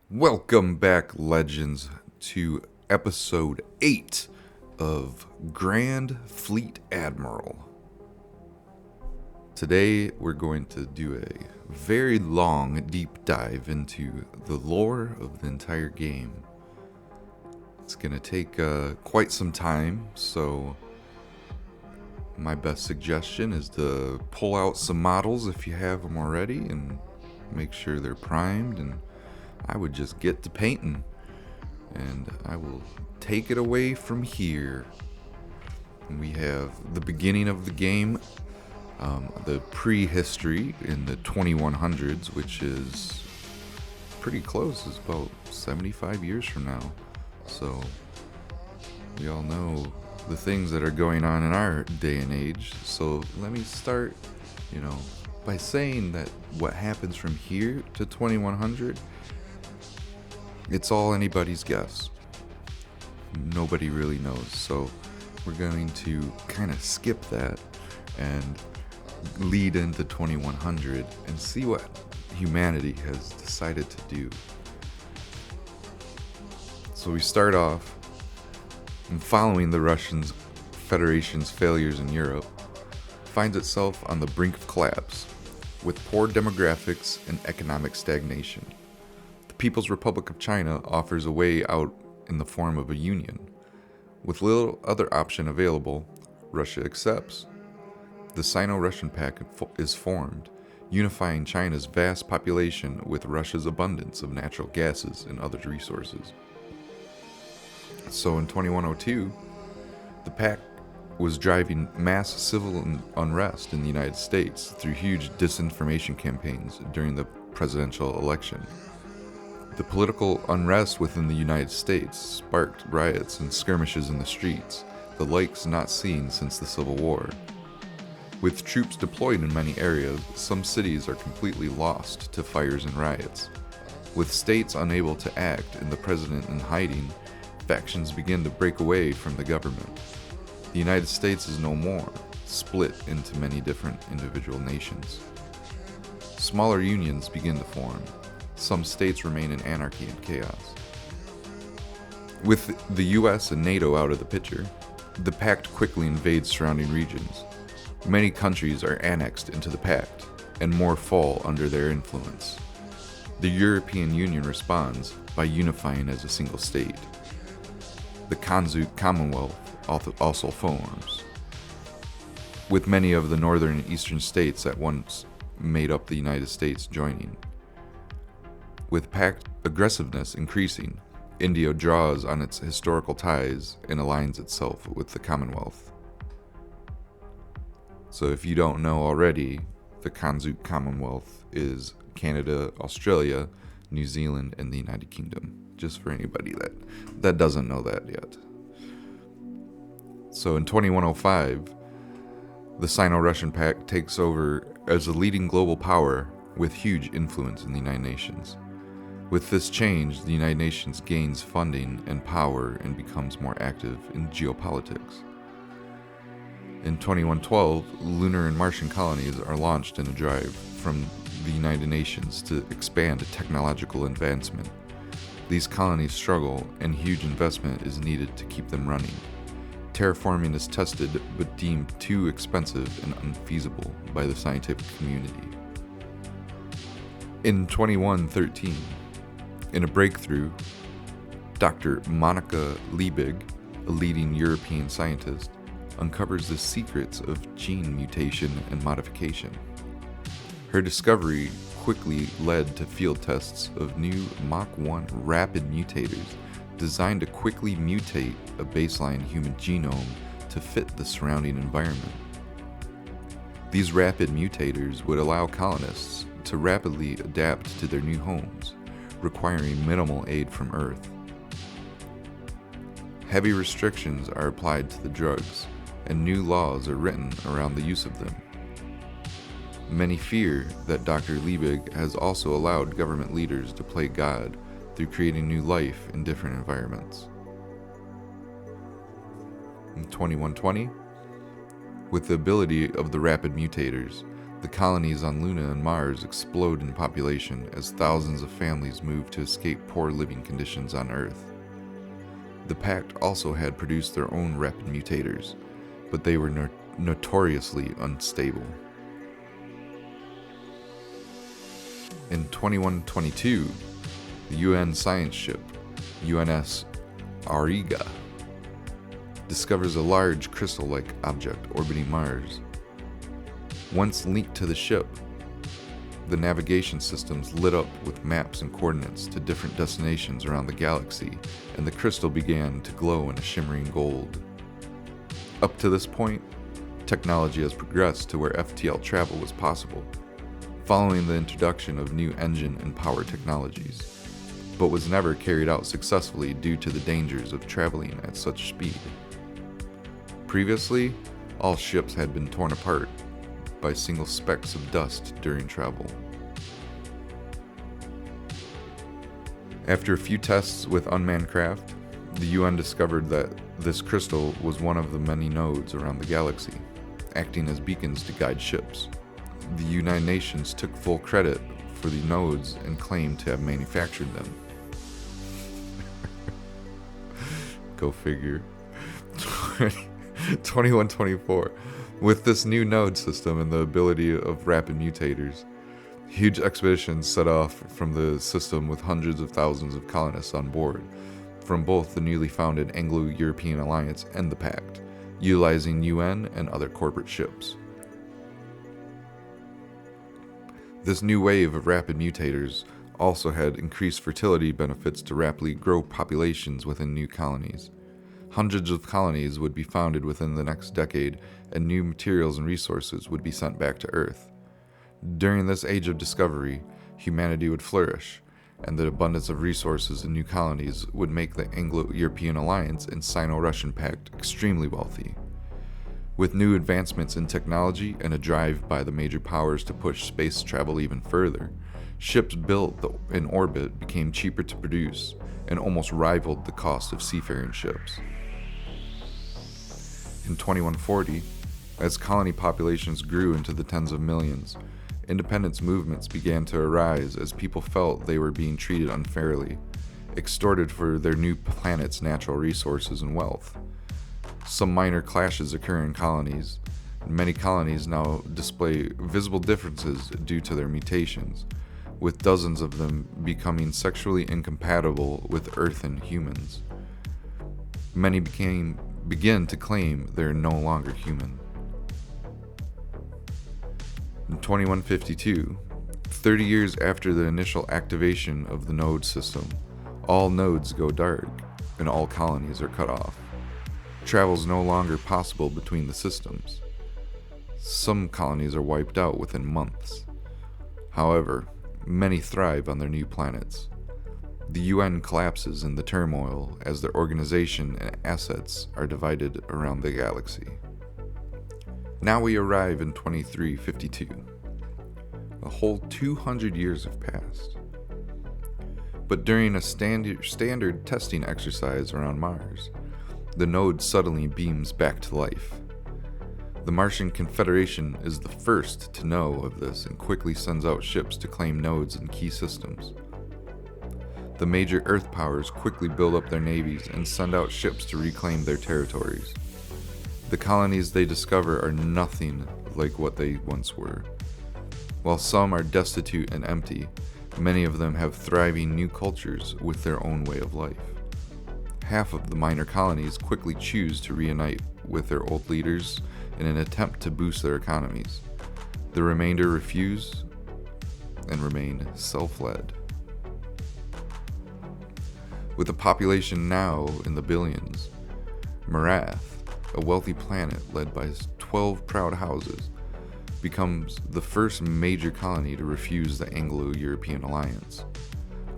Welcome back, legends, to episode 8 of Grand Fleet Admiral. Today we're going to do a very long deep dive into the lore of the entire game. It's going to take quite some time, so my best suggestion is to pull out some models if you have them already and make sure they're primed, and I would just get to painting, and I will take it away from here. And we have the beginning of the game, the prehistory in the 2100s, which is pretty close. It's about 75 years from now. So we all know the things that are going on in our day and age. So let me start, by saying that what happens from here to 2100, it's all anybody's guess. Nobody really knows. So we're going to kind of skip that and lead into 2100 and see what humanity has decided to do. So we start off, and following the Russian Federation's failures in Europe, finds itself on the brink of collapse, with poor demographics and economic stagnation. The People's Republic of China offers a way out in the form of a union. With little other option available, Russia accepts. The Sino-Russian Pact is formed, unifying China's vast population with Russia's abundance of natural gases and other resources. So in 2102, the Pact was driving mass civil unrest in the United States through huge disinformation campaigns during the presidential election. The political unrest within the United States sparked riots and skirmishes in the streets, the likes not seen since the Civil War. With troops deployed in many areas, some cities are completely lost to fires and riots. With states unable to act and the president in hiding, factions begin to break away from the government. The United States is no more, split into many different individual nations. Smaller unions begin to form. Some states remain in anarchy and chaos. With the US and NATO out of the picture, the Pact quickly invades surrounding regions. Many countries are annexed into the Pact, and more fall under their influence. The European Union responds by unifying as a single state. The Khanate Commonwealth also forms, with many of the northern and eastern states that once made up the United States joining. With Pact aggressiveness increasing, India draws on its historical ties and aligns itself with the Commonwealth. So if you don't know already, the Khanate Commonwealth is Canada, Australia, New Zealand, and the United Kingdom. Just for anybody that doesn't know that yet. So in 2105, the Sino-Russian Pact takes over as a leading global power with huge influence in the United Nations. With this change, the United Nations gains funding and power and becomes more active in geopolitics. In 2112, lunar and Martian colonies are launched in a drive from the United Nations to expand technological advancement. These colonies struggle, and huge investment is needed to keep them running. Terraforming is tested but deemed too expensive and unfeasible by the scientific community. In 2113, in a breakthrough, Dr. Monica Liebig, a leading European scientist, uncovers the secrets of gene mutation and modification. Her discovery quickly led to field tests of new Mach 1 rapid mutators designed to quickly mutate a baseline human genome to fit the surrounding environment. These rapid mutators would allow colonists to rapidly adapt to their new homes, requiring minimal aid from Earth. Heavy restrictions are applied to the drugs, and new laws are written around the use of them. Many fear that Dr. Liebig has also allowed government leaders to play God through creating new life in different environments. In 2120, with the ability of the rapid mutators, the colonies on Luna and Mars explode in population as thousands of families move to escape poor living conditions on Earth. The Pact also had produced their own rapid mutators, but they were notoriously unstable. In 2122, the UN science ship, UNS Auriga, discovers a large crystal-like object orbiting Mars. Once linked to the ship, the navigation systems lit up with maps and coordinates to different destinations around the galaxy, and the crystal began to glow in a shimmering gold. Up to this point, technology has progressed to where FTL travel was possible, following the introduction of new engine and power technologies, but was never carried out successfully due to the dangers of traveling at such speed. Previously, all ships had been torn apart by single specks of dust during travel. After a few tests with unmanned craft, the UN discovered that this crystal was one of the many nodes around the galaxy, acting as beacons to guide ships. The United Nations took full credit for the nodes and claimed to have manufactured them. Go figure. 2124. With this new node system and the ability of rapid mutators, huge expeditions set off from the system with hundreds of thousands of colonists on board, from both the newly founded Anglo-European Alliance and the Pact, utilizing UN and other corporate ships. This new wave of rapid mutators also had increased fertility benefits to rapidly grow populations within new colonies. Hundreds of colonies would be founded within the next decade, and new materials and resources would be sent back to Earth. During this age of discovery, humanity would flourish, and the abundance of resources in new colonies would make the Anglo-European Alliance and Sino-Russian Pact extremely wealthy. With new advancements in technology and a drive by the major powers to push space travel even further, ships built in orbit became cheaper to produce and almost rivaled the cost of seafaring ships. In 2140, as colony populations grew into the tens of millions, independence movements began to arise as people felt they were being treated unfairly, extorted for their new planet's natural resources and wealth. Some minor clashes occur in colonies. Many colonies now display visible differences due to their mutations, with dozens of them becoming sexually incompatible with Earthen humans. Many begin to claim they are no longer human. In 2152, 30 years after the initial activation of the node system, all nodes go dark and all colonies are cut off. Travel is no longer possible between the systems. Some colonies are wiped out within months. However, many thrive on their new planets. The UN collapses in the turmoil as their organization and assets are divided around the galaxy. Now we arrive in 2352. A whole 200 years have passed. But during a standard testing exercise around Mars, the node suddenly beams back to life. The Martian Confederation is the first to know of this and quickly sends out ships to claim nodes in key systems. The major Earth powers quickly build up their navies and send out ships to reclaim their territories. The colonies they discover are nothing like what they once were. While some are destitute and empty, many of them have thriving new cultures with their own way of life. Half of the minor colonies quickly choose to reunite with their old leaders in an attempt to boost their economies. The remainder refuse and remain self-led. With a population now in the billions, Merath, a wealthy planet led by 12 proud houses, becomes the first major colony to refuse the Anglo-European Alliance.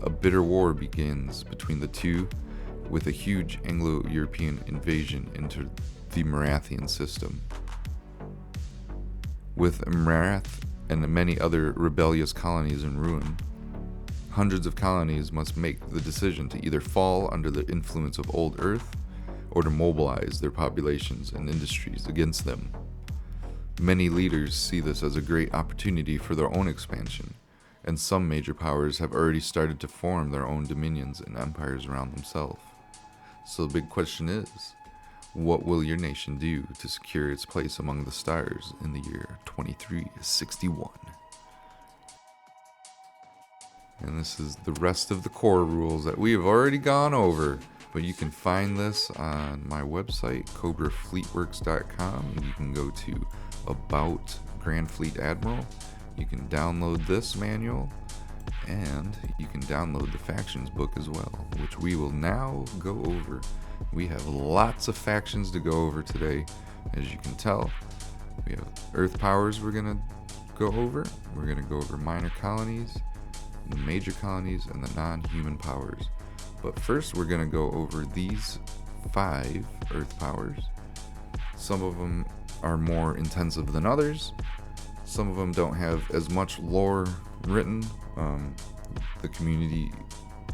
A bitter war begins between the two, with a huge Anglo-European invasion into the Merathian system. With Merath and many other rebellious colonies in ruin, Hundreds of colonies must make the decision to either fall under the influence of Old Urth or to mobilize their populations and industries against them. Many leaders see this as a great opportunity for their own expansion, and some major powers have already started to form their own dominions and empires around themselves. So the big question is, what will your nation do to secure its place among the stars in the year 2361? And this is the rest of the core rules that we have already gone over. But you can find this on my website, CobraFleetworks.com. And you can go to About Grand Fleet Admiral. You can download this manual. And you can download the factions book as well, which we will now go over. We have lots of factions to go over today. As you can tell, we have Earth powers we're going to go over. We're going to go over minor colonies, the major colonies, and the non-human powers. But first we're going to go over these 5 Earth powers. Some of them are more intensive than others. Some of them don't have as much lore written. The community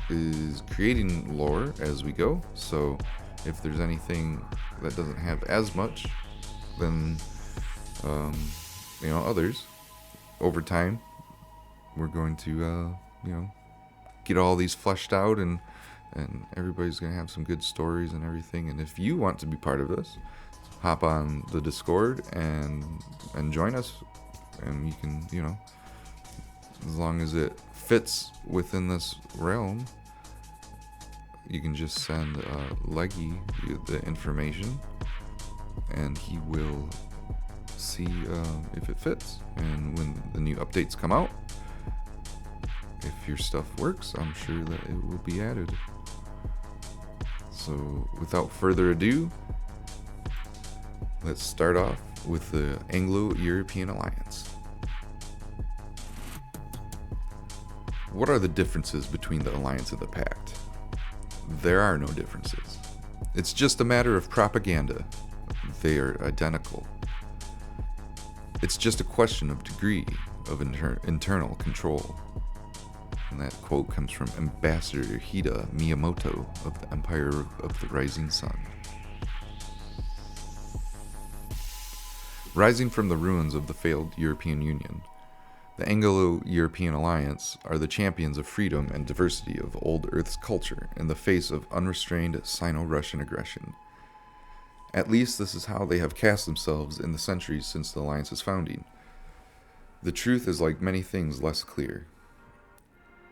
is creating lore as we go, so if there's anything that doesn't have as much, then others, over time, we're going to get all these fleshed out, and everybody's going to have some good stories and everything. And if you want to be part of this, hop on the Discord and join us, and you can, as long as it fits within this realm, you can just send Leggy the information, and he will see if it fits. And when the new updates come out, if your stuff works, I'm sure that it will be added. So without further ado, let's start off with the Anglo-European Alliance. What are the differences between the Alliance and the Pact? There are no differences. It's just a matter of propaganda. They are identical. It's just a question of degree of internal control. And that quote comes from Ambassador Hida Miyamoto of the Empire of the Rising Sun. Rising from the ruins of the failed European Union, the Anglo-European Alliance are the champions of freedom and diversity of Old Urth's culture in the face of unrestrained Sino-Russian aggression. At least this is how they have cast themselves in the centuries since the Alliance's founding. The truth is, like many things, less clear.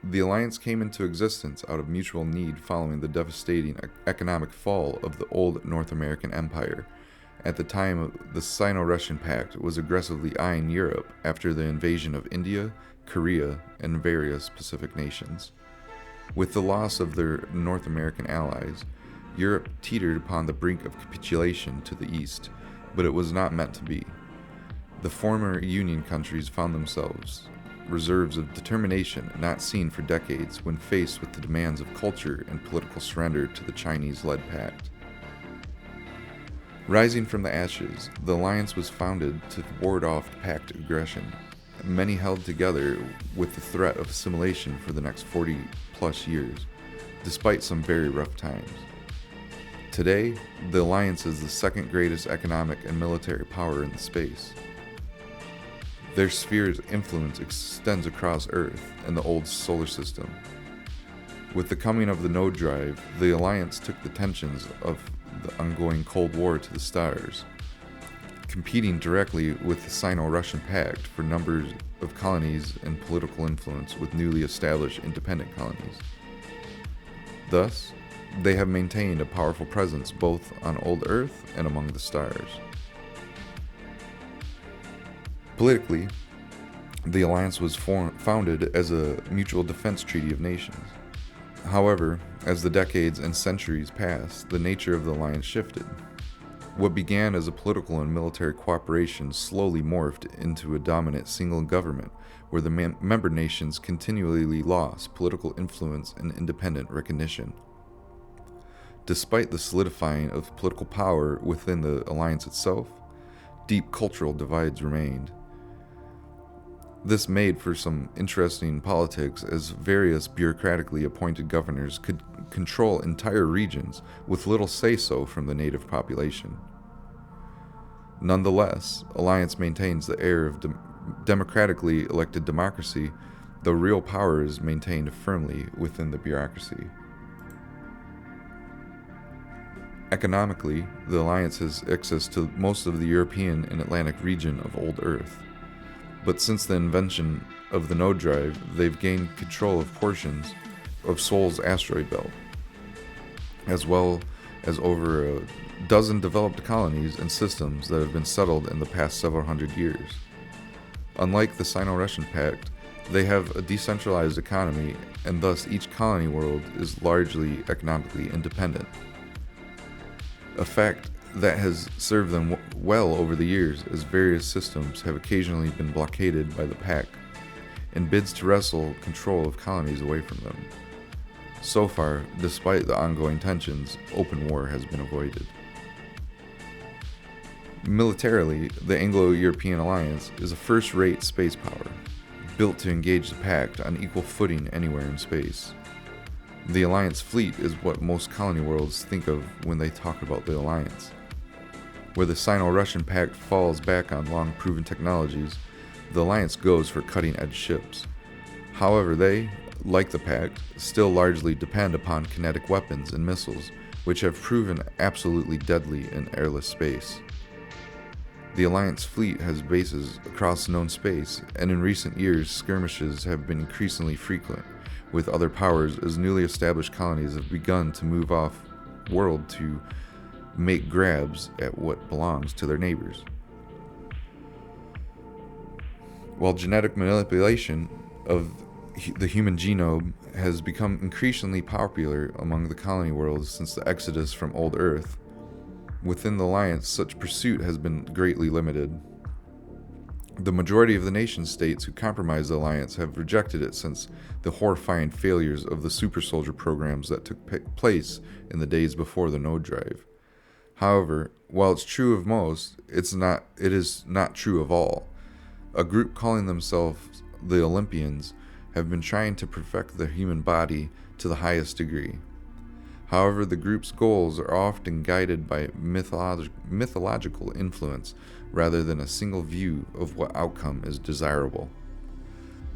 The Alliance came into existence out of mutual need following the devastating economic fall of the old North American Empire. At the time, the Sino-Russian Pact was aggressively eyeing Europe after the invasion of India, Korea, and various Pacific nations. With the loss of their North American allies, Europe teetered upon the brink of capitulation to the east, but it was not meant to be. The former Union countries found themselves reserves of determination not seen for decades when faced with the demands of culture and political surrender to the Chinese-led pact. Rising from the ashes, the alliance was founded to ward off pact aggression. Many held together with the threat of assimilation for the next 40-plus years, despite some very rough times. Today, the alliance is the second greatest economic and military power in the space. Their sphere's influence extends across Earth and the old solar system. With the coming of the node drive, the alliance took the tensions of the ongoing Cold War to the stars, competing directly with the Sino-Russian Pact for numbers of colonies and political influence with newly established independent colonies. Thus, they have maintained a powerful presence both on Old Urth and among the stars. Politically, the alliance was founded as a mutual defense treaty of nations. However, as the decades and centuries passed, the nature of the alliance shifted. What began as a political and military cooperation slowly morphed into a dominant single government, where the member nations continually lost political influence and independent recognition. Despite the solidifying of political power within the alliance itself, deep cultural divides remained. This made for some interesting politics, as various bureaucratically appointed governors could control entire regions with little say-so from the native population. Nonetheless, Alliance maintains the air of democratically elected democracy, though real power is maintained firmly within the bureaucracy. Economically, the Alliance has access to most of the European and Atlantic region of Old Urth. But since the invention of the node drive, they've gained control of portions of Sol's asteroid belt, as well as over a dozen developed colonies and systems that have been settled in the past several hundred years. Unlike the Sino-Russian Pact, they have a decentralized economy, and thus each colony world is largely economically independent. A fact that has served them well over the years, as various systems have occasionally been blockaded by the Pact in bids to wrestle control of colonies away from them. So far, despite the ongoing tensions, open war has been avoided. Militarily, the Anglo-European Alliance is a first-rate space power, built to engage the Pact on equal footing anywhere in space. The Alliance fleet is what most colony worlds think of when they talk about the Alliance. Where the Sino-Russian Pact falls back on long-proven technologies, the Alliance goes for cutting-edge ships. However, they, like the Pact, still largely depend upon kinetic weapons and missiles, which have proven absolutely deadly in airless space. The Alliance fleet has bases across known space, and in recent years skirmishes have been increasingly frequent with other powers as newly established colonies have begun to move off-world to make grabs at what belongs to their neighbors. While genetic manipulation of the human genome has become increasingly popular among the colony worlds since the exodus from Old Urth, within the Alliance such pursuit has been greatly limited. The majority of the nation-states who comprise the Alliance have rejected it since the horrifying failures of the super soldier programs that took place in the days before the node drive. However, while it's true of most, it is not true of all. A group calling themselves the Olympians have been trying to perfect the human body to the highest degree. However, the group's goals are often guided by mythological influence rather than a single view of what outcome is desirable.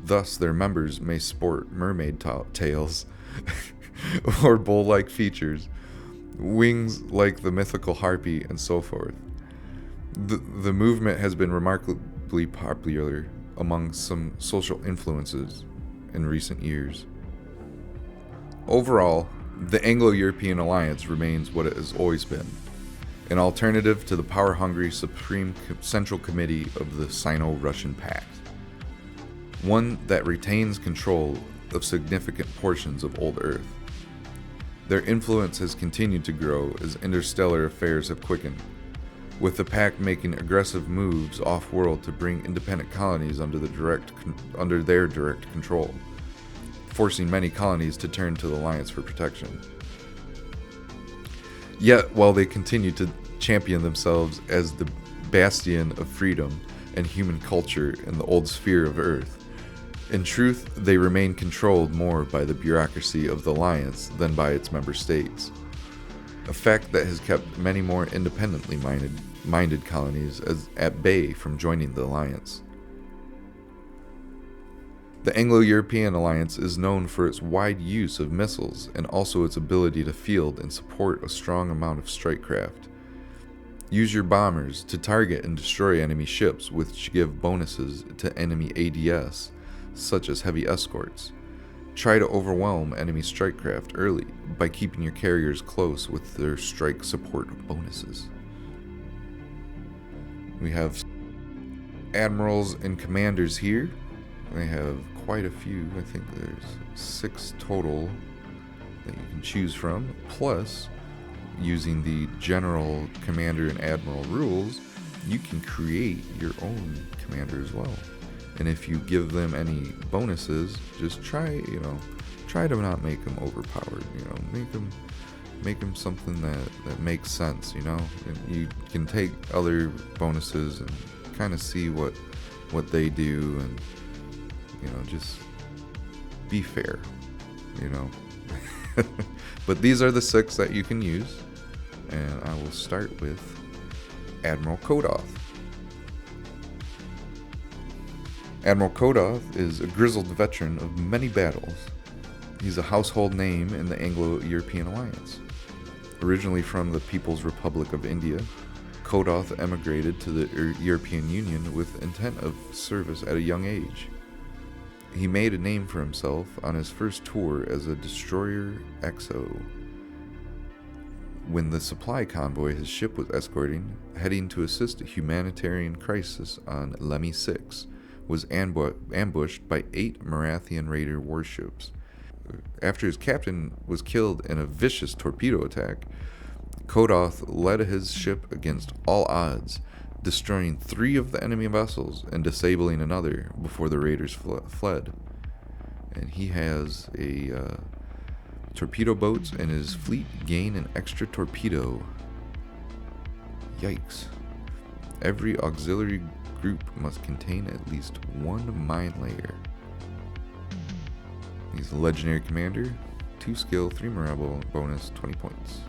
Thus, their members may sport mermaid tails or bull-like features, wings like the mythical harpy, and so forth. The movement has been remarkably popular among some social influences in recent years. Overall, the Anglo-European Alliance remains what it has always been, an alternative to the power-hungry Supreme Central Committee of the Sino-Russian Pact, one that retains control of significant portions of Old Urth. Their influence has continued to grow as interstellar affairs have quickened, with the Pact making aggressive moves off-world to bring independent colonies under their direct control, forcing many colonies to turn to the Alliance for protection. Yet, while they continue to champion themselves as the bastion of freedom and human culture in the old sphere of Earth, in truth, they remain controlled more by the bureaucracy of the Alliance than by its member states, a fact that has kept many more independently minded colonies at bay from joining the Alliance. The Anglo-European Alliance is known for its wide use of missiles and also its ability to field and support a strong amount of strike craft. Use your bombers to target and destroy enemy ships, which give bonuses to enemy ADS, such as heavy escorts. Try to overwhelm enemy strike craft early by keeping your carriers close with their strike support bonuses. We have admirals and commanders here. They have quite a few. I think there's 6 total that you can choose from. Plus, using the general commander and admiral rules, you can create your own commander as well. And if you give them any bonuses, just try to not make them overpowered. Make them something that makes sense. And you can take other bonuses and kind of see what they do, and just be fair, But these are the 6 that you can use, and I will start with Admiral Kodoth. Admiral Kodoth is a grizzled veteran of many battles. He's a household name in the Anglo-European Alliance. Originally from the People's Republic of India, Kodoth emigrated to the European Union with intent of service at a young age. He made a name for himself on his first tour as a destroyer XO. When the supply convoy his ship was escorting, heading to assist a humanitarian crisis on Lemmy 6, was ambushed by 8 Merathian raider warships. After his captain was killed in a vicious torpedo attack, Kodoth led his ship against all odds, destroying 3 of the enemy vessels and disabling another before the raiders fled. And he has a torpedo boats, and his fleet gain an extra torpedo. Yikes. Every auxiliary group must contain at least 1 mine layer. He's a legendary commander, 2 skill, 3 morale bonus, 20 points.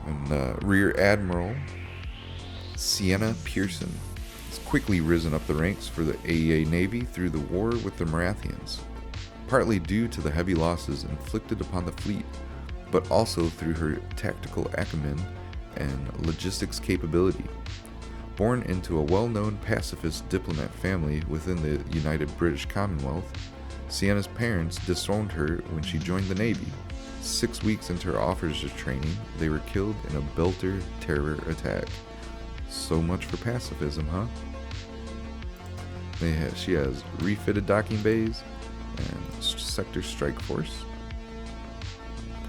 And Rear Admiral Sienna Pearson has quickly risen up the ranks for the AEA Navy through the war with the Merathians, partly due to the heavy losses inflicted upon the fleet, but also through her tactical acumen and logistics capability. Born into a well-known pacifist diplomat family within the United British Commonwealth, Sienna's parents disowned her when she joined the Navy. 6 weeks into her officer training, they were killed in a Belter terror attack. So much for pacifism, huh? She has refitted docking bays and sector strike force.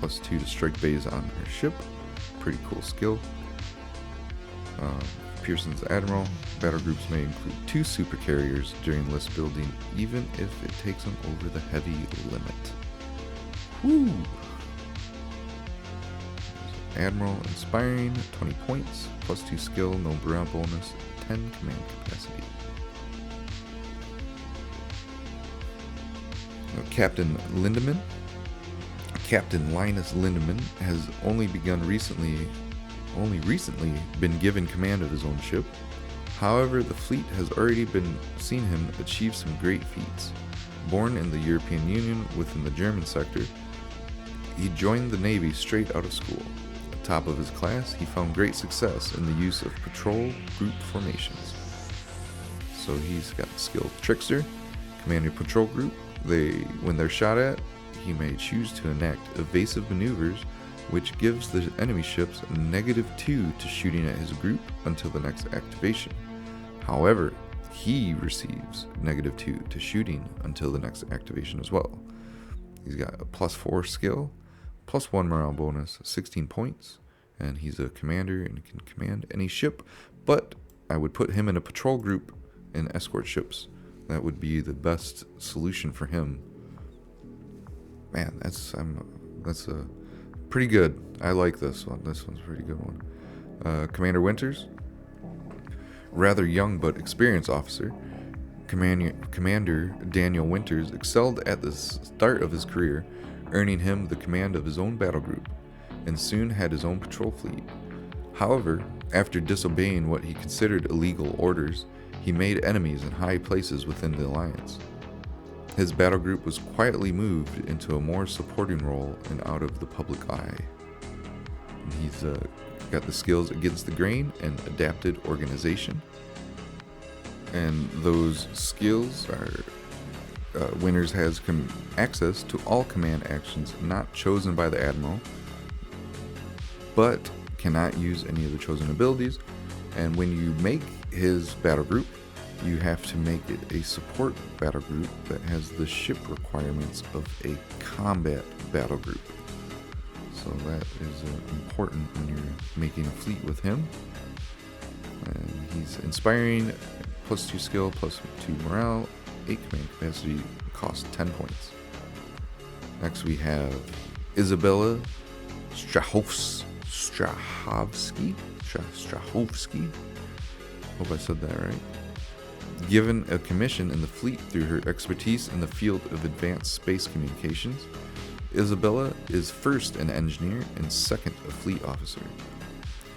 +2 to strike bays on her ship. Pretty cool skill. Pearson's Admiral. Battle groups may include 2 supercarriers during list building, even if it takes them over the heavy limit. Woo! Admiral Inspiring, 20 points, +2 skill, no morale bonus, 10 command capacity. Captain Lindemann. Captain Linus Lindemann has only recently been given command of his own ship. However, the fleet has already seen him achieve some great feats. Born in the European Union within the German sector, he joined the Navy straight out of school. At the top of his class, he found great success in the use of patrol group formations. So he's got the skill Trickster, command your patrol group. When they're shot at, he may choose to enact evasive maneuvers, which gives the enemy ships -2 to shooting at his group until the next activation. However, he receives -2 to shooting until the next activation as well. He's got a +4 skill, +1 morale bonus, 16 points, and he's a commander and can command any ship, but I would put him in a patrol group and escort ships. That would be the best solution for him. Man, that's a pretty good. I like this one. This one's a pretty good one. Commander Winters, rather young but experienced officer. Commander Daniel Winters excelled at the start of his career, earning him the command of his own battle group, and soon had his own patrol fleet. However, after disobeying what he considered illegal orders, he made enemies in high places within the Alliance. His battle group was quietly moved into a more supporting role and out of the public eye. And he's got the skills Against the Grain and Adapted Organization. And those skills are Winters has access to all command actions not chosen by the Admiral, but cannot use any of the chosen abilities. And when you make his battle group, you have to make it a support battle group that has the ship requirements of a combat battle group. So that is important when you're making a fleet with him. And he's inspiring, +2 skill, +2 morale, 8 command capacity, cost 10 points. Next we have Isabella Strahovski. Hope I said that right. Given a commission in the fleet through her expertise in the field of advanced space communications, Isabella is first an engineer and second a fleet officer.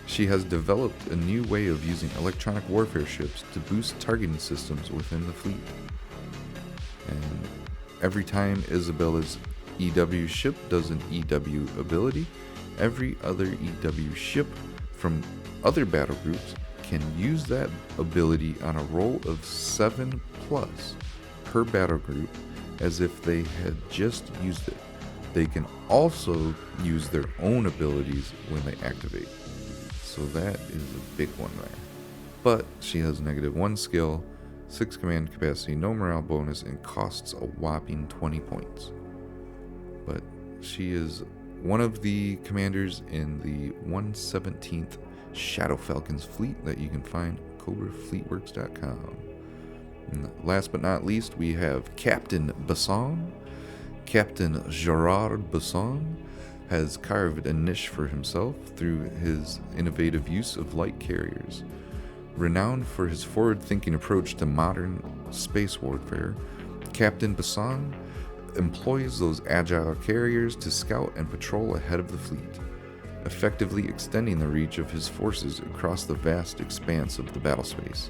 She has developed a new way of using electronic warfare ships to boost targeting systems within the fleet. And every time Isabella's EW ship does an EW ability, every other EW ship from other battle groups can use that ability on a roll of 7+ per battle group as if they had just used it. They can also use their own abilities when they activate. So that is a big one there. But she has -1 skill, 6 command capacity, no morale bonus, and costs a whopping 20 points. But she is one of the commanders in the 117th Shadow Falcons fleet that you can find at CobraFleetworks.com. And last but not least, we have Captain Basson. Captain Gerard Basson has carved a niche for himself through his innovative use of light carriers. Renowned for his forward-thinking approach to modern space warfare, Captain Basson employs those agile carriers to scout and patrol ahead of the fleet, effectively extending the reach of his forces across the vast expanse of the battlespace.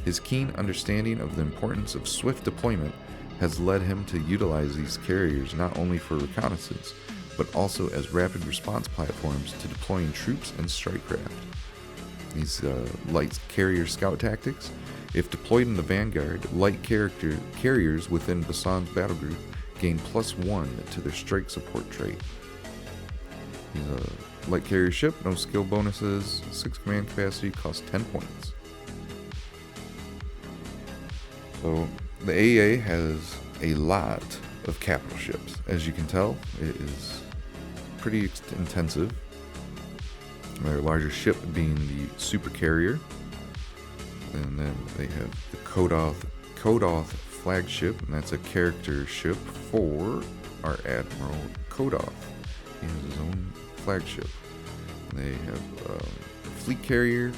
His keen understanding of the importance of swift deployment has led him to utilize these carriers not only for reconnaissance, but also as rapid response platforms to deploying troops and strike craft. These light carrier scout tactics, if deployed in the vanguard, light carriers within Basson's battle group gain +1 to their strike support trait. He's a light carrier ship, no skill bonuses, 6 command capacity, costs 10 points. So the AEA has a lot of capital ships. As you can tell, it is pretty intensive. Their largest ship being the super carrier, and then they have the Kodoth flagship, and that's a character ship for our Admiral Kodoth. He has his own flagship. They have a fleet carrier,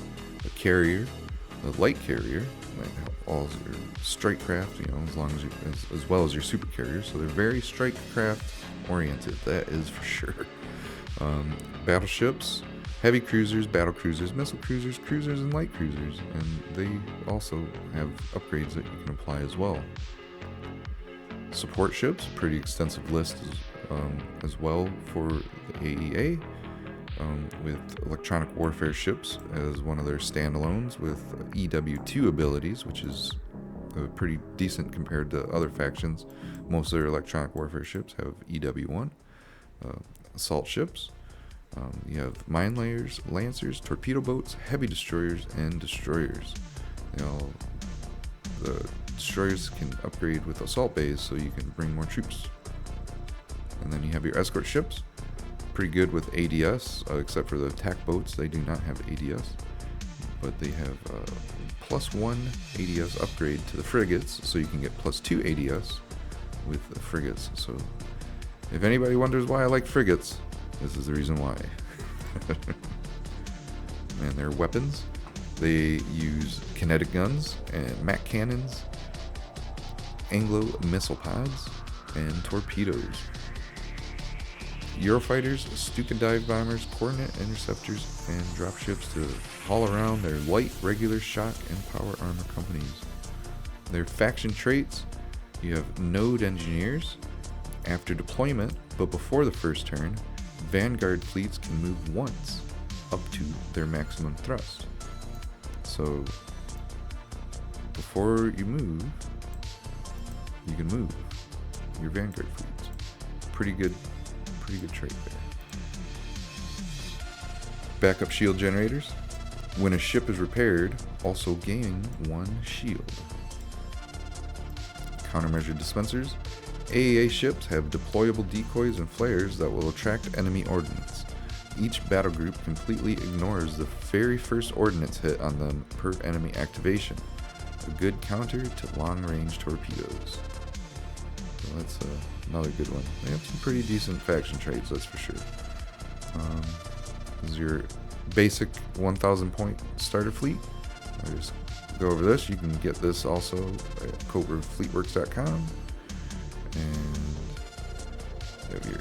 a carrier, a light carrier, that help all your strike craft, as well as your super carriers. So they're very strike craft oriented. That is for sure. Battleships, heavy cruisers, battle cruisers, missile cruisers, cruisers, and light cruisers, and they also have upgrades that you can apply as well. Support ships, pretty extensive list as well for the AEA, with electronic warfare ships as one of their standalones with EW2 abilities, which is pretty decent compared to other factions. Most of their electronic warfare ships have EW1. Assault ships, you have mine layers, lancers, torpedo boats, heavy destroyers, and destroyers. The destroyers can upgrade with assault bays so you can bring more troops. And then you have your escort ships, pretty good with ADS, except for the attack boats. They do not have ADS, but they have +1 ADS upgrade to the frigates, so you can get +2 ADS with the frigates. So if anybody wonders why I like frigates, this is the reason why. And their weapons, they use kinetic guns and Mac cannons, Anglo missile pods, and torpedoes. Eurofighters, Stuka dive bombers, coordinate interceptors, and dropships to haul around their light, regular, shock, and power armor companies. Their faction traits, you have node engineers. After deployment, but before the first turn, vanguard fleets can move once up to their maximum thrust. So before you move, you can move your vanguard fleets. Pretty good trait there. Backup shield generators. When a ship is repaired, also gain 1 shield. Countermeasure dispensers. AEA ships have deployable decoys and flares that will attract enemy ordnance. Each battle group completely ignores the very first ordnance hit on them per enemy activation. A good counter to long-range torpedoes. So that's another good one. They have some pretty decent faction traits, that's for sure. This is your basic 1,000 point starter fleet. There's go over this. You can get this also at cobrafleetworks.com. And you have your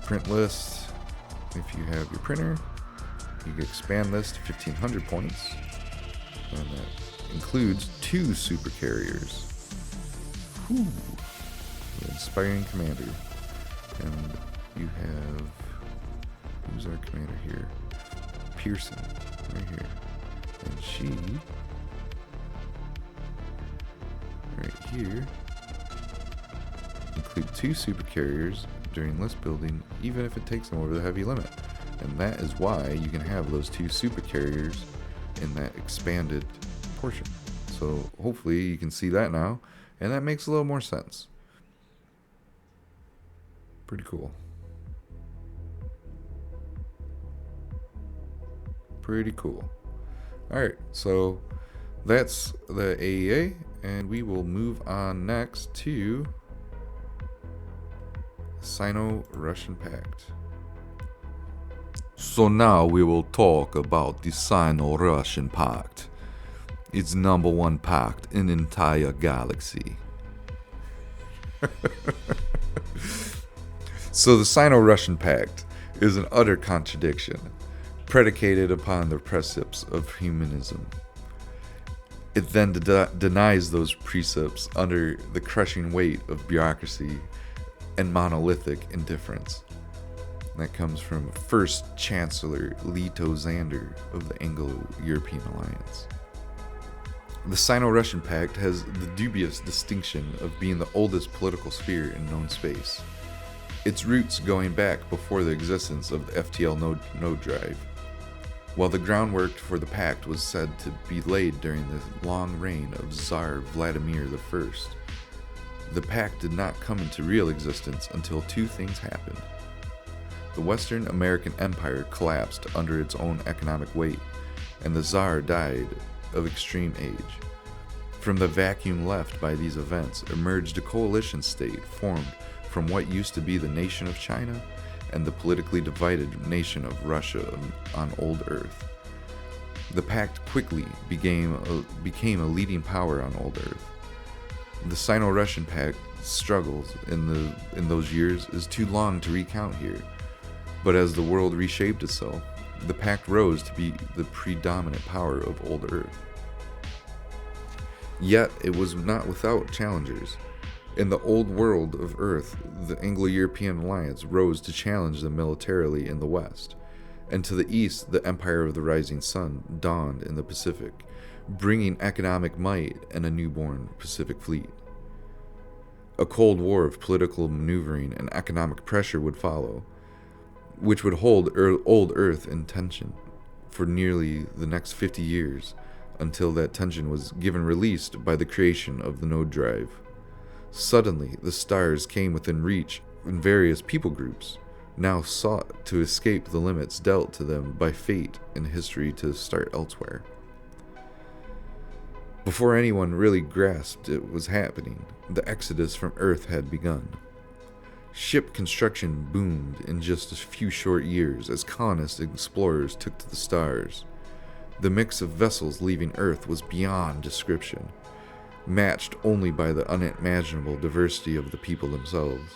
print list. If you have your printer, you can expand this to 1,500 points. And that includes 2 super carriers. Whew. The inspiring commander. And you have, who's our commander here? Pearson, right here. And she, right here, include 2 super carriers during list building, even if it takes them over the heavy limit. And that is why you can have those 2 super carriers in that expanded portion. So hopefully you can see that now, and that makes a little more sense. Pretty cool. Pretty cool. Alright, so that's the AEA, and we will move on next to Sino-Russian Pact. So now we will talk about the Sino-Russian Pact. It's #1 pact in the entire galaxy. So the Sino-Russian Pact is an utter contradiction, predicated upon the precepts of humanism. It then denies those precepts under the crushing weight of bureaucracy and monolithic indifference. That comes from First Chancellor Leto Xander of the Anglo-European Alliance. The Sino-Russian Pact has the dubious distinction of being the oldest political sphere in known space, its roots going back before the existence of the FTL node drive. While the groundwork for the pact was said to be laid during the long reign of Tsar Vladimir I, the pact did not come into real existence until 2 things happened. The Western American Empire collapsed under its own economic weight, and the Tsar died of extreme age. From the vacuum left by these events emerged a coalition state formed from what used to be the nation of China and the politically divided nation of Russia on Old Urth. The pact quickly became a leading power on Old Urth. The Sino-Russian Pact struggles in those years is too long to recount here, but as the world reshaped itself, the pact rose to be the predominant power of Old Urth. Yet it was not without challengers. In the old world of Earth, the Anglo-European Alliance rose to challenge them militarily in the west, and to the east the Empire of the Rising Sun dawned in the Pacific, bringing economic might and a newborn Pacific Fleet. A cold war of political maneuvering and economic pressure would follow, which would hold Old Urth in tension for nearly the next 50 years, until that tension was given released by the creation of the node drive. Suddenly, the stars came within reach, and various people groups now sought to escape the limits dealt to them by fate and history to start elsewhere. Before anyone really grasped it was happening, the exodus from Earth had begun. Ship construction boomed in just a few short years as colonists and explorers took to the stars. The mix of vessels leaving Earth was beyond description, matched only by the unimaginable diversity of the people themselves.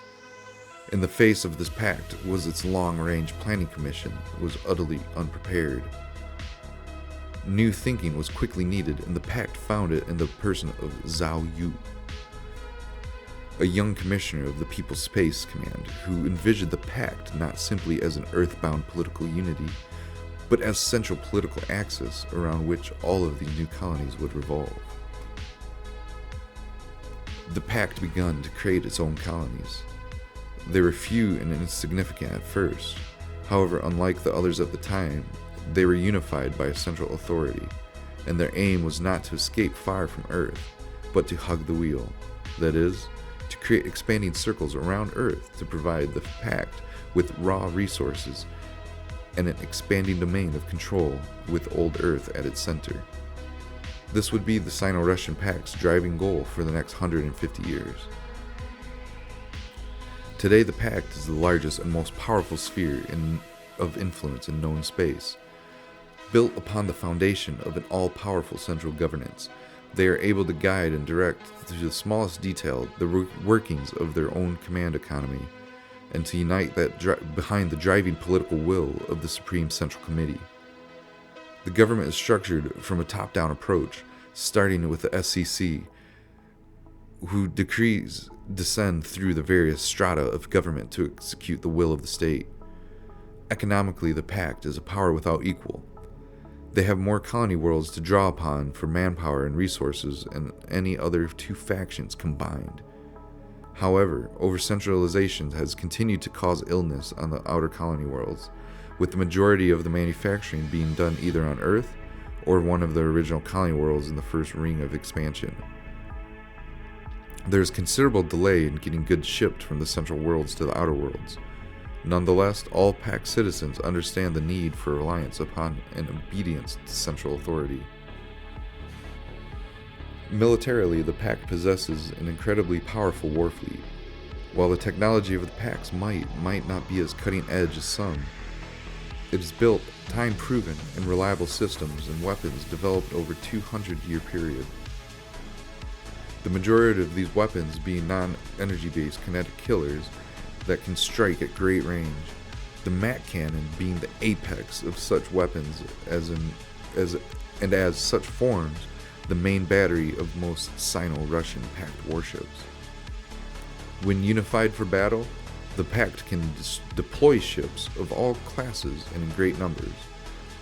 In the face of this pact was its long-range planning commission was utterly unprepared. New thinking was quickly needed, and the pact found it in the person of Zhao Yu, a young commissioner of the People's Space Command who envisioned the pact not simply as an earthbound political unity, but as central political axis around which all of the new colonies would revolve. The pact began to create its own colonies. They were few and insignificant at first. However, unlike the others at the time, they were unified by a central authority, and their aim was not to escape far from Earth, but to hug the wheel. That is, to create expanding circles around Earth to provide the pact with raw resources and an expanding domain of control with Old Urth at its center. This would be the Sino-Russian Pact's driving goal for the next 150 years. Today, the Pact is the largest and most powerful sphere of influence in known space. Built upon the foundation of an all-powerful central governance, they are able to guide and direct to the smallest detail the workings of their own command economy, and to unite that behind the driving political will of the Supreme Central Committee. The government is structured from a top-down approach, starting with the SCC, who decrees descend through the various strata of government to execute the will of the state. Economically, the Pact is a power without equal. They have more colony worlds to draw upon for manpower and resources than any other two factions combined. However, over-centralization has continued to cause illness on the outer colony worlds, with the majority of the manufacturing being done either on Earth or one of the original colony worlds in the first ring of expansion. There is considerable delay in getting goods shipped from the central worlds to the outer worlds. Nonetheless, all Pact citizens understand the need for reliance upon and obedience to central authority. Militarily, the Pact possesses an incredibly powerful war fleet. While the technology of the Pact's might not be as cutting edge as some, it is built, time-proven, and reliable systems and weapons developed over a 200-year period. The majority of these weapons being non-energy-based kinetic killers that can strike at great range, the Mat Cannon being the apex of such weapons as such forms the main battery of most Sino-Russian Pact warships. When unified for battle, the Pact can deploy ships of all classes and in great numbers.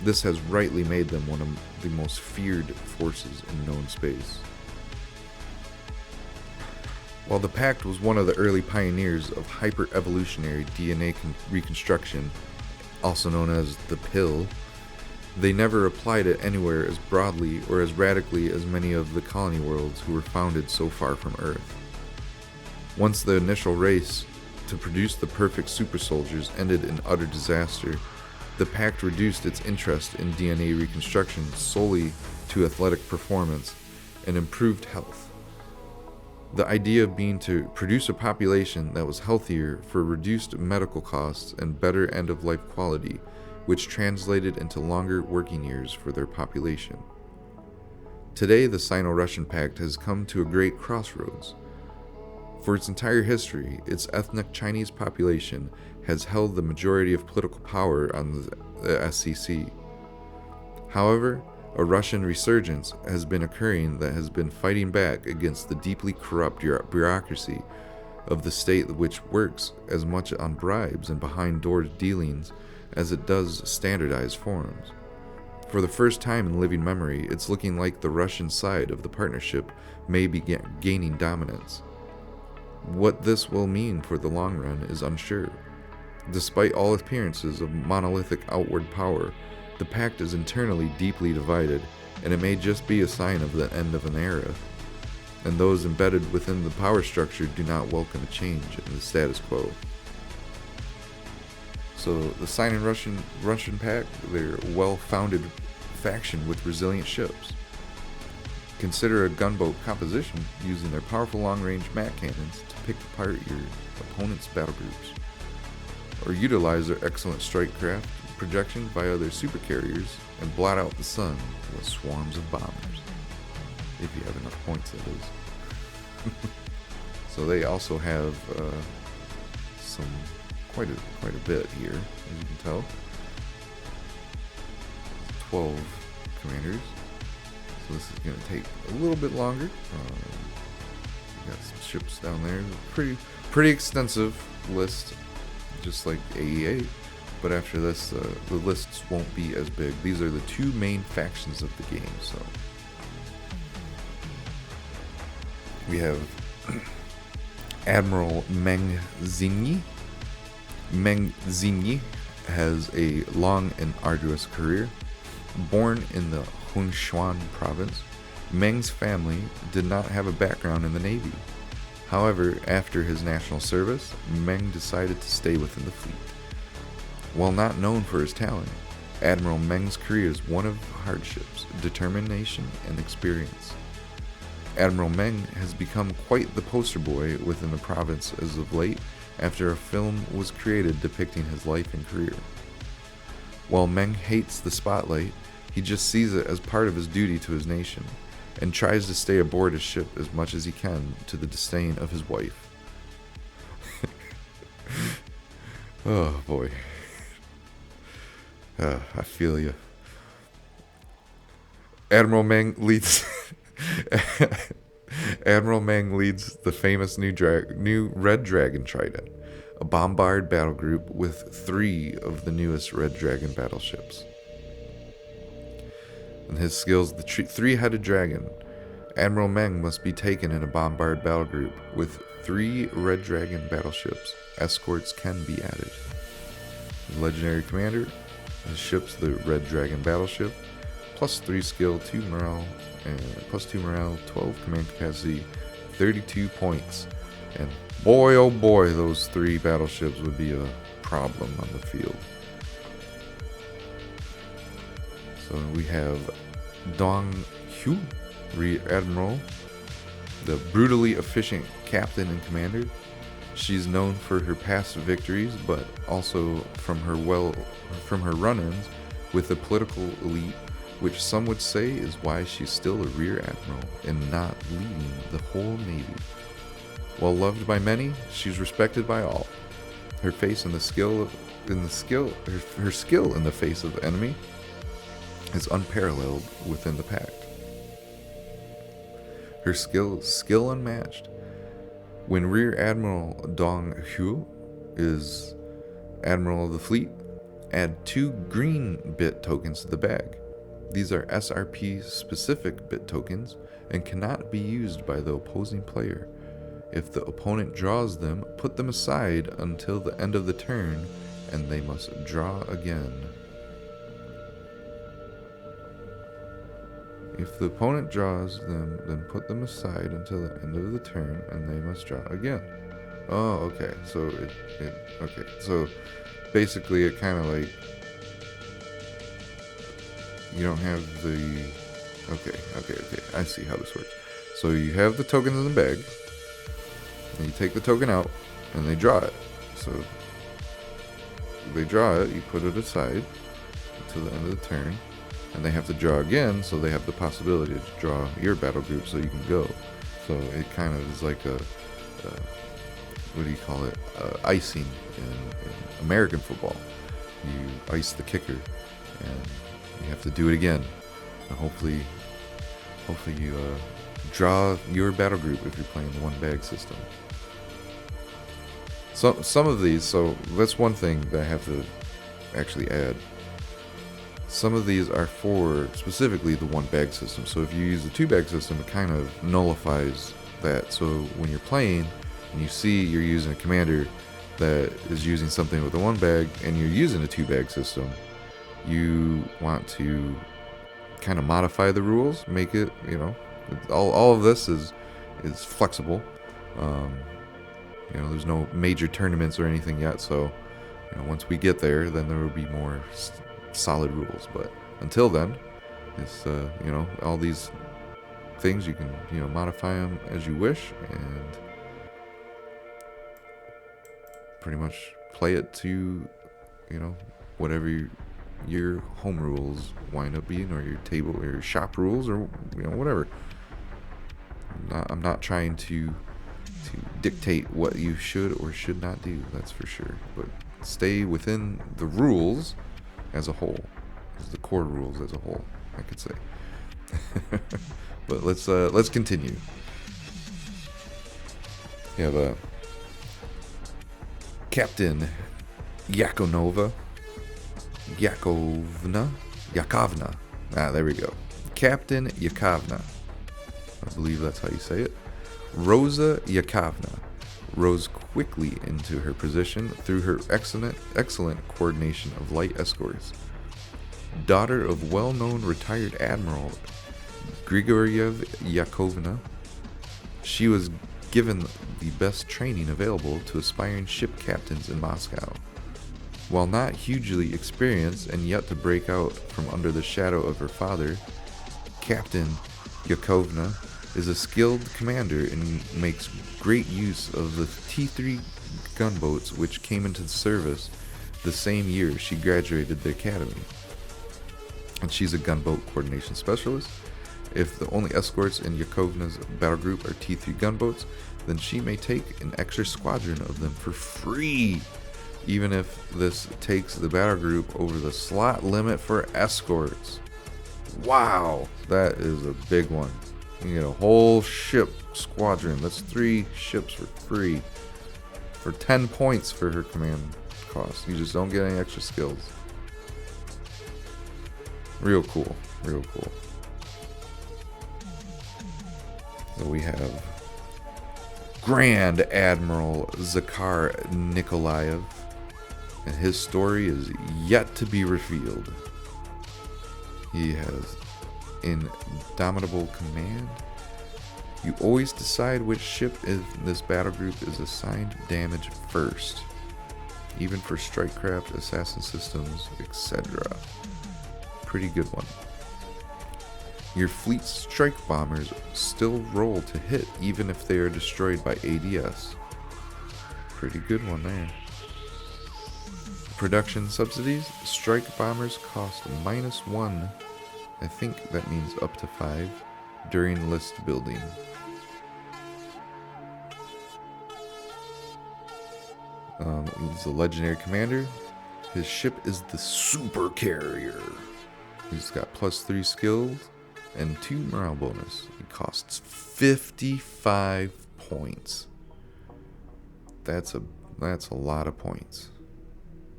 This has rightly made them one of the most feared forces in known space. While the Pact was one of the early pioneers of hyper-evolutionary DNA reconstruction, also known as the pill, they never applied it anywhere as broadly or as radically as many of the colony worlds who were founded so far from Earth. Once the initial race to produce the perfect super soldiers ended in utter disaster, the Pact reduced its interest in DNA reconstruction solely to athletic performance and improved health. The idea being to produce a population that was healthier for reduced medical costs and better end-of-life quality, which translated into longer working years for their population. Today, the Sino-Russian Pact has come to a great crossroads. For its entire history, its ethnic Chinese population has held the majority of political power on the SCC. However, a Russian resurgence has been occurring that has been fighting back against the deeply corrupt bureaucracy of the state, which works as much on bribes and behind-doors dealings as it does standardized forms. For the first time in living memory, it's looking like the Russian side of the partnership may be gaining dominance. What this will mean for the long run is unsure. Despite all appearances of monolithic outward power, the Pact is internally deeply divided, and it may just be a sign of the end of an era. And those embedded within the power structure do not welcome a change in the status quo. So the Sino-Russian Pact, they're a well-founded faction with resilient ships. Consider a gunboat composition using their powerful long-range mat cannons to pick apart your opponent's battle groups, or utilize their excellent strike craft projection via their supercarriers and blot out the sun with swarms of bombers. If you have enough points, that is. So they also have some quite a bit here, as you can tell. 12 commanders. So this is going to take a little bit longer. We got some ships down there. Pretty extensive list, just like AE8. But after this, the lists won't be as big. These are the two main factions of the game. So we have Admiral Meng Xingyi. Meng Xingyi has a long and arduous career. Born in the Hunshuan province, Meng's family did not have a background in the Navy. However, after his national service, Meng decided to stay within the fleet. While not known for his talent, Admiral Meng's career is one of hardships, determination, and experience. Admiral Meng has become quite the poster boy within the province as of late, after a film was created depicting his life and career. While Meng hates the spotlight, He just sees it as part of his duty to his nation, and tries to stay aboard his ship as much as he can, to the disdain of his wife. Oh boy. I feel you. Admiral Meng leads Admiral Meng leads the famous new Red Dragon Trident, a bombard battle group with 3 of the newest Red Dragon battleships. And his skills, the 3-headed dragon. Admiral Meng must be taken in a bombard battle group with 3 Red Dragon battleships. Escorts can be added. His legendary commander, his ship's the Red Dragon battleship, plus 3 skill, 2 morale, and plus 2 morale, 12 command capacity, 32 points. And boy, oh boy, those 3 battleships would be a problem on the field. So we have Dong Hu, Rear Admiral, the brutally efficient captain and commander. She's known for her past victories, but also from her run-ins with the political elite, which some would say is why she's still a Rear Admiral and not leading the whole Navy. While loved by many, she's respected by all. Her skill in the face of the enemy is unparalleled within the pact. Her skill unmatched. When Rear Admiral Dong Hu is Admiral of the Fleet, add 2 green bit tokens to the bag. These are SRP specific bit tokens and cannot be used by the opposing player. If the opponent draws them, put them aside until the end of the turn, and they must draw again. If the opponent draws them, then put them aside until the end of the turn, and they must draw again. Oh, okay. So okay. So basically, it kind of like you don't have the. Okay. I see how this works. So you have the tokens in the bag, and you take the token out, and they draw it. So they draw it. You put it aside until the end of the turn. And they have to draw again, so they have the possibility to draw your battle group so you can go. So it kind of is like a what do you call it? Icing in American football. You ice the kicker, and you have to do it again. And hopefully you draw your battle group if you're playing the 1-bag system. So some of these, so that's one thing that I have to actually add. Some of these are for specifically the 1-bag system. So if you use the 2-bag system, it kind of nullifies that. So when you're playing and you see you're using a commander that is using something with a 1-bag and you're using a 2-bag system, you want to kind of modify the rules, make it, all of this is flexible. There's no major tournaments or anything yet. So, once we get there, then there will be more solid rules, but until then, it's all these things you can modify them as you wish and pretty much play it to whatever your home rules wind up being, or your table or your shop rules, or whatever. I'm not trying to dictate what you should or should not do, that's for sure, but stay within the rules as a whole, as the core rules as a whole, I could say. But let's continue. We have a Captain Yakovna. There we go. Captain Yakovna. I believe that's how you say it. Rosa Yakovna rose quickly into her position through her excellent coordination of light escorts. Daughter of well-known retired Admiral Grigoriev Yakovna, she was given the best training available to aspiring ship captains in Moscow. While not hugely experienced and yet to break out from under the shadow of her father, Captain Yakovna is a skilled commander and makes great use of the T3 gunboats which came into service the same year she graduated the academy. and she's a gunboat coordination specialist. If the only escorts in Yakovna's battle group are T3 gunboats, then she may take an extra squadron of them for free, even if this takes the battle group over the slot limit for escorts. Wow, that is a big one. You get a whole ship squadron. That's 3 ships for free for 10 points for her command cost. You just don't get any extra skills. Real cool, real cool. So we have Grand Admiral Zakhar Nikolaev, and his story is yet to be revealed. He has indomitable command. You always decide which ship in this battle group is assigned damage first, even for strike craft, assassin systems, etc. Pretty good one. Your fleet's strike bombers still roll to hit even if they are destroyed by ADS. Pretty good one there. Production subsidies. Strike bombers cost -1. I think that means up to 5 during list building. He's a legendary commander. His ship is the Super Carrier. He's got +3 skills and 2 morale bonus. It costs 55 points. That's a lot of points.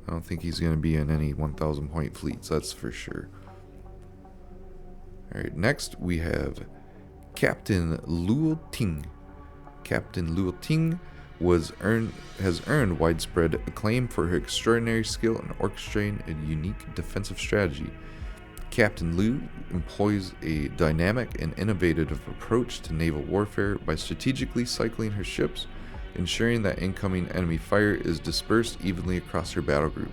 I don't think he's going to be in any 1,000 point fleets, that's for sure. Alright, next we have Captain Luo Ting. Captain Luo Ting has earned widespread acclaim for her extraordinary skill in orchestrating a unique defensive strategy. Captain Lu employs a dynamic and innovative approach to naval warfare by strategically cycling her ships, ensuring that incoming enemy fire is dispersed evenly across her battle group.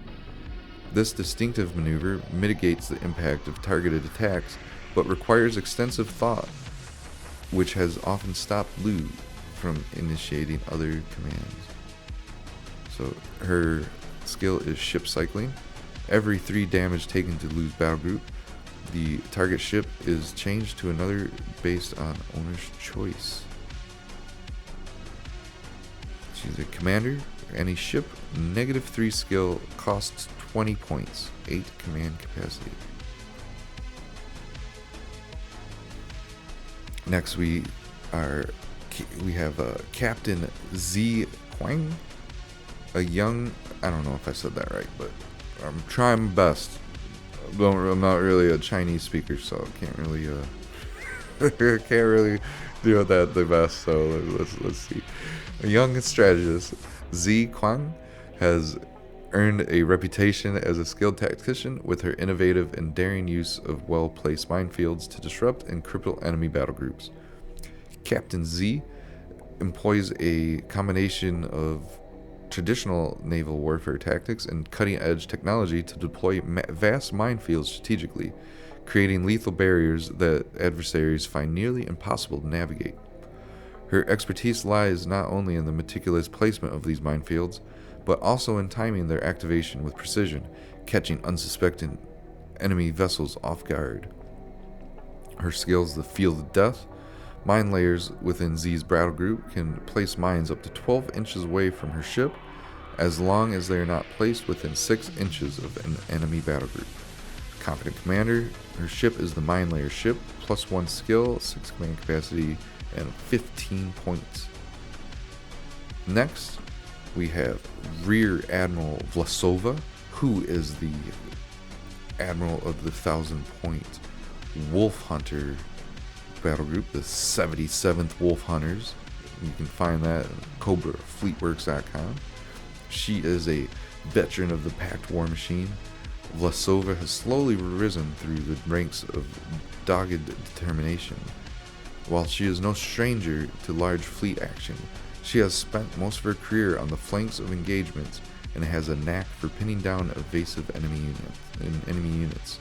This distinctive maneuver mitigates the impact of targeted attacks, but requires extensive thought, which has often stopped Lu from initiating other commands. So her skill is ship cycling. Every 3 damage taken to Lu's battle group, the target ship is changed to another based on owner's choice. She's a commander. Any ship, -3 skill, costs 20 points, 8 command capacity. Next we have Captain Z Huang, a young, I don't know if I said that right, but I'm trying my best. I'm not really a Chinese speaker, so I can't really do that the best. So let's see. A young strategist, Z Huang has earned a reputation as a skilled tactician with her innovative and daring use of well-placed minefields to disrupt and cripple enemy battle groups. Captain Z employs a combination of traditional naval warfare tactics and cutting-edge technology to deploy vast minefields strategically, creating lethal barriers that adversaries find nearly impossible to navigate. Her expertise lies not only in the meticulous placement of these minefields, but also in timing their activation with precision, catching unsuspecting enemy vessels off guard. Her skills, the Field of Death. Mine layers within Z's battle group can place mines up to 12 inches away from her ship, as long as they are not placed within 6 inches of an enemy battle group. Competent commander. Her ship is the mine layer ship, +1 skill, 6 command capacity, and 15 points. Next, we have Rear Admiral Vlasova, who is the Admiral of the 1,000-point Wolf Hunter battle group, the 77th Wolf Hunters. You can find that at Kobra, fleetworks.com. She is a veteran of the Pact war machine. Vlasova has slowly risen through the ranks of dogged determination. While she is no stranger to large fleet action, she has spent most of her career on the flanks of engagements and has a knack for pinning down evasive enemy units.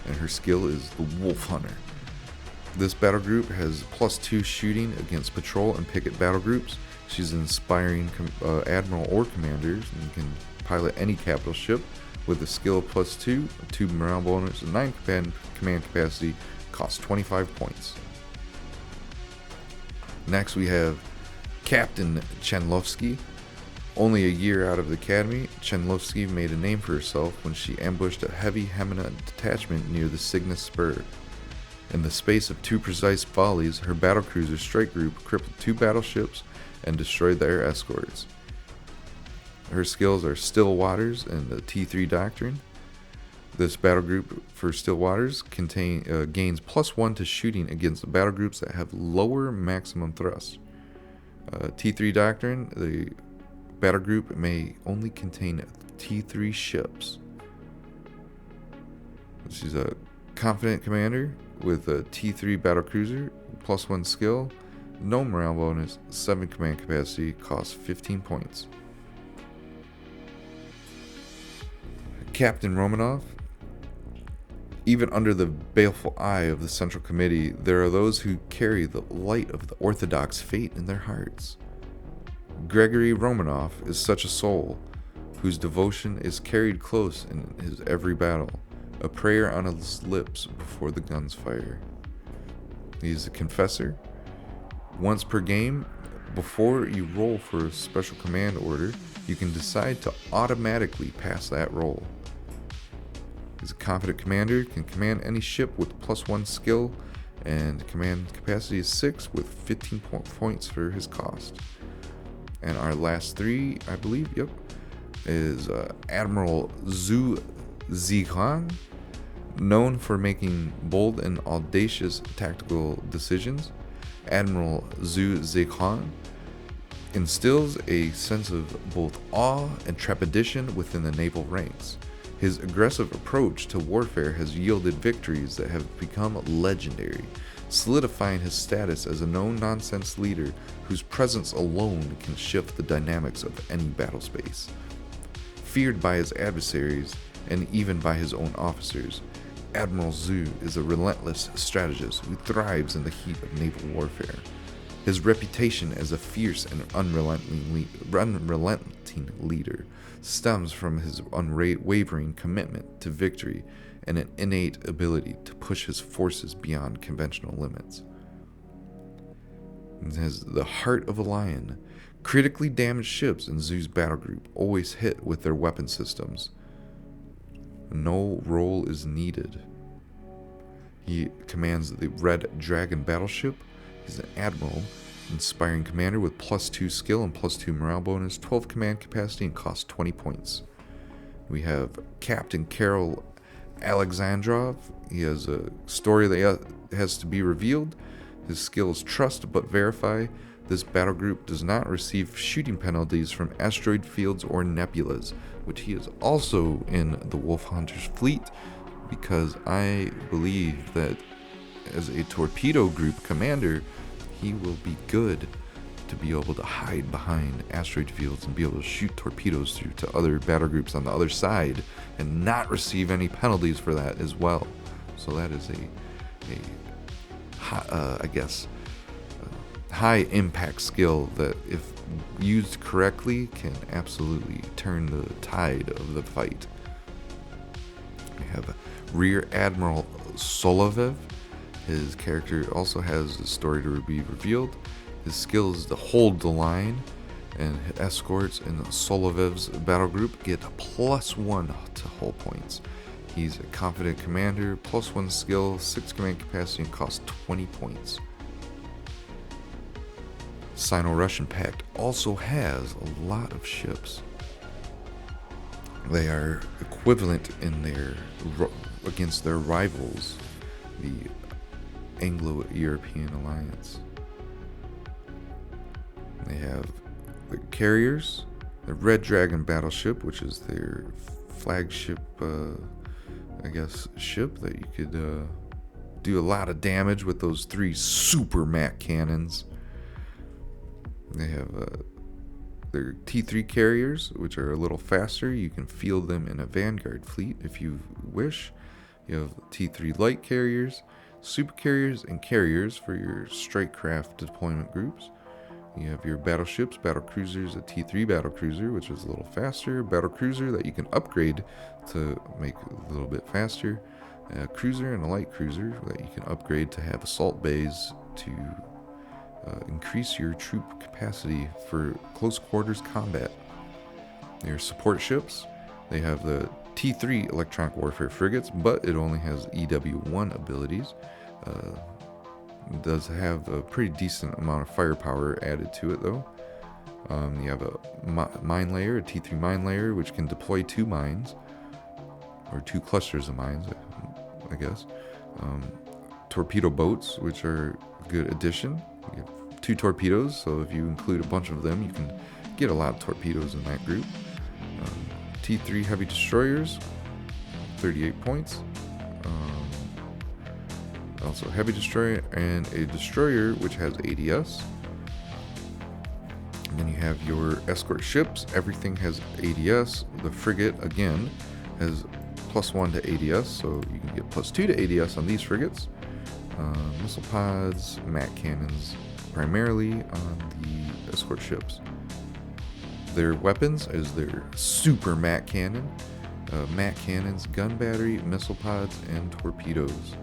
And her skill is the Wolf Hunter. This battle group has +2 shooting against patrol and picket battle groups. She's an inspiring admiral or commander and can pilot any capital ship with a skill +2, 2 morale bonus, and 9 command capacity, costs 25 points. Next we have Captain Chenlovsky. Only a year out of the academy, Chenlovsky made a name for herself when she ambushed a heavy Hemina detachment near the Cygnus Spur. In the space of 2 precise volleys, her battlecruiser strike group crippled 2 battleships and destroyed their escorts. Her skills are Still Waters and the T3 Doctrine. This battle group for Still Waters gains +1 to shooting against battle groups that have lower maximum thrust. T3 Doctrine, the battle group may only contain T3 ships. She's a confident commander with a T3 battlecruiser, +1 skill, no morale bonus, 7 command capacity, costs 15 points. Captain Romanov. Even under the baleful eye of the Central Committee, there are those who carry the light of the Orthodox faith in their hearts. Gregory Romanov is such a soul, whose devotion is carried close in his every battle, a prayer on his lips before the guns fire. He is a confessor. Once per game, before you roll for a special command order, you can decide to automatically pass that roll. He's a confident commander, can command any ship with +1 skill, and command capacity is 6 with 15 points for his cost. And our last 3, I believe, is Admiral Zhu Zihang, known for making bold and audacious tactical decisions. Admiral Zhu Zihang instills a sense of both awe and trepidation within the naval ranks. His aggressive approach to warfare has yielded victories that have become legendary, solidifying his status as a no-nonsense leader whose presence alone can shift the dynamics of any battle space. Feared by his adversaries, and even by his own officers, Admiral Zhu is a relentless strategist who thrives in the heat of naval warfare. His reputation as a fierce and unrelenting leader stems from his unwavering commitment to victory and an innate ability to push his forces beyond conventional limits. It has the heart of a lion. Critically damaged ships in Zhu's battle group always hit with their weapon systems. No roll is needed. He commands the Red Dragon battleship. He's an admiral, inspiring commander with +2 skill and +2 morale bonus, 12 command capacity, and costs 20 points. We have Captain Karol Alexandrov. He has a story that has to be revealed. His skill is Trust but Verify. This battle group does not receive shooting penalties from asteroid fields or nebulas, which he is also in the Wolf Hunter's fleet, because I believe that as a torpedo group commander, he will be good to be able to hide behind asteroid fields and be able to shoot torpedoes through to other battle groups on the other side and not receive any penalties for that as well. So that is high impact skill that, if used correctly, can absolutely turn the tide of the fight. We have Rear Admiral Solovev. His character also has a story to be revealed. His skill is to hold the line, and escorts in Solovev's battle group get a +1 to hull points. He's a confident commander, +1 skill, 6 command capacity, and costs 20 points. Sino-Russian Pact also has a lot of ships. They are equivalent in against their rivals, the Anglo-European Alliance. They have the carriers, the Red Dragon battleship, which is their flagship, ship that you could do a lot of damage with those 3 super Mac cannons. They have their T3 carriers, which are a little faster. You can field them in a Vanguard fleet if you wish. You have T3 light carriers, super carriers, and carriers for your strike craft deployment groups. You have your battleships, battle cruisers, a T3 battle cruiser, which is a little faster, battle cruiser that you can upgrade to make a little bit faster, a cruiser and a light cruiser that you can upgrade to have assault bays to increase your troop capacity for close quarters combat. Your support ships, they have the T3 electronic warfare frigates, but it only has EW1 abilities. It does have a pretty decent amount of firepower added to it, though. You have a mine layer, a T3 mine layer, which can deploy 2 mines, or 2 clusters of mines, I guess. Torpedo boats, which are a good addition. You have 2 torpedoes, so if you include a bunch of them, you can get a lot of torpedoes in that group. T3 heavy destroyers, 38 points. Also heavy destroyer and a destroyer which has ADS. And then you have your escort ships. Everything has ADS. The frigate again has +1 to ADS, so you can get +2 to ADS on these frigates. Missile pods, MAC cannons, primarily on the escort ships. Their weapons is their super MAC cannon, MAC cannons, gun battery, missile pods, and torpedoes.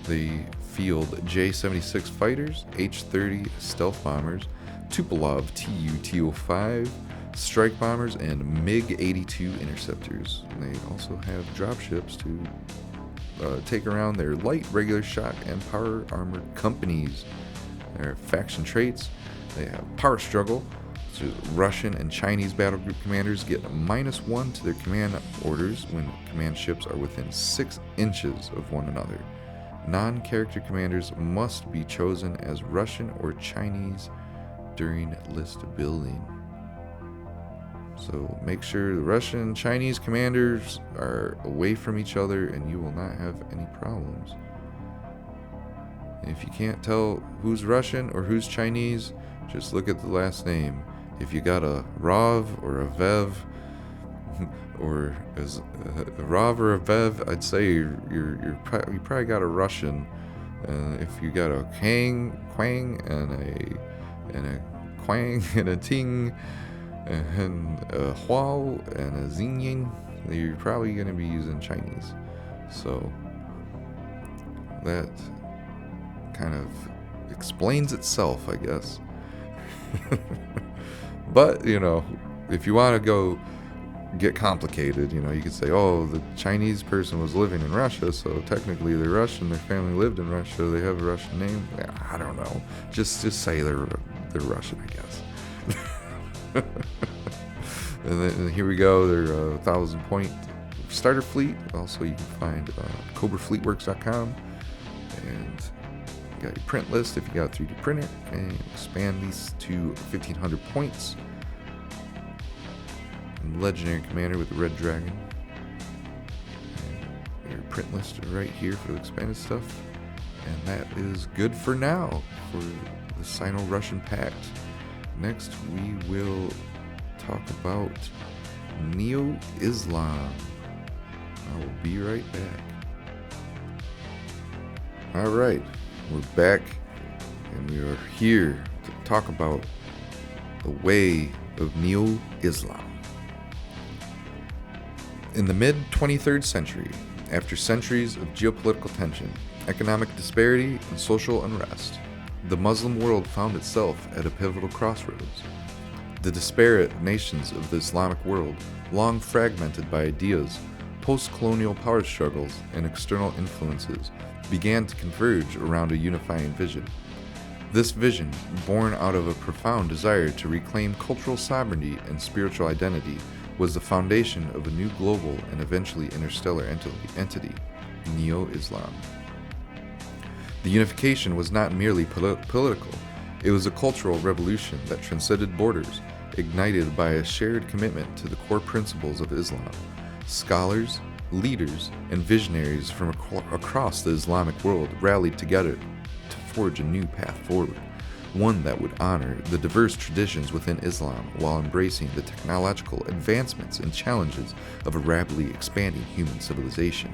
They field J-76 fighters, H-30 stealth bombers, Tupolev Tu-205 strike bombers, and MiG-82 interceptors. And they also have dropships to take around their light, regular shot, and power armored companies. Their faction traits, they have power struggle. So Russian and Chinese battle group commanders get -1 to their command orders when command ships are within 6 inches of one another. Non-character commanders must be chosen as Russian or Chinese during list building. So make sure the Russian and Chinese commanders are away from each other and you will not have any problems. If you can't tell who's Russian or who's Chinese, just look at the last name. If you got a Rav or a Vev, or as a Rav or a Vev, I'd say you probably got a Russian. If you got a Quang and a Quang and a Ting and a Huao and a Xinyin, you're probably going to be using Chinese. So that kind of explains itself, I guess. But, if you want to go get complicated, you could say, oh, the Chinese person was living in Russia, so technically they're Russian, their family lived in Russia, they have a Russian name. Yeah, I don't know. Just say they're Russian, I guess. And then here we go, they're 1,000-point starter fleet. Also, you can find CobraFleetworks.com, and you got your print list if you got a 3D printer, and expand these to 1,500 points. And legendary commander with the red dragon. And your print list right here for the expanded stuff. And that is good for now for the Sino-Russian Pact. Next, we will talk about Neo-Islam. I will be right back. Alright, we're back, and we are here to talk about the way of Neo-Islam. In the mid-23rd century, after centuries of geopolitical tension, economic disparity, and social unrest, the Muslim world found itself at a pivotal crossroads. The disparate nations of the Islamic world, long fragmented by ideas, post-colonial power struggles, and external influences, began to converge around a unifying vision. This vision, born out of a profound desire to reclaim cultural sovereignty and spiritual identity, was the foundation of a new global and eventually interstellar entity, Neo-Islam. The unification was not merely political, it was a cultural revolution that transcended borders, ignited by a shared commitment to the core principles of Islam. Scholars, leaders, and visionaries from across the Islamic world rallied together to forge a new path forward, one that would honor the diverse traditions within Islam while embracing the technological advancements and challenges of a rapidly expanding human civilization.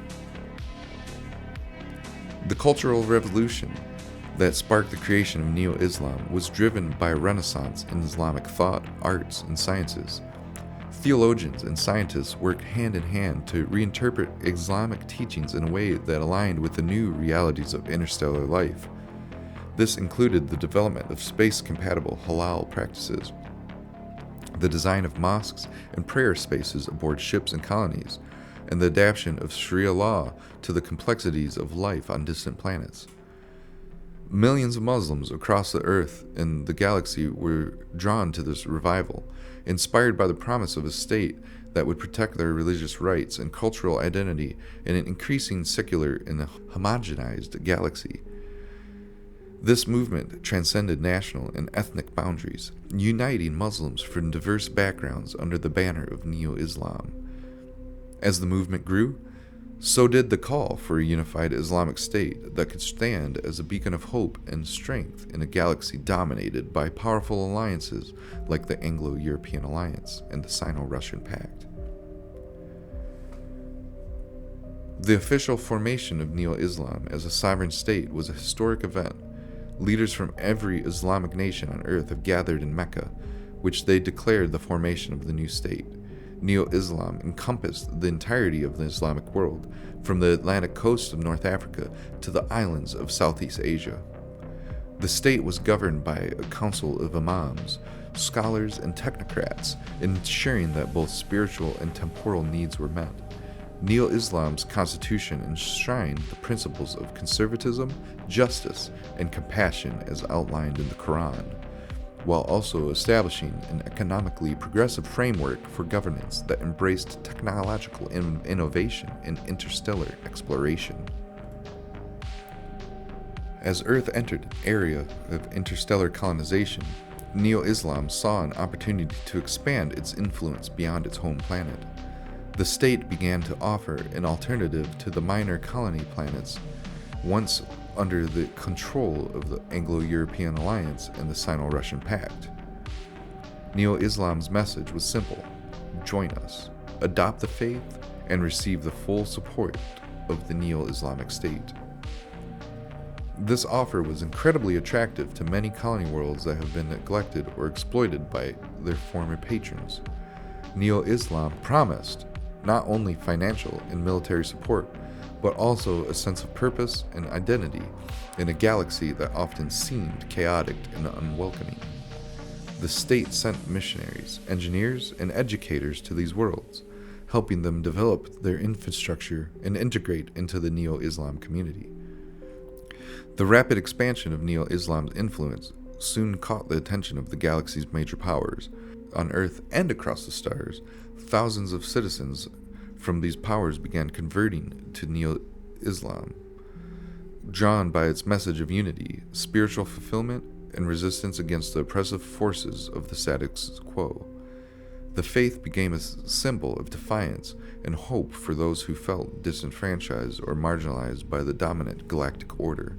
The Cultural Revolution that sparked the creation of Neo-Islam was driven by a renaissance in Islamic thought, arts, and sciences. Theologians and scientists worked hand in hand to reinterpret Islamic teachings in a way that aligned with the new realities of interstellar life. This included the development of space-compatible halal practices, the design of mosques and prayer spaces aboard ships and colonies, and the adaptation of Sharia law to the complexities of life on distant planets. Millions of Muslims across the Earth and the galaxy were drawn to this revival, inspired by the promise of a state that would protect their religious rights and cultural identity in an increasing secular and homogenized galaxy. This movement transcended national and ethnic boundaries, uniting Muslims from diverse backgrounds under the banner of Neo-Islam. As the movement grew, so did the call for a unified Islamic state that could stand as a beacon of hope and strength in a galaxy dominated by powerful alliances like the Anglo-European Alliance and the Sino-Russian Pact. The official formation of Neo-Islam as a sovereign state was a historic event. Leaders from every Islamic nation on Earth have gathered in Mecca, which they declared the formation of the new state. Neo-Islam encompassed the entirety of the Islamic world, from the Atlantic coast of North Africa to the islands of Southeast Asia. The state was governed by a council of imams, scholars, and technocrats, ensuring that both spiritual and temporal needs were met. Neo-Islam's constitution enshrined the principles of conservatism, justice, and compassion as outlined in the Quran, while also establishing an economically progressive framework for governance that embraced technological innovation and interstellar exploration. As Earth entered an era of interstellar colonization, Neo-Islam saw an opportunity to expand its influence beyond its home planet. The state began to offer an alternative to the minor colony planets once under the control of the Anglo-European Alliance and the Sino-Russian Pact. Neo-Islam's message was simple: join us, adopt the faith, and receive the full support of the Neo-Islamic state. This offer was incredibly attractive to many colony worlds that have been neglected or exploited by their former patrons. Neo-Islam promised not only financial and military support, but also a sense of purpose and identity in a galaxy that often seemed chaotic and unwelcoming. The state sent missionaries, engineers, and educators to these worlds, helping them develop their infrastructure and integrate into the Neo-Islam community. The rapid expansion of Neo-Islam's influence soon caught the attention of the galaxy's major powers. On Earth and across the stars, thousands of citizens from these powers began converting to Neo-Islam, drawn by its message of unity, spiritual fulfillment, and resistance against the oppressive forces of the status quo. The faith became a symbol of defiance and hope for those who felt disenfranchised or marginalized by the dominant galactic order.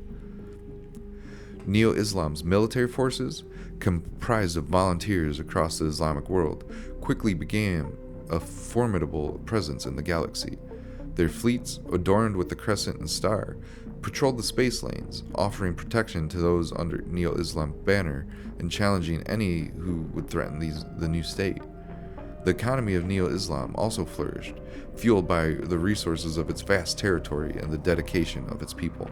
Neo-Islam's military forces, comprised of volunteers across the Islamic world, quickly became a formidable presence in the galaxy. Their fleets, adorned with the crescent and star, patrolled the space lanes, offering protection to those under Neo-Islam banner and challenging any who would threaten the new state. The economy of Neo-Islam also flourished, fueled by the resources of its vast territory and the dedication of its people.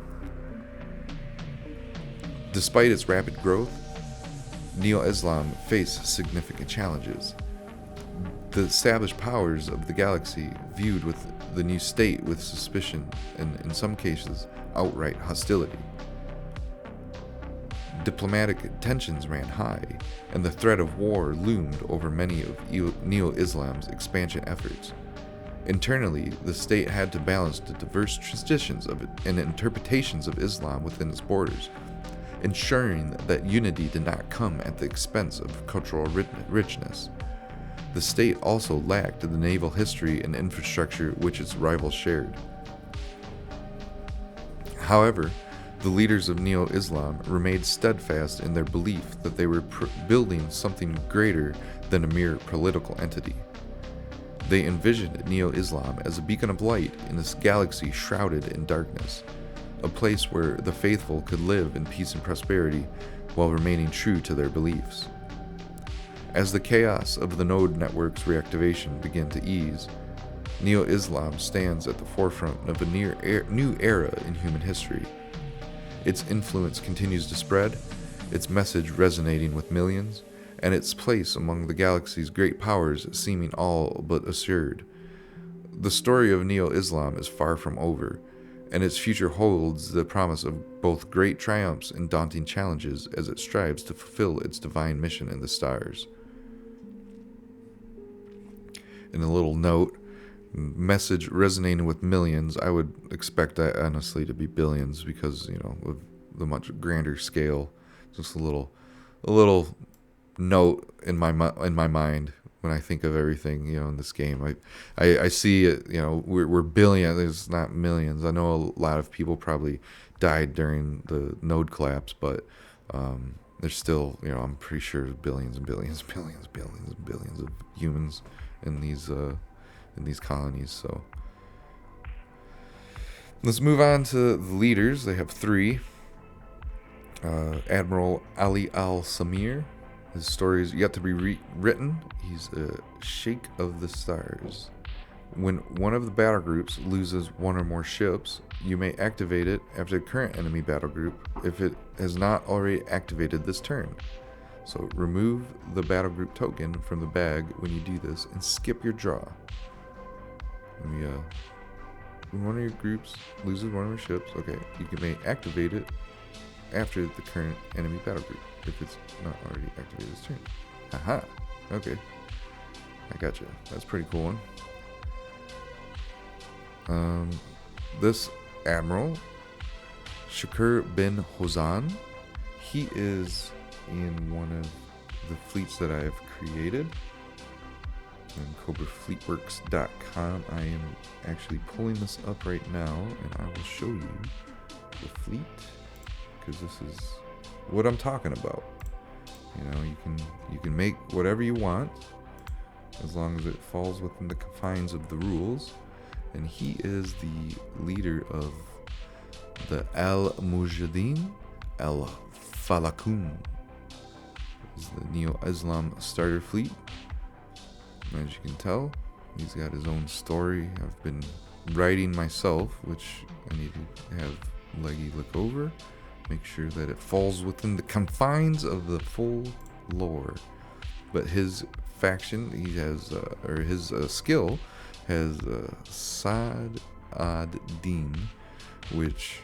Despite its rapid growth, Neo-Islam faced significant challenges. The established powers of the galaxy viewed with the new state with suspicion and, in some cases, outright hostility. Diplomatic tensions ran high, and the threat of war loomed over many of Neo-Islam's expansion efforts. Internally, the state had to balance the diverse traditions of it and interpretations of Islam within its borders, ensuring that unity did not come at the expense of cultural richness. The state also lacked the naval history and infrastructure which its rivals shared. However, the leaders of Neo-Islam remained steadfast in their belief that they were building something greater than a mere political entity. They envisioned Neo-Islam as a beacon of light in this galaxy shrouded in darkness, a place where the faithful could live in peace and prosperity while remaining true to their beliefs. As the chaos of the node network's reactivation began to ease, Neo-Islam stands at the forefront of a new era in human history. Its influence continues to spread, its message resonating with millions, and its place among the galaxy's great powers seeming all but assured. The story of Neo-Islam is far from over, and its future holds the promise of both great triumphs and daunting challenges as it strives to fulfill its divine mission in the stars. In a little note, message resonating with millions, I would expect that honestly to be billions because, of the much grander scale. Just a little note in my mind when I think of everything, in this game. I see it, we're billions, it's not millions. I know a lot of people probably died during the node collapse, but there's still, I'm pretty sure billions and billions of humans in these colonies. So let's move on to the leaders. They have three. Admiral Ali al-Samir. His story is yet to be written. He's a Sheikh of the Stars. When one of the battle groups loses one or more ships, you may activate it after the current enemy battle group if it has not already activated this turn. So remove the battle group token from the bag when you do this and skip your draw. When one of your groups loses one of their ships, okay, you may activate it after the current enemy battle group if it's not already activated this turn. Aha, okay, I gotcha. That's a pretty cool one. This Admiral, Shakur bin Hozan, he is in one of the fleets that I have created on CobraFleetworks.com. I am actually pulling this up right now, and I will show you the fleet, because this is what I'm talking about. You can make whatever you want as long as it falls within the confines of the rules. And he is the leader of the Al-Mujahideen Al-Falakun. This is the Neo-Islam starter fleet. As you can tell, he's got his own story. I've been writing myself, which I need to have Leggy look over. Make sure that it falls within the confines of the full lore. But his faction, he has, his skill has Saad ad-Din, which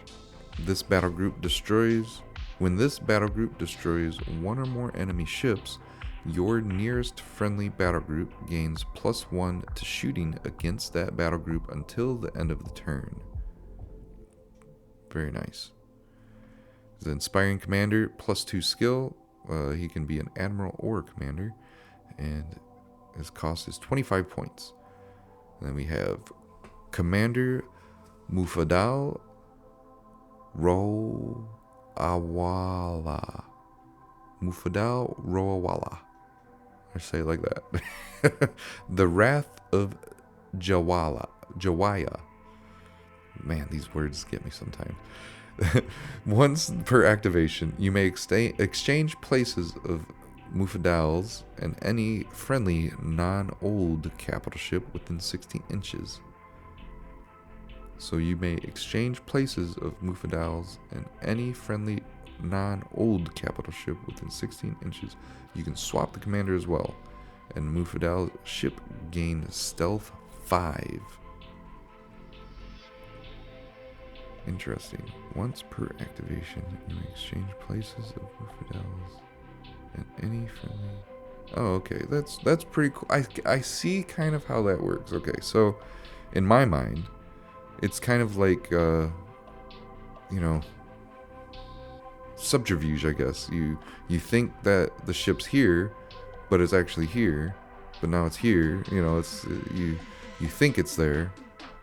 this battle group destroys. When this battle group destroys one or more enemy ships, your nearest friendly battle group gains +1 to shooting against that battle group until the end of the turn. Very nice. The inspiring commander, +2 skill. He can be an admiral or a commander, and his cost is 25 points. And then we have Commander Mufadal Roawala. Mufadal Roawala. I say it like that. The Wrath of Jawaya. Man, these words get me sometimes. Once per activation, you may exchange places of Mufadals and any friendly non-old capital ship within 16 inches. So you may exchange places of Mufadals and any friendly non-old capital ship within 16 inches. You can swap the commander as well. And Mufadal ship gain stealth 5. Interesting. Once per activation, you may exchange places of Mufadals and any friendly... Oh, okay. That's pretty cool. I see kind of how that works. Okay, so in my mind, it's kind of like, subterfuge, I guess. You think that the ship's here, but it's actually here, but now it's here. It's you think it's there,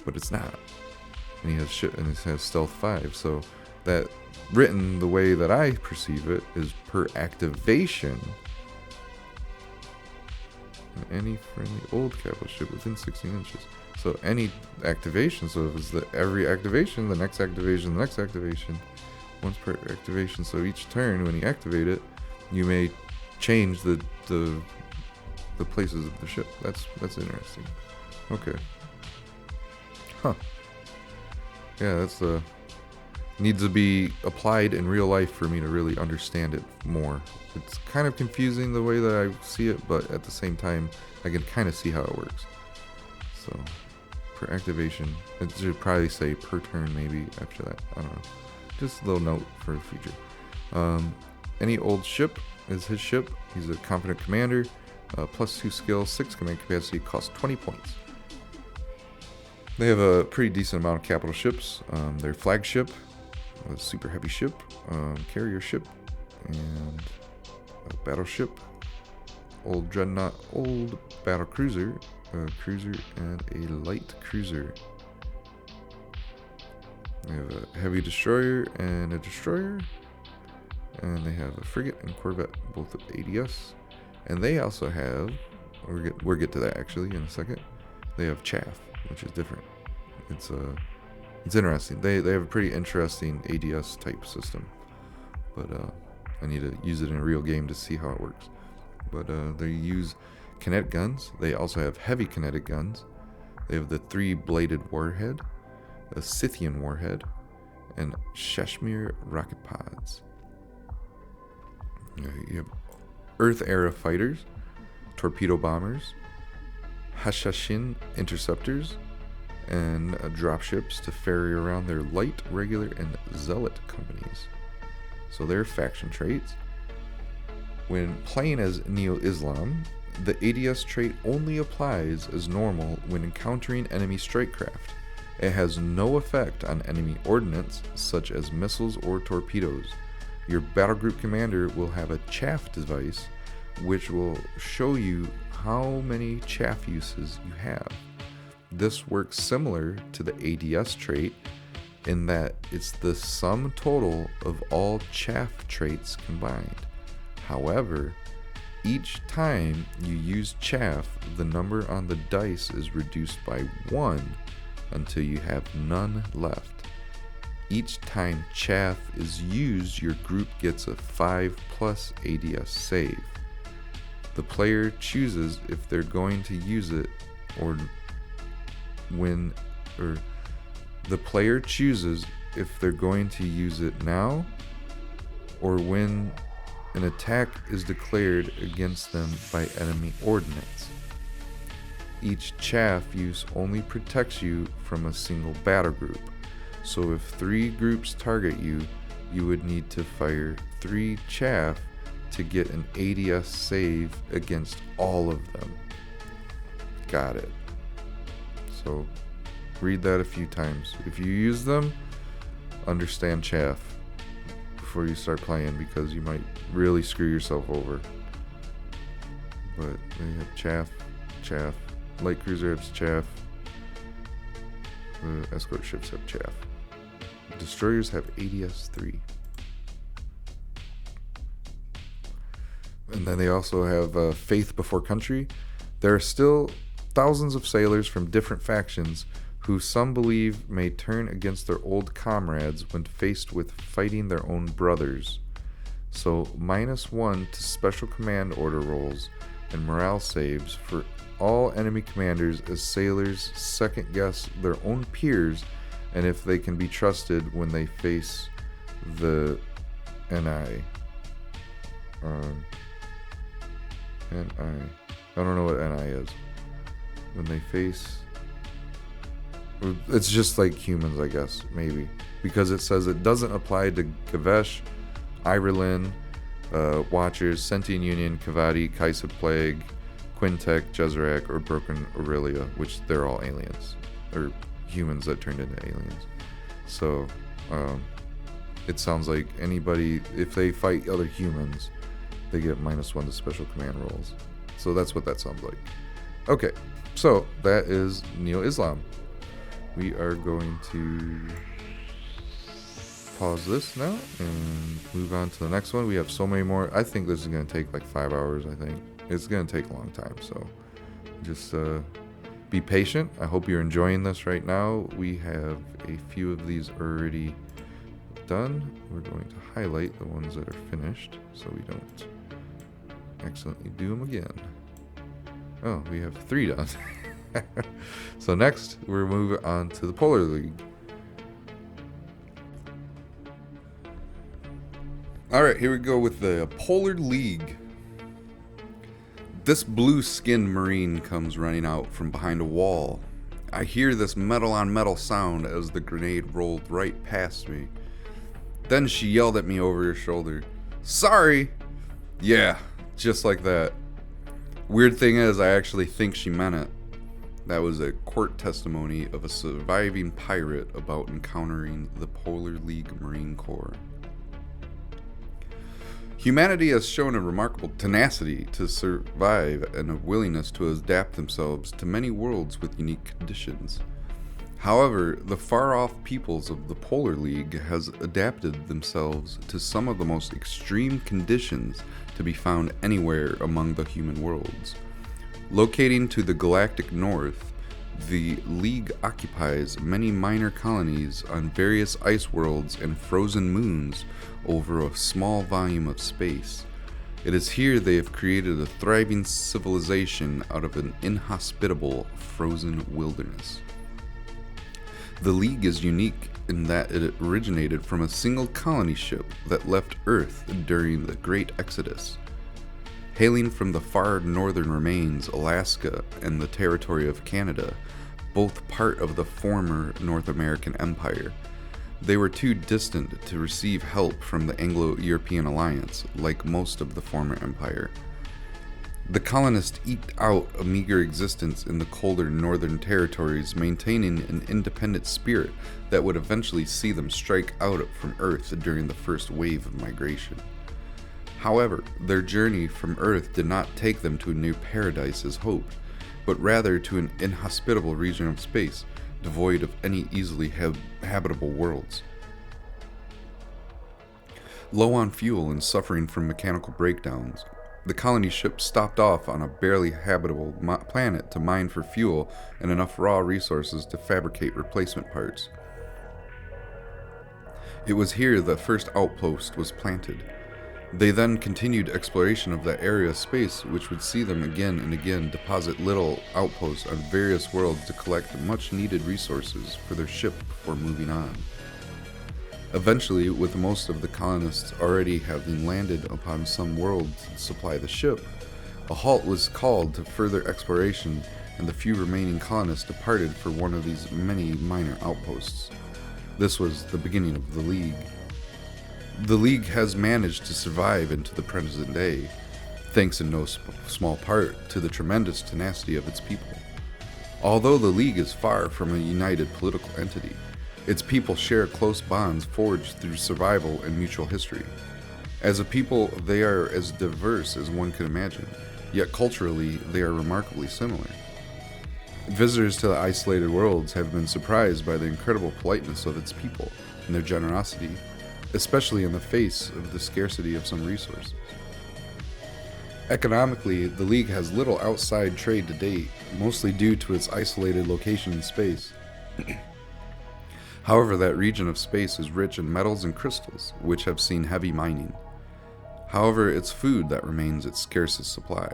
but it's not. And he has stealth 5. So that written the way that I perceive it is per activation. Any friendly old capital ship within 16 inches. So any activation, so if it's every activation, the next activation, the next activation, once per activation. So each turn when you activate it, you may change the places of the ship. That's interesting. Okay. Huh. Yeah, that's needs to be applied in real life for me to really understand it more. It's kind of confusing the way that I see it, but at the same time, I can kind of see how it works. So, per activation, it should probably say per turn maybe after that. I don't know. Just a little note for the future. Any old ship is his ship. He's a confident commander. +2 skill, 6 command capacity, costs 20 points. They have a pretty decent amount of capital ships. Their flagship, a super heavy ship, carrier ship, and a battleship, old dreadnought, old battle cruiser, a cruiser, and a light cruiser. They have a heavy destroyer and a destroyer, and they have a frigate and corvette, both of ADS. And they also have, we'll get to that actually in a second. They have chaff, which is different. It's interesting. They have a pretty interesting ADS type system, but I need to use it in a real game to see how it works. But they use kinetic guns. They also have heavy kinetic guns. They have the 3-bladed warhead, a Scythian warhead, and Kashmir rocket pods. You have Earth-era fighters, torpedo bombers, Hashashin interceptors, and dropships to ferry around their light, regular, and zealot companies. So they're faction traits. When playing as Neo-Islam, the ADS trait only applies as normal when encountering enemy strike craft. It has no effect on enemy ordnance, such as missiles or torpedoes. Your battlegroup commander will have a chaff device, which will show you how many chaff uses you have. This works similar to the ADS trait in that it's the sum total of all chaff traits combined. However, each time you use chaff, the number on the dice is reduced by 1 until you have none left. Each time chaff is used, your group gets a 5+ ADS save. The player chooses if they're going to use it the player chooses if they're going to use it now or when an attack is declared against them by enemy ordnance. Each chaff use only protects you from a single battle group. So if 3 groups target you, you would need to fire 3 chaff to get an ADS save against all of them. Got it. So read that a few times. If you use them, understand chaff before you start playing, because you might really screw yourself over. But they have chaff. Light cruiser has chaff. The escort ships have chaff. Destroyers have ADS 3. And then they also have faith before country. There are still thousands of sailors from different factions who some believe may turn against their old comrades when faced with fighting their own brothers. So -1 to special command order rolls and morale saves for all enemy commanders as sailors second guess their own peers and if they can be trusted when they face the NI. I don't know what NI is. When they face... It's just like humans, I guess, maybe. Because it says it doesn't apply to Gavesh, Ireland, Watchers, Sentient Union, Kavadi, Kaisa Plague, Quintek, Jezrek, or Broken Aurelia, which they're all aliens. Or humans that turned into aliens. So, it sounds like anybody, if they fight other humans, they get -1 to special command rolls. So that's what that sounds like. Okay, so that is Neo-Islam. We are going to pause this now and move on to the next one. We have so many more. I think this is going to take like 5 hours, I think. It's going to take a long time, so just Be patient. I hope you're enjoying this right now. We have a few of these already done. We're going to highlight the ones that are finished so we don't accidentally do them again. Oh, we have 3 done. So next, we're moving on to the Polar League. Alright, here we go with the Polar League. This blue-skinned Marine comes running out from behind a wall. I hear this metal-on-metal sound as the grenade rolled right past me. Then she yelled at me over her shoulder, "Sorry!" Yeah, just like that. Weird thing is, I actually think she meant it. That was a court testimony of a surviving pirate about encountering the Polar League Marine Corps. Humanity has shown a remarkable tenacity to survive and a willingness to adapt themselves to many worlds with unique conditions. However, the far-off peoples of the Polar League has adapted themselves to some of the most extreme conditions to be found anywhere among the human worlds. Locating to the galactic north, the League occupies many minor colonies on various ice worlds and frozen moons over a small volume of space. It is here they have created a thriving civilization out of an inhospitable frozen wilderness. The League is unique in that it originated from a single colony ship that left Earth during the Great Exodus. Hailing from the far northern remains, Alaska, and the territory of Canada, both part of the former North American Empire, they were too distant to receive help from the Anglo-European Alliance, like most of the former empire. The colonists eked out a meager existence in the colder northern territories, maintaining an independent spirit that would eventually see them strike out from Earth during the first wave of migration. However, their journey from Earth did not take them to a new paradise as hoped, but rather to an inhospitable region of space, devoid of any easily habitable worlds. Low on fuel and suffering from mechanical breakdowns, the colony ship stopped off on a barely habitable planet to mine for fuel and enough raw resources to fabricate replacement parts. It was here the first outpost was planted. They then continued exploration of that area of space, which would see them again and again deposit little outposts on various worlds to collect much needed resources for their ship before moving on. Eventually, with most of the colonists already having landed upon some world to supply the ship, a halt was called to further exploration, and the few remaining colonists departed for one of these many minor outposts. This was the beginning of the League. The League has managed to survive into the present day, thanks in no small part to the tremendous tenacity of its people. Although the League is far from a united political entity, its people share close bonds forged through survival and mutual history. As a people, they are as diverse as one could imagine, yet culturally they are remarkably similar. Visitors to the isolated worlds have been surprised by the incredible politeness of its people and their generosity, especially in the face of the scarcity of some resources. Economically, the League has little outside trade to date, mostly due to its isolated location in space. However, that region of space is rich in metals and crystals, which have seen heavy mining. However, it's food that remains its scarcest supply.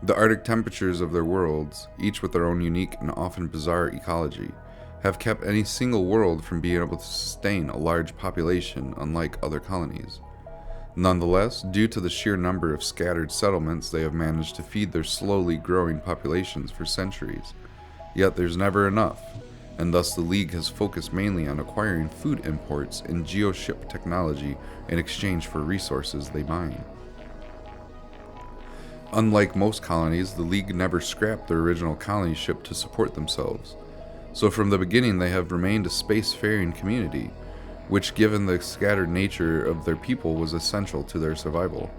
The Arctic temperatures of their worlds, each with their own unique and often bizarre ecology, have kept any single world from being able to sustain a large population, unlike other colonies. Nonetheless, due to the sheer number of scattered settlements, they have managed to feed their slowly growing populations for centuries. Yet there's never enough, and thus the League has focused mainly on acquiring food imports and geoship technology in exchange for resources they mine. Unlike most colonies, the League never scrapped their original colony ship to support themselves. So from the beginning they have remained a spacefaring community, which given the scattered nature of their people was essential to their survival.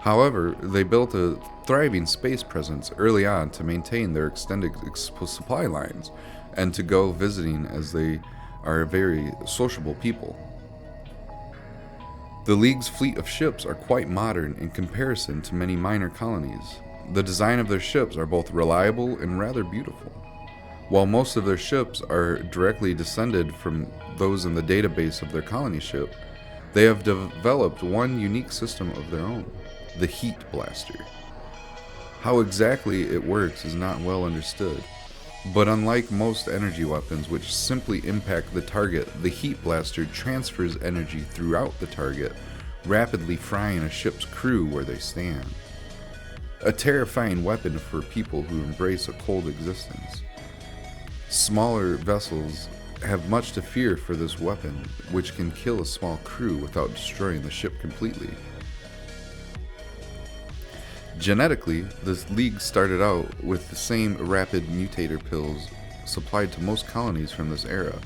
However, they built a thriving space presence early on to maintain their extended supply lines and to go visiting, as they are a very sociable people. The League's fleet of ships are quite modern in comparison to many minor colonies. The design of their ships are both reliable and rather beautiful. While most of their ships are directly descended from those in the database of their colony ship, they have developed one unique system of their own, the Heat Blaster. How exactly it works is not well understood, but unlike most energy weapons which simply impact the target, the Heat Blaster transfers energy throughout the target, rapidly frying a ship's crew where they stand. A terrifying weapon for people who embrace a cold existence. Smaller vessels have much to fear for this weapon, which can kill a small crew without destroying the ship completely. Genetically, this league started out with the same rapid mutator pills supplied to most colonies from this era.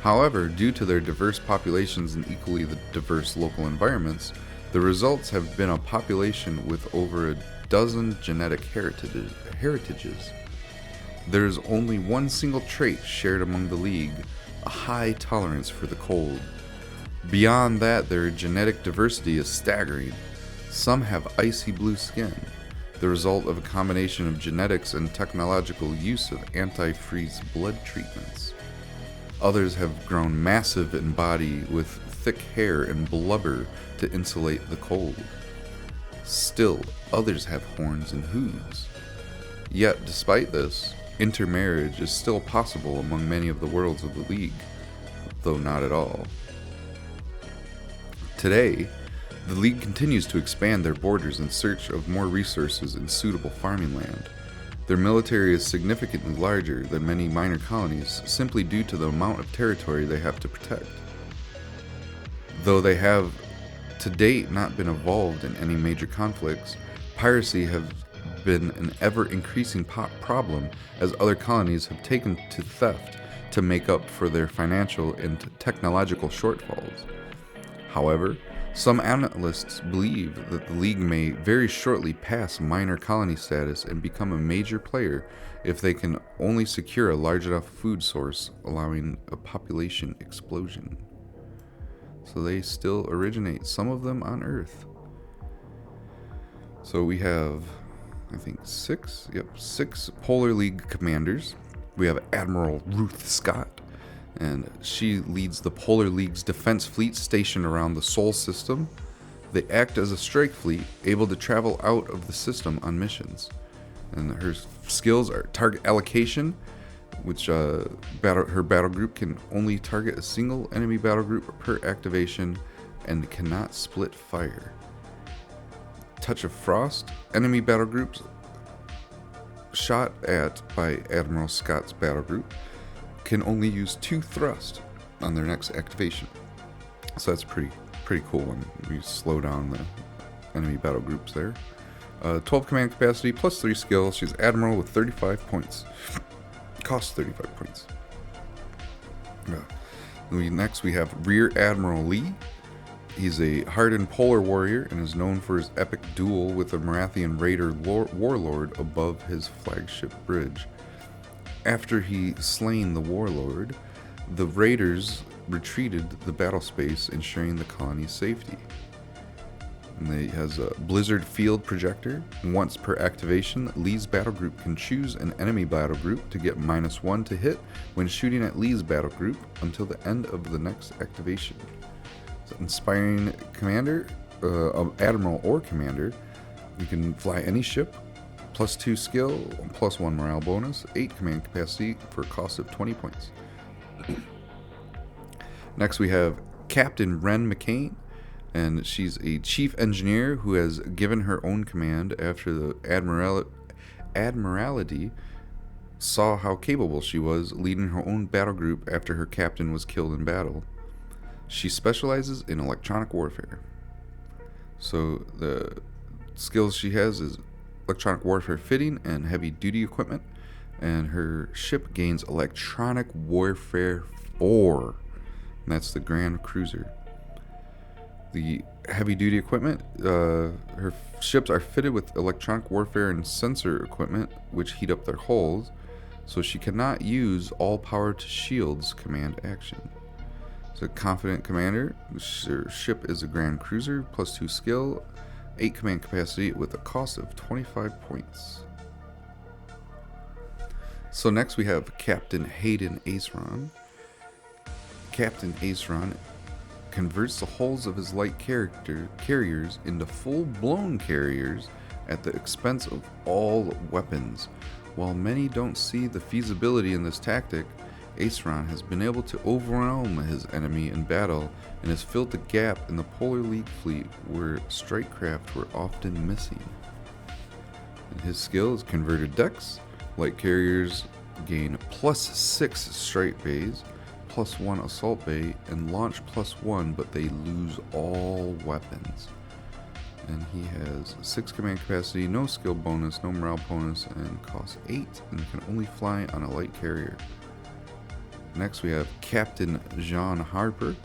However, due to their diverse populations and equally the diverse local environments, the results have been a population with over a dozen genetic heritages. There is only one single trait shared among the League, a high tolerance for the cold. Beyond that, their genetic diversity is staggering. Some have icy blue skin, the result of a combination of genetics and technological use of anti-freeze blood treatments. Others have grown massive in body with thick hair and blubber to insulate the cold. Still, others have horns and hooves. Yet, despite this, intermarriage is still possible among many of the worlds of the League, though not at all. Today, the League continues to expand their borders in search of more resources and suitable farming land. Their military is significantly larger than many minor colonies simply due to the amount of territory they have to protect. Though they have to date not been involved in any major conflicts, piracy has been an ever-increasing problem as other colonies have taken to theft to make up for their financial and technological shortfalls. However, some analysts believe that the League may very shortly pass minor colony status and become a major player if they can only secure a large enough food source, allowing a population explosion. So they still originate, some of them on Earth. So we have, I think, six Polar League commanders. We have Admiral Ruth Scott, and she leads the Polar League's defense fleet stationed around the Sol system. They act as a strike fleet, able to travel out of the system on missions. And her skills are target allocation, which her battle group can only target a single enemy battle group per activation and cannot split fire. Touch of Frost, enemy battle groups shot at by Admiral Scott's battle group can only use 2 thrust on their next activation. So that's pretty cool when you slow down the enemy battle groups there. 12 command capacity plus 3 skill. She's Admiral with 35 points. Costs 35 points. Next we have Rear Admiral Lee. He's a hardened polar warrior and is known for his epic duel with a Merathian raider warlord above his flagship bridge. After he slain the warlord, the raiders retreated the battle space, ensuring the colony's safety. And he has a Blizzard Field Projector. Once per activation, Lee's battle group can choose an enemy battle group to get -1 to hit when shooting at Lee's battle group until the end of the next activation. So inspiring commander, admiral or commander, you can fly any ship, +2 skill, +1 morale bonus, 8 command capacity for a cost of 20 points. Next we have Captain Wren McCain, and she's a chief engineer who has given her own command after the Admiralty saw how capable she was leading her own battle group after her captain was killed in battle. She specializes in electronic warfare. So the skills she has is electronic warfare fitting and heavy duty equipment, and her ship gains electronic warfare 4, and that's the Grand Cruiser. The heavy duty equipment, her ships are fitted with electronic warfare and sensor equipment which heat up their hulls, so she cannot use all power to shields command action. So confident commander, her ship is a Grand Cruiser, +2 skill, 8 command capacity with a cost of 25 points. So next we have Captain Hayden Aceron. Captain Aceron converts the hulls of his light carriers into full-blown carriers at the expense of all weapons. While many don't see the feasibility in this tactic, Aceron has been able to overwhelm his enemy in battle and has filled the gap in the Polar League fleet where strike craft were often missing. And his skill is Converted Decks. Light carriers gain +6 strike bays, +1 assault bay, and launch +1, but they lose all weapons. And he has 6 command capacity, no skill bonus, no morale bonus, and costs 8, and can only fly on a light carrier. Next we have Captain Jean Harper.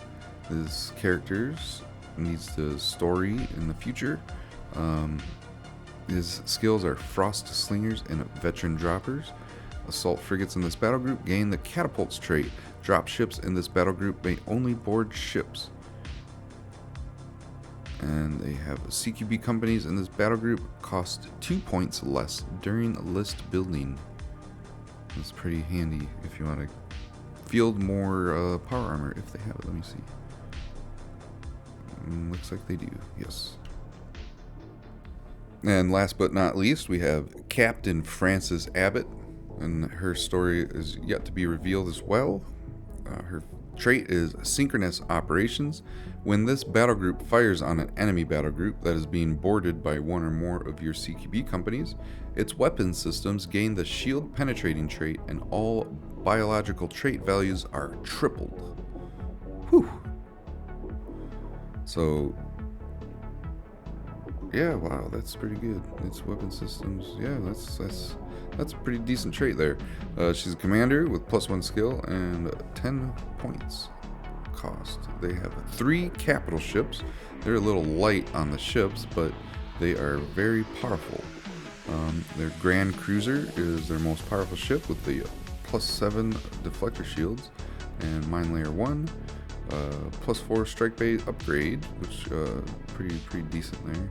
His characters needs the story in the future. His skills are Frost Slingers and Veteran Droppers. Assault frigates in this battle group gain the Catapults trait. Drop ships in this battle group may only board ships. And they have CQB companies in this battle group cost 2 points less during list building. That's pretty handy if you want to field more power armor if they have it. Let me see. Looks like they do, yes. And last but not least, we have Captain Frances Abbott, and her story is yet to be revealed as well. Her trait is Synchronous Operations. When this battle group fires on an enemy battle group that is being boarded by one or more of your CQB companies, its weapon systems gain the Shield Penetrating trait, and all biological trait values are tripled. Whew. So, yeah, wow, that's pretty good. It's weapon systems. Yeah, that's a pretty decent trait there. She's a commander with +1 skill and 10 points cost. They have 3 capital ships. They're a little light on the ships, but they are very powerful. Their Grand Cruiser is their most powerful ship with the +7 deflector shields and Mine Layer 1. +4 strike bay upgrade, which pretty decent there.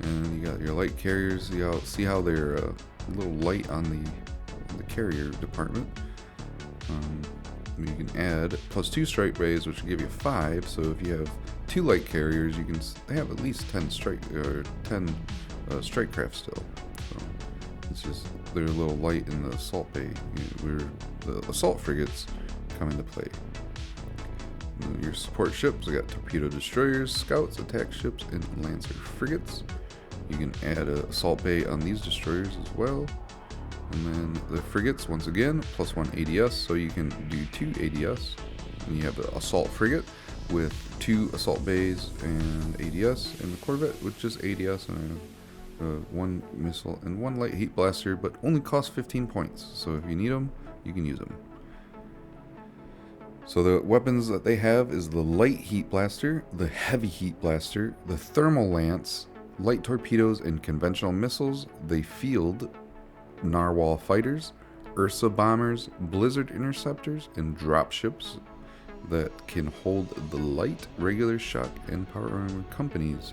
And you got your light carriers. See how they're a little light on the carrier department. You can add +2 strike bays, which will give you 5. So if you have 2 light carriers, they have at least 10 strike craft still. So it's just they're a little light in the assault bay, where the assault frigates come into play. Your support ships, I got torpedo destroyers, scouts, attack ships, and lancer frigates. You can add an assault bay on these destroyers as well. And then the frigates, once again, +1 ADS, so you can do 2 ADS. And you have the assault frigate with 2 assault bays and ADS, and the corvette with just ADS and 1 missile and 1 light heat blaster, but only cost 15 points. So if you need them, you can use them. So the weapons that they have is the light heat blaster, the heavy heat blaster, the thermal lance, light torpedoes, and conventional missiles. They field narwhal fighters, Ursa bombers, blizzard interceptors, and drop ships that can hold the light, regular, shock, and power armor companies.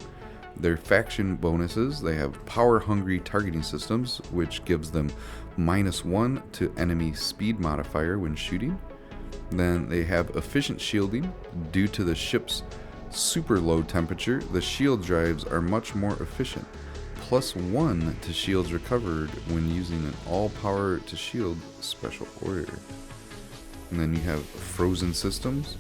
Their faction bonuses, they have power hungry targeting systems, which gives them -1 to enemy speed modifier when shooting. Then they have efficient shielding. Due to the ship's super low temperature, the shield drives are much more efficient. +1 to shields recovered when using an all power to shield special order. And then you have frozen systems.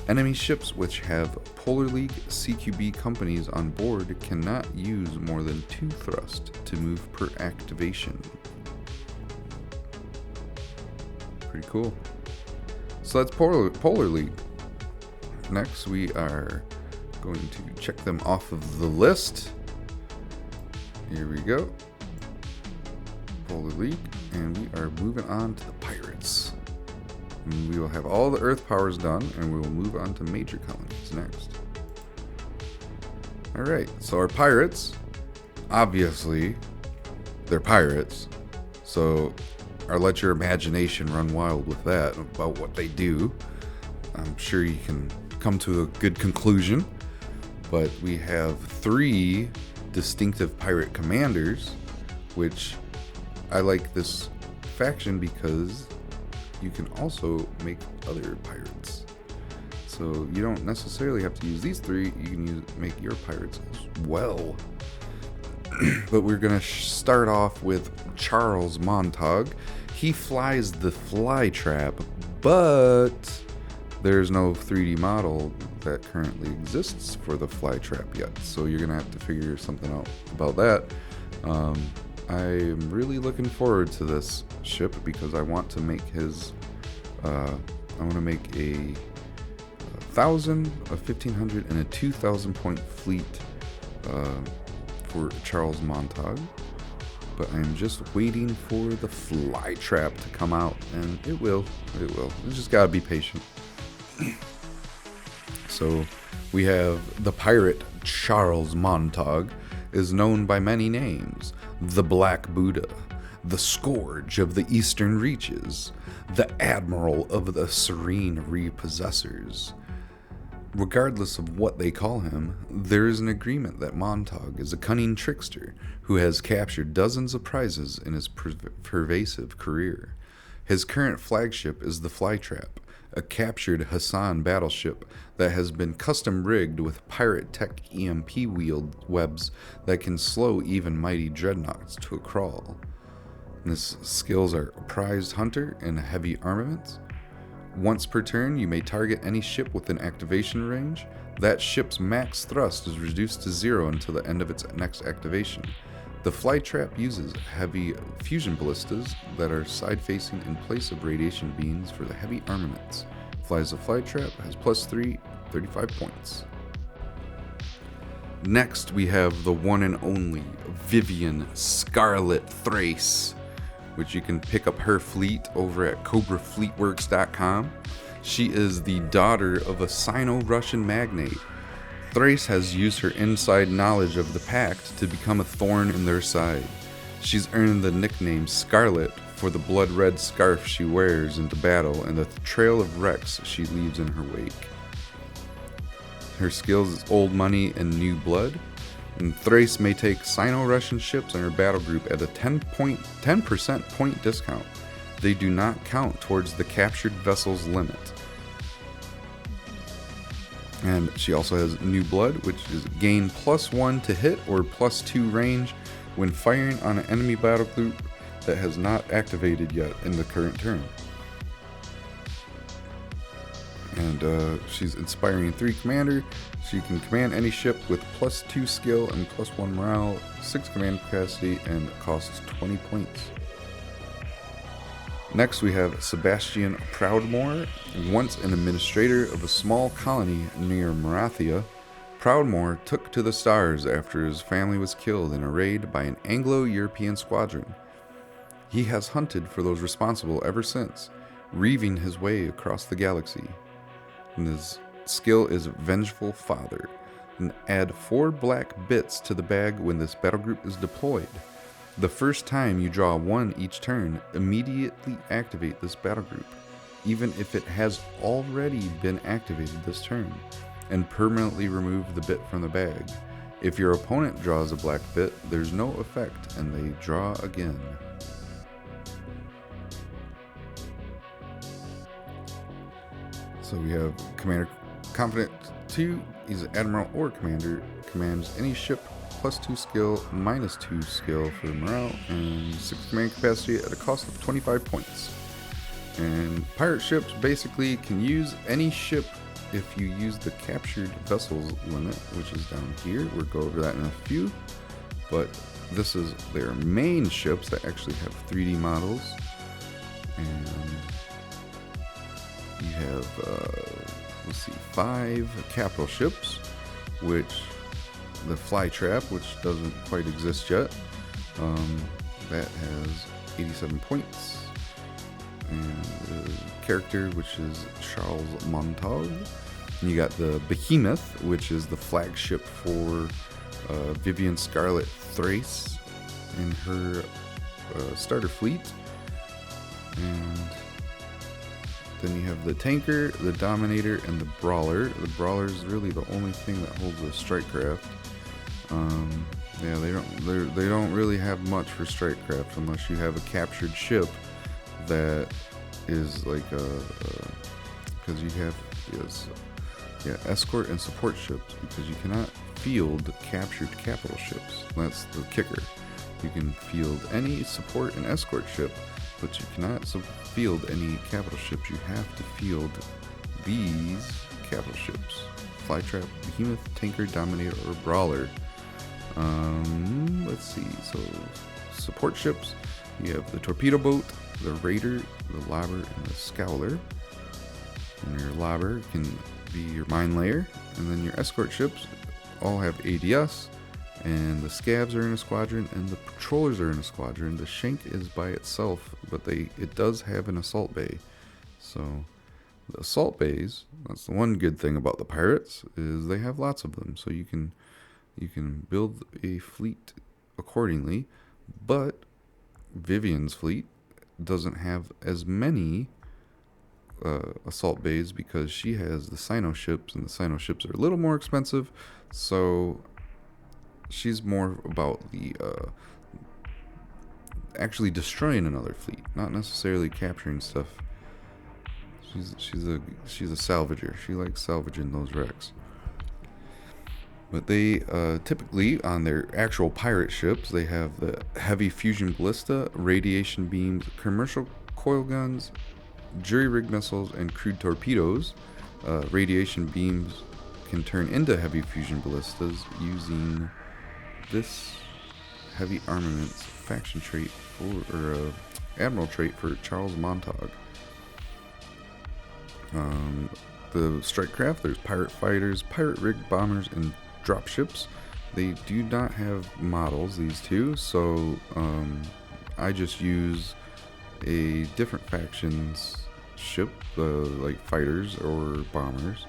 Enemy ships which have Polar League CQB companies on board cannot use more than 2 thrust to move per activation. Pretty cool. So that's Polar League. Next, we are going to check them off of the list. Here we go. Polar League. And we are moving on to the Pirates. And we will have all the Earth powers done, and we will move on to Major Colonies next. Alright, so our Pirates, obviously, they're pirates. So or let your imagination run wild with that about what they do. I'm sure you can come to a good conclusion. But we have 3 distinctive pirate commanders, which I like this faction because you can also make other pirates. So you don't necessarily have to use these three, you can make your pirates as well. But we're going to start off with Charles Montag. He flies the Flytrap, but there's no 3D model that currently exists for the Flytrap yet. So you're going to have to figure something out about that. I'm really looking forward to this ship because I want to make his... I want to make a 1,000, a 1,500, and a 2,000 point fleet for Charles Montag, but I'm just waiting for the Flytrap to come out, and it will. You just gotta be patient. So we have the pirate Charles Montag is known by many names: the Black Buddha, the Scourge of the Eastern Reaches, the Admiral of the Serene Repossessors. Regardless of what they call him, there is an agreement that Montag is a cunning trickster who has captured dozens of prizes in his pervasive career. His current flagship is the Flytrap, a captured Hissan battleship that has been custom rigged with pirate tech EMP wheeled webs that can slow even mighty dreadnoughts to a crawl. His skills are a prized hunter and heavy armaments. Once per turn, you may target any ship within activation range. That ship's max thrust is reduced to 0 until the end of its next activation. The Flytrap uses heavy fusion ballistas that are side-facing in place of radiation beams for the heavy armaments. Flies the Flytrap, has +3, 35 points. Next, we have the one and only Vivian Scarlet Thrace, which you can pick up her fleet over at CobraFleetworks.com. She is the daughter of a Sino-Russian magnate. Thrace has used her inside knowledge of the Pact to become a thorn in their side. She's earned the nickname Scarlet for the blood-red scarf she wears into battle and the trail of wrecks she leaves in her wake. Her skills is Old Money and New Blood. And Thrace may take Sino-Russian ships in her battle group at a 10% point discount. They do not count towards the captured vessel's limit. And she also has New Blood, which is gain +1 to hit or +2 range when firing on an enemy battle group that has not activated yet in the current turn. And she's Inspiring 3 Commander. She can command any ship with +2 skill and +1 morale, 6 command capacity, and costs 20 points. Next we have Sebastian Proudmoore. Once an administrator of a small colony near Merathia, Proudmoore took to the stars after his family was killed in a raid by an Anglo-European squadron. He has hunted for those responsible ever since, reaving his way across the galaxy. And his skill is Vengeful Father, and add 4 black bits to the bag when this battle group is deployed. The first time you draw 1 each turn, immediately activate this battle group, even if it has already been activated this turn, and permanently remove the bit from the bag. If your opponent draws a black bit, there's no effect and they draw again. So we have Commander Confident 2. He's an Admiral or Commander. Commands any ship +2 skill, -2 skill for morale, and 6 command capacity at a cost of 25 points. And pirate ships basically can use any ship if you use the captured vessels limit, which is down here. We'll go over that in a few. But this is their main ships that actually have 3D models. And you have, 5 capital ships, which the Flytrap, which doesn't quite exist yet, that has 87 points. And the character, which is Charles Montag. And you got the Behemoth, which is the flagship for Vivian Scarlet Thrace in her starter fleet. And then you have the Tanker, the Dominator, and the Brawler. The Brawler is really the only thing that holds a strike craft. Yeah, they don't really have much for strikecraft unless you have a captured ship that is like because you have escort and support ships, because you cannot field captured capital ships. That's the kicker. You can field any support and escort ship, but you cannot field any capital ships. You have to field these capital ships: Flytrap, Behemoth, Tanker, Dominator, or Brawler. Let's see. So support ships, you have the torpedo boat, the raider, the lobber, and the scowler. And your lobber can be your mine layer, and then your escort ships all have ADS, and the scavs are in a squadron, and the patrollers are in a squadron. The shank is by itself, but it does have an assault bay. So the assault bays, that's the one good thing about the pirates, is they have lots of them. So you can build a fleet accordingly, but Vivian's fleet doesn't have as many assault bays because she has the Sino ships, and the Sino ships are a little more expensive, so she's more about the actually destroying another fleet, not necessarily capturing stuff. She's a salvager. She likes salvaging those wrecks. But they typically, on their actual pirate ships, they have the heavy fusion ballista, radiation beams, commercial coil guns, jury-rig missiles, and crude torpedoes. Radiation beams can turn into heavy fusion ballistas using this heavy armaments faction trait or admiral trait for Charles Montague. The strike craft, there's pirate fighters, pirate rig bombers, and dropships. They do not have models, these two, so I just use a different faction's ship, like fighters or bombers.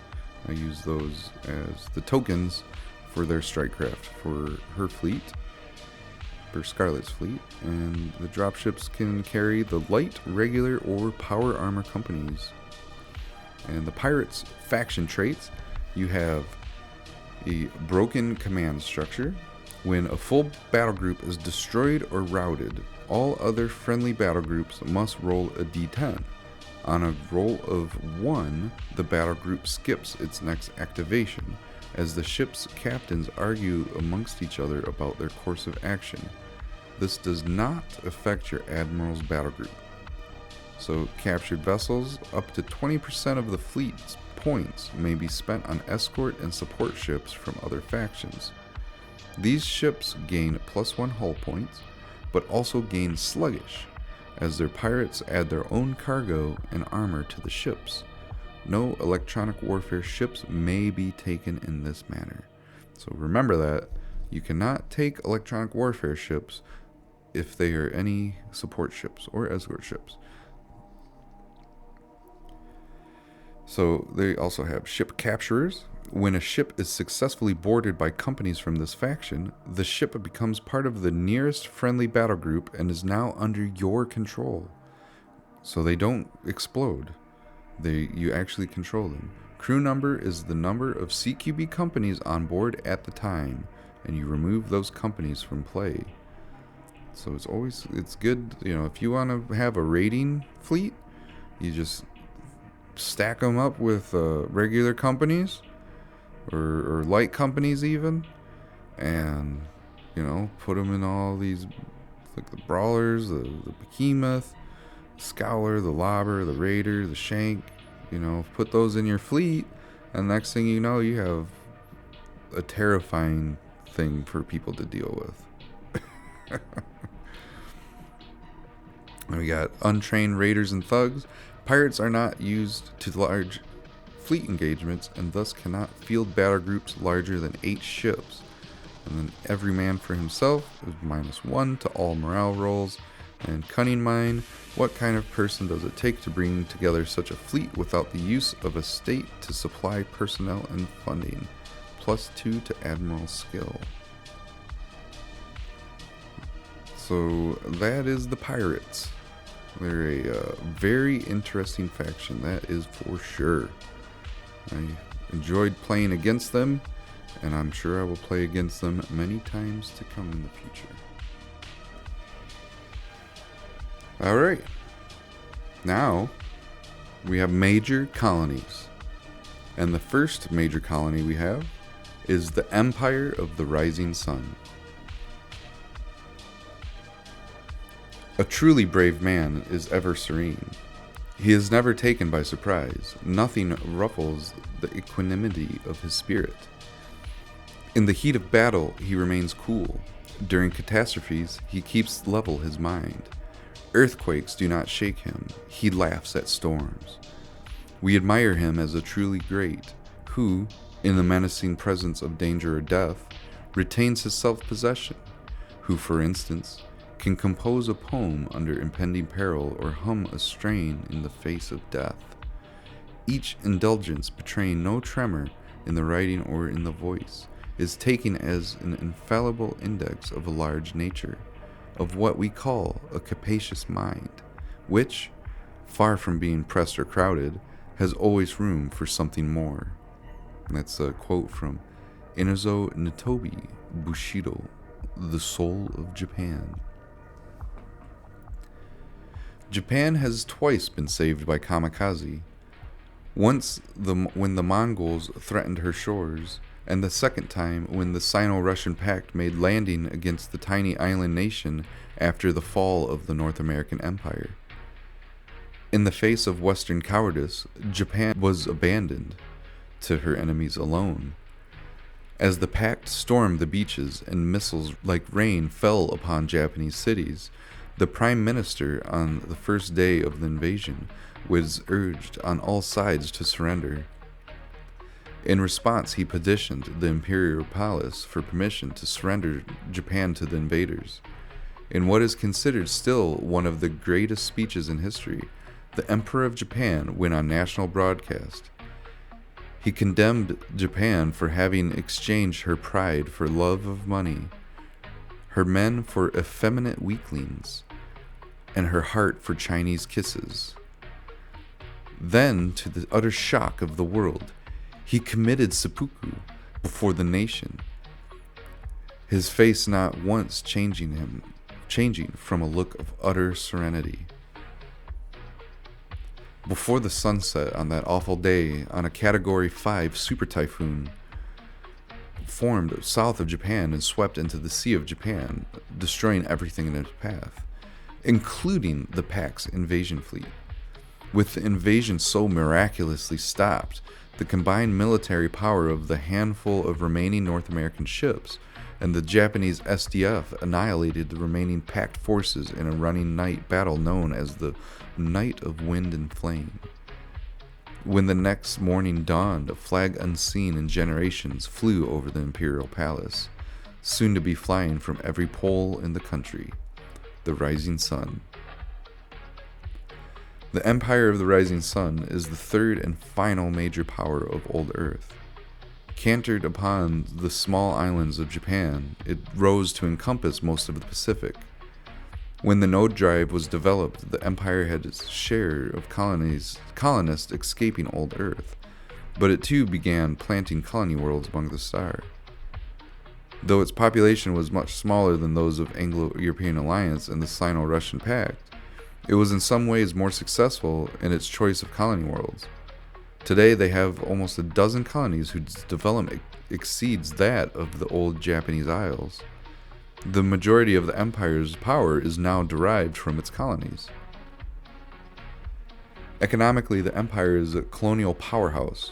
I use those as the tokens for their strike craft for her fleet, for Scarlet's fleet, and the dropships can carry the light, regular, or power armor companies. And the pirates faction traits, you have a broken command structure. When a full battle group is destroyed or routed, all other friendly battle groups must roll a d10. On a roll of 1, the battle group skips its next activation, as the ship's captains argue amongst each other about their course of action. This does not affect your admiral's battle group. So captured vessels, up to 20% of the fleet's points may be spent on escort and support ships from other factions. These ships gain +1 hull points, but also gain sluggish, as their pirates add their own cargo and armor to the ships. No electronic warfare ships may be taken in this manner. So remember that, you cannot take electronic warfare ships if they are any support ships or escort ships. So they also have ship capturers. When a ship is successfully boarded by companies from this faction, the ship becomes part of the nearest friendly battle group and is now under your control. So they don't explode. You actually control them. Crew number is the number of CQB companies on board at the time, and you remove those companies from play. So it's good, if you want to have a raiding fleet, you just stack them up with regular companies or light companies even, and put them in all these, like the brawlers, the behemoth, the scowler, the lobber, the raider, the shank. Put those in your fleet, and next thing you know, you have a terrifying thing for people to deal with. And we got untrained raiders and thugs. Pirates are not used to large fleet engagements, and thus cannot field battle groups larger than 8 ships. And then every man for himself is -1 to all morale rolls. And cunning mind, what kind of person does it take to bring together such a fleet without the use of a state to supply personnel and funding? +2 to admiral skill. So that is the pirates. They're a very interesting faction, that is for sure. I enjoyed playing against them, and I'm sure I will play against them many times to come in the future. Alright, now we have major colonies, and the first major colony we have is the Empire of the Rising Sun. A truly brave man is ever serene. He is never taken by surprise. Nothing ruffles the equanimity of his spirit. In the heat of battle, he remains cool. During catastrophes, he keeps level his mind. Earthquakes do not shake him. He laughs at storms. We admire him as a truly great, who, in the menacing presence of danger or death, retains his self-possession, who, for instance, can compose a poem under impending peril or hum a strain in the face of death. Each indulgence betraying no tremor in the writing or in the voice is taken as an infallible index of a large nature, of what we call a capacious mind, which, far from being pressed or crowded, has always room for something more. And that's a quote from Inozo Nitobi Bushido, The Soul of Japan. Japan has twice been saved by kamikaze. Once when the Mongols threatened her shores, and the second time when the Sino-Russian Pact made landing against the tiny island nation after the fall of the North American Empire. In the face of Western cowardice, Japan was abandoned to her enemies alone. As the Pact stormed the beaches and missiles like rain fell upon Japanese cities, the Prime Minister on the first day of the invasion was urged on all sides to surrender. In response, he petitioned the Imperial Palace for permission to surrender Japan to the invaders. In what is considered still one of the greatest speeches in history, the Emperor of Japan went on national broadcast. He condemned Japan for having exchanged her pride for love of money, her men for effeminate weaklings, and her heart for Chinese kisses. Then, to the utter shock of the world, he committed seppuku before the nation, his face not once changing from a look of utter serenity. Before the sunset on that awful day, on a Category 5 super typhoon formed south of Japan and swept into the Sea of Japan, destroying everything in its path, including the Pact's invasion fleet. With the invasion so miraculously stopped, the combined military power of the handful of remaining North American ships and the Japanese SDF annihilated the remaining Pact forces in a running night battle known as the Night of Wind and Flame. When the next morning dawned, a flag unseen in generations flew over the Imperial Palace, soon to be flying from every pole in the country, the Rising Sun. The Empire of the Rising Sun is the third and final major power of Old Urth. Cantered upon the small islands of Japan, it rose to encompass most of the Pacific. When the node drive was developed, the empire had its share of colonists escaping Old Urth, but it too began planting colony worlds among the stars. Though its population was much smaller than those of Anglo-European Alliance and the Sino-Russian Pact, it was in some ways more successful in its choice of colony worlds. Today they have almost a dozen colonies whose development exceeds that of the old Japanese Isles. The majority of the empire's power is now derived from its colonies. Economically, the empire is a colonial powerhouse.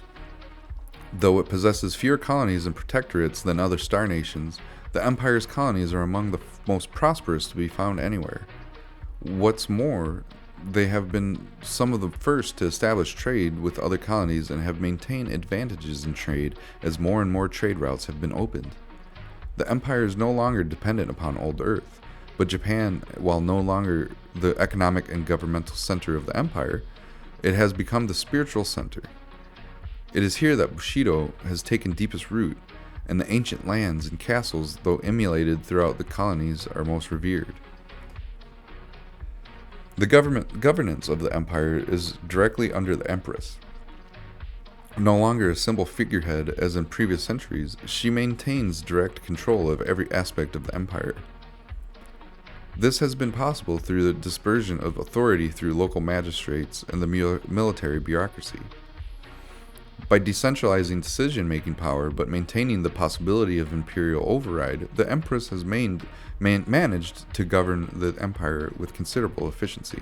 Though it possesses fewer colonies and protectorates than other star nations, the empire's colonies are among the most prosperous to be found anywhere. What's more, they have been some of the first to establish trade with other colonies and have maintained advantages in trade as more and more trade routes have been opened. The empire is no longer dependent upon Old Urth, but Japan, while no longer the economic and governmental center of the empire, it has become the spiritual center. It is here that Bushido has taken deepest root, and the ancient lands and castles, though emulated throughout the colonies, are most revered. The governance of the empire is directly under the Empress. No longer a simple figurehead as in previous centuries, she maintains direct control of every aspect of the empire. This has been possible through the dispersion of authority through local magistrates and the military bureaucracy. By decentralizing decision-making power but maintaining the possibility of imperial override, the Empress has managed to govern the empire with considerable efficiency.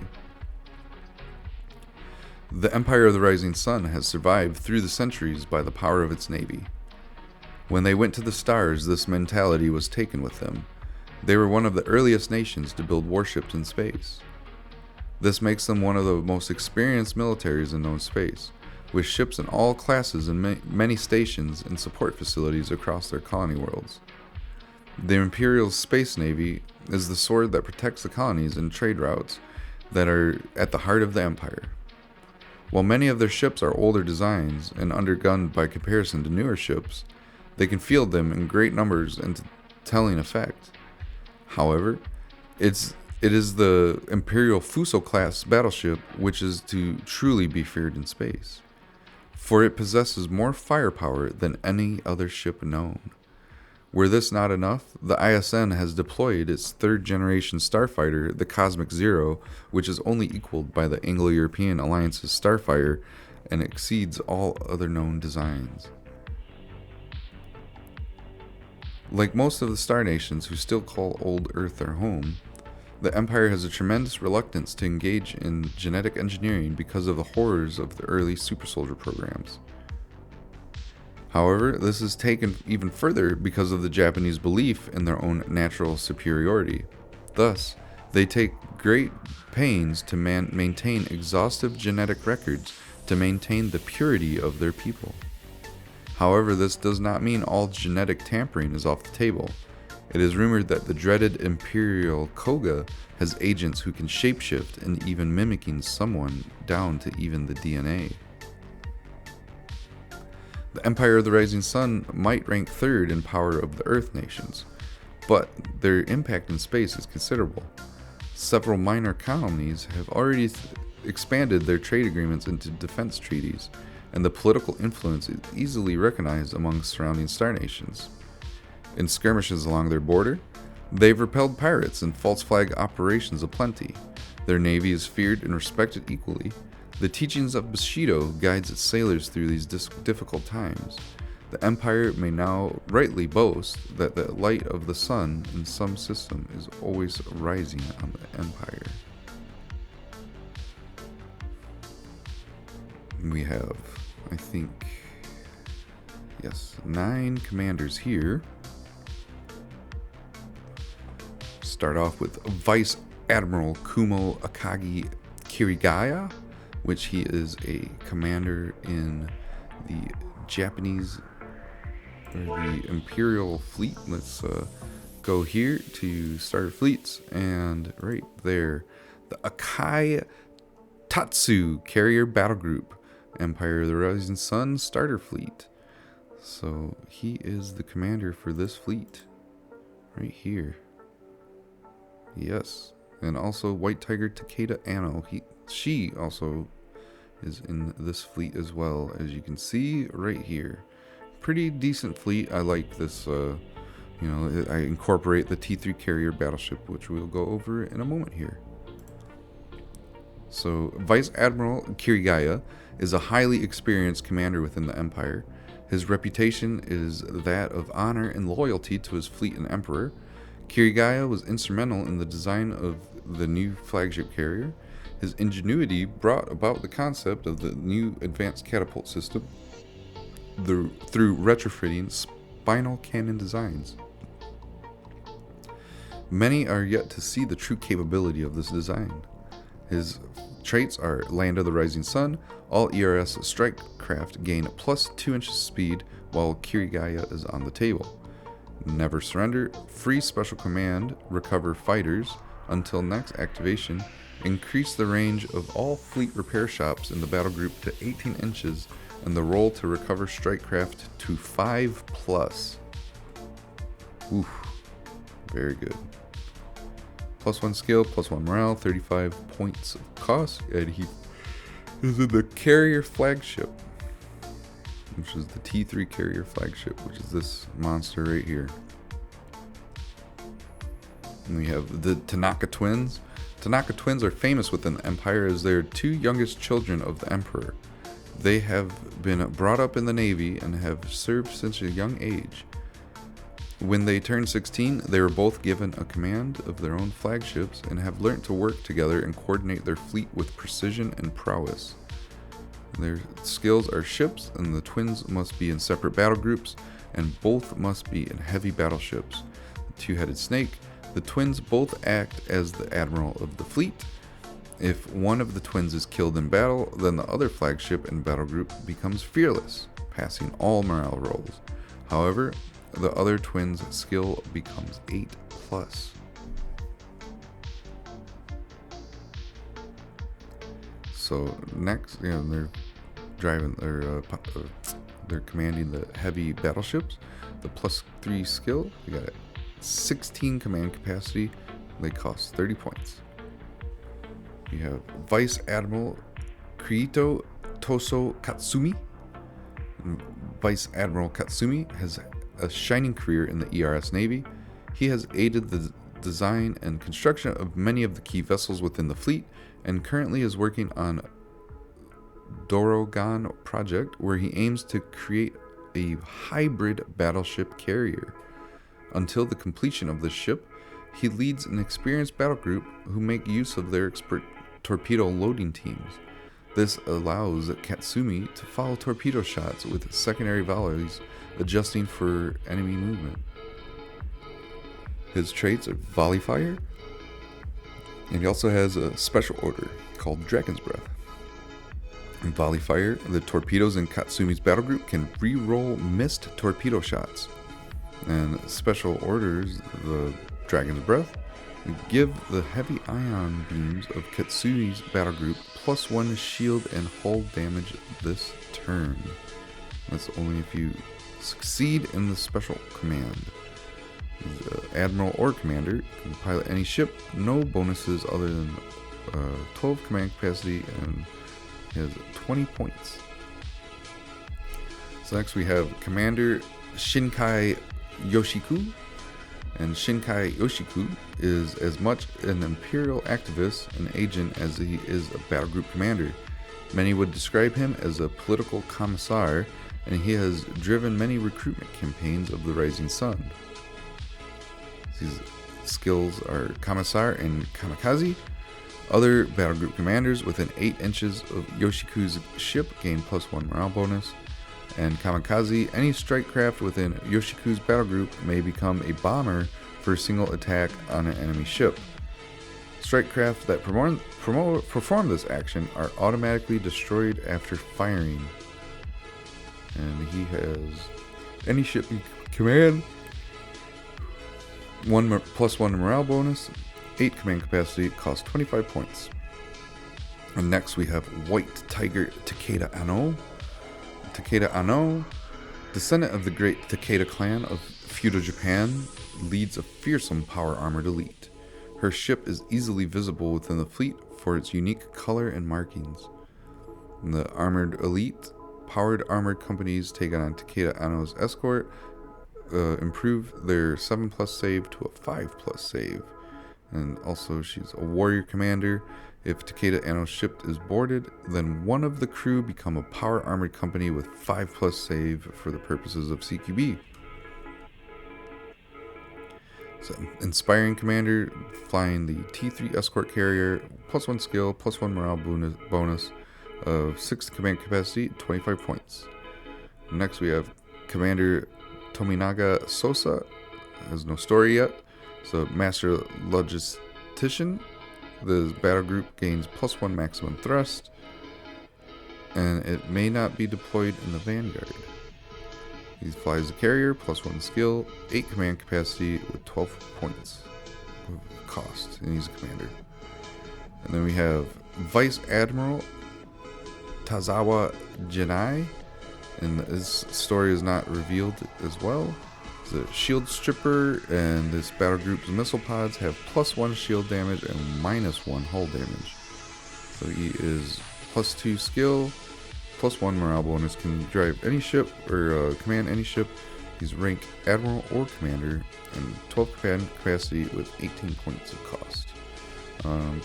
The Empire of the Rising Sun has survived through the centuries by the power of its navy. When they went to the stars, this mentality was taken with them. They were one of the earliest nations to build warships in space. This makes them one of the most experienced militaries in known space, with ships in all classes and many stations and support facilities across their colony worlds. The Imperial Space Navy is the sword that protects the colonies and trade routes that are at the heart of the Empire. While many of their ships are older designs and undergunned by comparison to newer ships, they can field them in great numbers and to telling effect. However, it is the Imperial Fuso class battleship which is to truly be feared in space, for it possesses more firepower than any other ship known. Were this not enough, the ISN has deployed its third-generation starfighter, the Cosmic Zero, which is only equaled by the Anglo-European Alliance's Starfighter and exceeds all other known designs. Like most of the star nations who still call Old Urth their home, the Empire has a tremendous reluctance to engage in genetic engineering because of the horrors of the early super soldier programs. However, this is taken even further because of the Japanese belief in their own natural superiority. Thus, they take great pains to maintain exhaustive genetic records to maintain the purity of their people. However, this does not mean all genetic tampering is off the table. It is rumored that the dreaded Imperial Koga has agents who can shapeshift and even mimicking someone down to even the DNA. The Empire of the Rising Sun might rank third in power of the Earth nations, but their impact in space is considerable. Several minor colonies have already expanded their trade agreements into defense treaties, and the political influence is easily recognized among surrounding star nations. In skirmishes along their border, they've repelled pirates and false flag operations aplenty. Their navy is feared and respected equally. The teachings of Bushido guides its sailors through these difficult times. The Empire may now rightly boast that the light of the sun in some system is always rising on the Empire. We have, I think, 9 commanders here. Start off with Vice Admiral Kumo Akagi Kirigaya, which he is a commander in the Japanese, or the Imperial Fleet. Let's go here to starter fleets, and right there, the Akai Tatsu Carrier Battle Group, Empire of the Rising Sun starter fleet. So he is the commander for this fleet, right here. Yes, and also White Tiger Takeda Anno. She also is in this fleet as well, as you can see right here. Pretty decent fleet. I like this, I incorporate the T3 carrier battleship, which we'll go over in a moment here. So, Vice Admiral Kirigaya is a highly experienced commander within the Empire. His reputation is that of honor and loyalty to his fleet and emperor. Kirigaya was instrumental in the design of the new flagship carrier. His ingenuity brought about the concept of the new advanced catapult system through retrofitting spinal cannon designs. Many are yet to see the true capability of this design. His traits are Land of the Rising Sun. All ERS strike craft gain plus 2 inches speed while Kirigaya is on the table. Never surrender, free special command, recover fighters until next activation, increase the range of all fleet repair shops in the battle group to 18 inches, and the roll to recover strike craft to 5+. Oof, very good. +1 skill, +1 morale, 35 points of cost, and he is in the carrier flagship. which is the T3 carrier flagship, which is this monster right here. And we have the Tanaka twins. Tanaka twins are famous within the Empire as they are two youngest children of the Emperor. They have been brought up in the Navy and have served since a young age. When they turned 16, they were both given a command of their own flagships and have learnt to work together and coordinate their fleet with precision and prowess. Their skills are ships, and the twins must be in separate battle groups, and both must be in heavy battleships. The two-headed snake. The twins both act as the admiral of the fleet. If one of the twins is killed in battle, then the other flagship and battle group becomes fearless, passing all morale rolls. However, the other twin's skill becomes 8+. So next, they're driving, they're commanding the heavy battleships. The +3 skill, they got 16 command capacity. They cost 30 points. You have Vice Admiral Kirito Toso Katsumi. Vice Admiral Katsumi has a shining career in the ERS Navy. He has aided the design and construction of many of the key vessels within the fleet, and currently is working on Dorogan project, where he aims to create a hybrid battleship carrier. Until the completion of this ship, he leads an experienced battle group who make use of their expert torpedo loading teams. This allows Katsumi to follow torpedo shots with secondary volleys, adjusting for enemy movement. His traits are volley fire, and he also has a special order called Dragon's Breath. In volley fire, the torpedoes in Katsumi's battle group can re-roll missed torpedo shots. And special orders, the Dragon's Breath, give the heavy ion beams of Katsumi's battle group +1 shield and hull damage this turn. That's only if you succeed in the special command. Admiral or commander can pilot any ship, no bonuses other than 12 command capacity, and he has 20 points. So next we have Commander Shinkai Yoshiku. And Shinkai Yoshiku is as much an Imperial activist and agent as he is a battle group commander. Many would describe him as a political commissar, and he has driven many recruitment campaigns of the Rising Sun. His skills are Commissar and Kamikaze. Other battle group commanders within 8 inches of Yoshiku's ship gain +1 morale bonus. And Kamikaze, any strike craft within Yoshiku's battle group may become a bomber for a single attack on an enemy ship. Strike craft that perform this action are automatically destroyed after firing. And he has any ship he command, +1 morale bonus, 8 command capacity, costs 25 points. And next we have White Tiger Takeda Ano. Takeda Ano, descendant of the great Takeda clan of feudal Japan, leads a fearsome power armored elite. Her ship is easily visible within the fleet for its unique color and markings. The armored elite, powered armored companies take on Takeda Ano's escort, improve their 7+ save to a 5+ save. And also she's a warrior commander. If Takeda Ano's ship is boarded, then one of the crew become a power armored company with 5+ save for the purposes of CQB. So, inspiring commander, flying the T3 escort carrier, +1 skill, +1 morale bonus of 6 command capacity, 25 points. Next we have Commander Tominaga Sosa, has no story yet. So master logistician. The battle group gains +1 maximum thrust, and it may not be deployed in the vanguard. He flies the carrier, +1 skill, 8 command capacity with 12 points of cost, and he's a commander. And then we have Vice Admiral Tazawa Jinai, and his story is not revealed as well. The shield stripper, and this battle group's missile pods have +1 shield damage and -1 hull damage. So he is +2 skill, +1 morale bonus, can drive any ship or command any ship. He's rank Admiral or Commander, and 12 command capacity with 18 points of cost.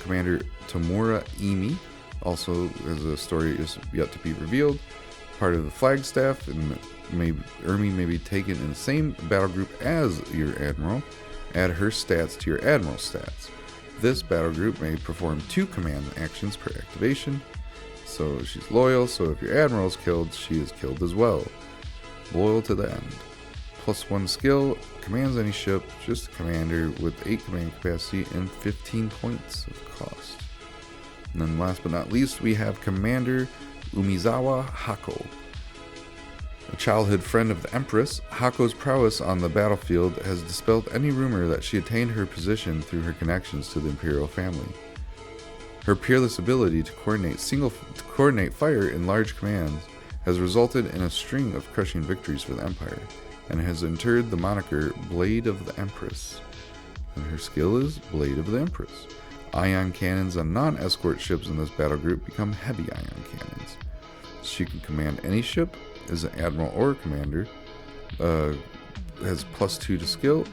Commander Tamura Emi also has a story is yet to be revealed. Part of the Flagstaff, and Ermi may be taken in the same battle group as your Admiral. Add her stats to your Admiral stats. This battle group may perform 2 command actions per activation. So she's loyal, so if your Admiral is killed, she is killed as well. Loyal to the end. +1 skill, commands any ship, just a commander with 8 command capacity and 15 points of cost. And then last but not least, we have Commander Umizawa Hako. A childhood friend of the Empress, Hako's prowess on the battlefield has dispelled any rumor that she attained her position through her connections to the Imperial family. Her peerless ability to coordinate fire in large commands has resulted in a string of crushing victories for the Empire, and has entered the moniker Blade of the Empress. And her skill is Blade of the Empress. Ion cannons on non-escort ships in this battle group become heavy ion cannons. She can command any ship, is an Admiral or a Commander, has +2 to skill,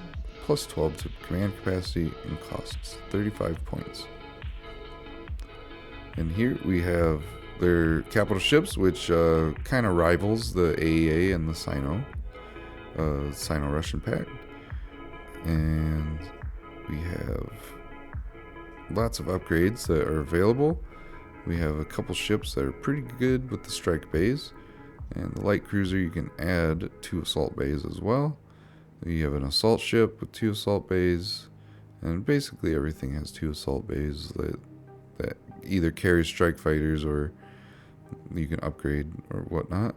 +12 to command capacity, and costs 35 points. And here we have their capital ships, which kind of rivals the AEA and the Sino-Russian Pact. And we have lots of upgrades that are available. We have a couple ships that are pretty good with the strike bays. And the light cruiser, you can add 2 assault bays as well. You have an assault ship with 2 assault bays. And basically everything has 2 assault bays that either carry strike fighters or you can upgrade or whatnot.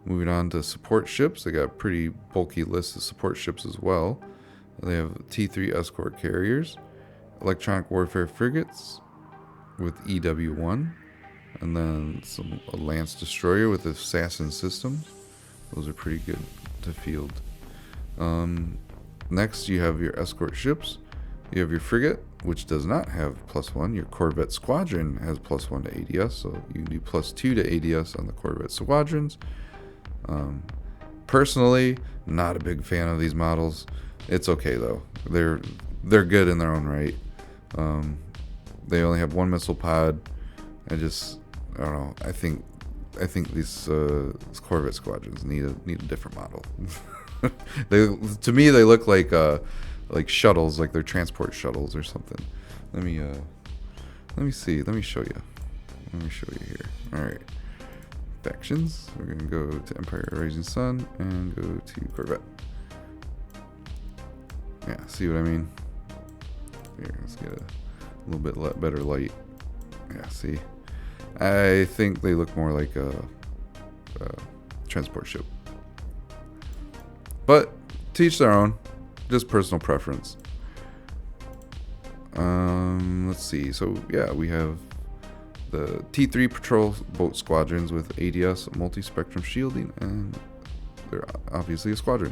Moving on to support ships, they got a pretty bulky list of support ships as well. They have T3 escort carriers, electronic warfare frigates with EW1, and then a Lance destroyer with assassin systems. Those are pretty good to field. Next, you have your escort ships. You have your frigate, which does not have +1. Your corvette squadron has +1 to ADS, so you can do +2 to ADS on the corvette squadrons. Personally, not a big fan of these models. It's okay though. They're good in their own right. They only have 1 missile pod. I don't know. I think these corvette squadrons need a different model. To me they look like shuttles, like they're transport shuttles or something. Let me see. Let me show you. Here. All right. Factions. We're gonna go to Empire Rising Sun and go to Corvette. Yeah, see what I mean? Here, let's get a little bit better light. Yeah, see? I think they look more like a transport ship. But to each their own. Just personal preference. Let's see. So yeah, we have the T3 patrol boat squadrons with ADS, multi-spectrum shielding, and they're obviously a squadron.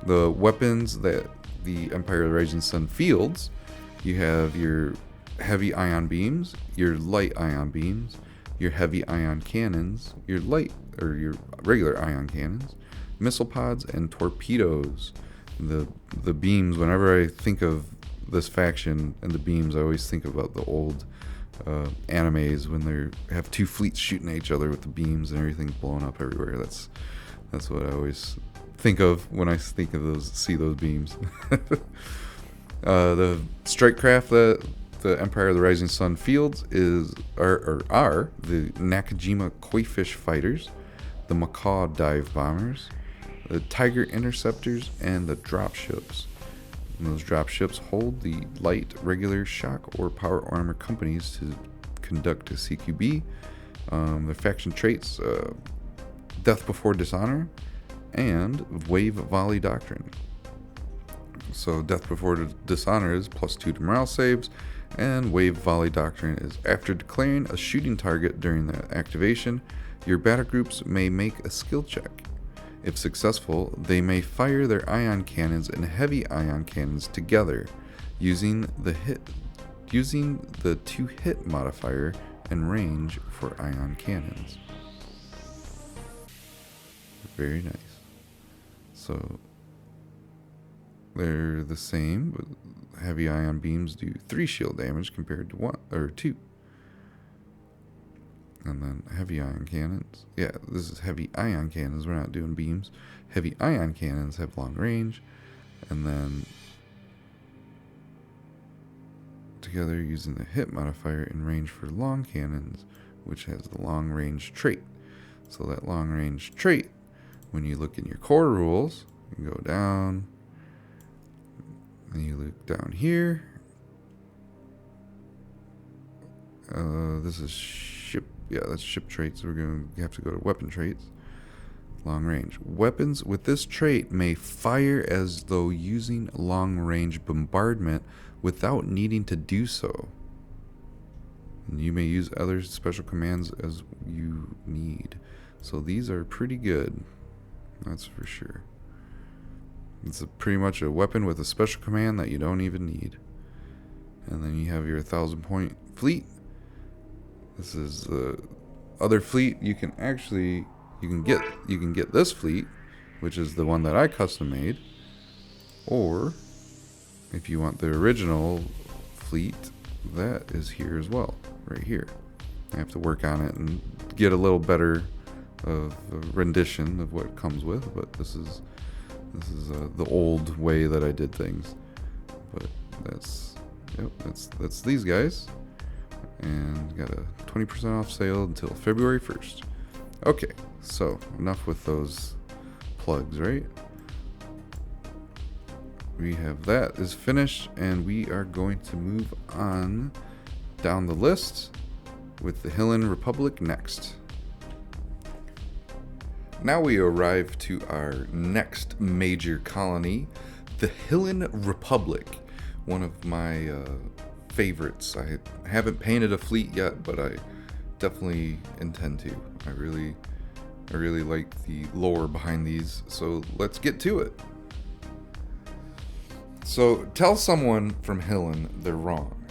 The weapons that the Empire Rising Sun fields, you have your heavy ion beams, your light ion beams, your heavy ion cannons, your regular ion cannons, missile pods, and torpedoes. The beams, whenever I think of this faction and the beams, I always think about the old animes when they have 2 fleets shooting at each other with the beams and everything blowing up everywhere. That's what I always think of when I think of see those beams. The strike craft that the Empire of the Rising Sun fields are the Nakajima Koifish fighters, the Macaw dive bombers, the Tiger interceptors, and the drop ships. And those drop ships hold the light, regular, shock, or power armor companies to conduct a CQB. Their faction traits, Death Before Dishonor, and Wave Volley Doctrine. So Death Before Dishonor is +2 to morale saves, and Wave Volley Doctrine is after declaring a shooting target during the activation, your battle groups may make a skill check. If successful, they may fire their ion cannons and heavy ion cannons together, using the 2-hit modifier and range for ion cannons. Very nice. So they're the same, but heavy ion beams do 3 shield damage compared to 1 or 2. And then heavy ion cannons. Yeah, this is heavy ion cannons. We're not doing beams. Heavy ion cannons have long range. And then together using the hit modifier in range for long cannons, which has the long range trait. So that long range trait, when you look in your core rules, you go down, and you look down here. This is ship. Yeah, that's ship traits. We're going to have to go to weapon traits. Long range. Weapons with this trait may fire as though using long range bombardment without needing to do so. And you may use other special commands as you need. So these are pretty good. That's for sure. It's pretty much a weapon with a special command that you don't even need. And then you have your 1,000-point fleet. This is the other fleet. You can get this fleet, which is the one that I custom made. Or if you want the original fleet, that is here as well, right here. I have to work on it and get a little better of a rendition of what it comes with, but this is the old way that I did things. But that's these guys, and got a 20% off sale until February 1st. Okay, so enough with those plugs, right? We have that is finished, and we are going to move on down the list with the Hilin Republic next. Now we arrive to our next major colony, the Hilin Republic, one of my favorites. I haven't painted a fleet yet, but I definitely intend to. I really like the lore behind these, so let's get to it. So tell someone from Hilin they're wrong,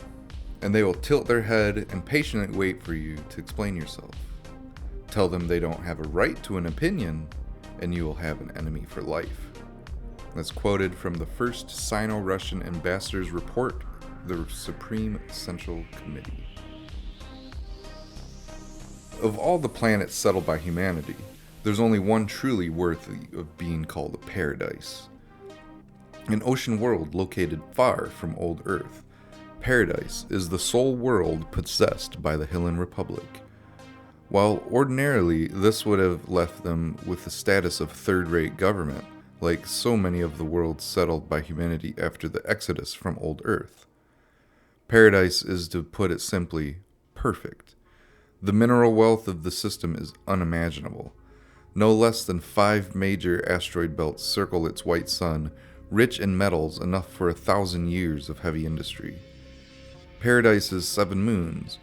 and they will tilt their head and patiently wait for you to explain yourself. Tell them they don't have a right to an opinion, and you will have an enemy for life. That's quoted from the first Sino-Russian Ambassador's Report, the Supreme Central Committee. Of all the planets settled by humanity, there's only one truly worthy of being called a paradise. An ocean world located far from Old Urth, Paradise is the sole world possessed by the Hilin Republic. While ordinarily this would have left them with the status of third-rate government, like so many of the worlds settled by humanity after the exodus from Old Urth. Paradise is, to put it simply, perfect. The mineral wealth of the system is unimaginable. No less than 5 major asteroid belts circle its white sun, rich in metals enough for 1,000 years of heavy industry. Paradise's 7 moons,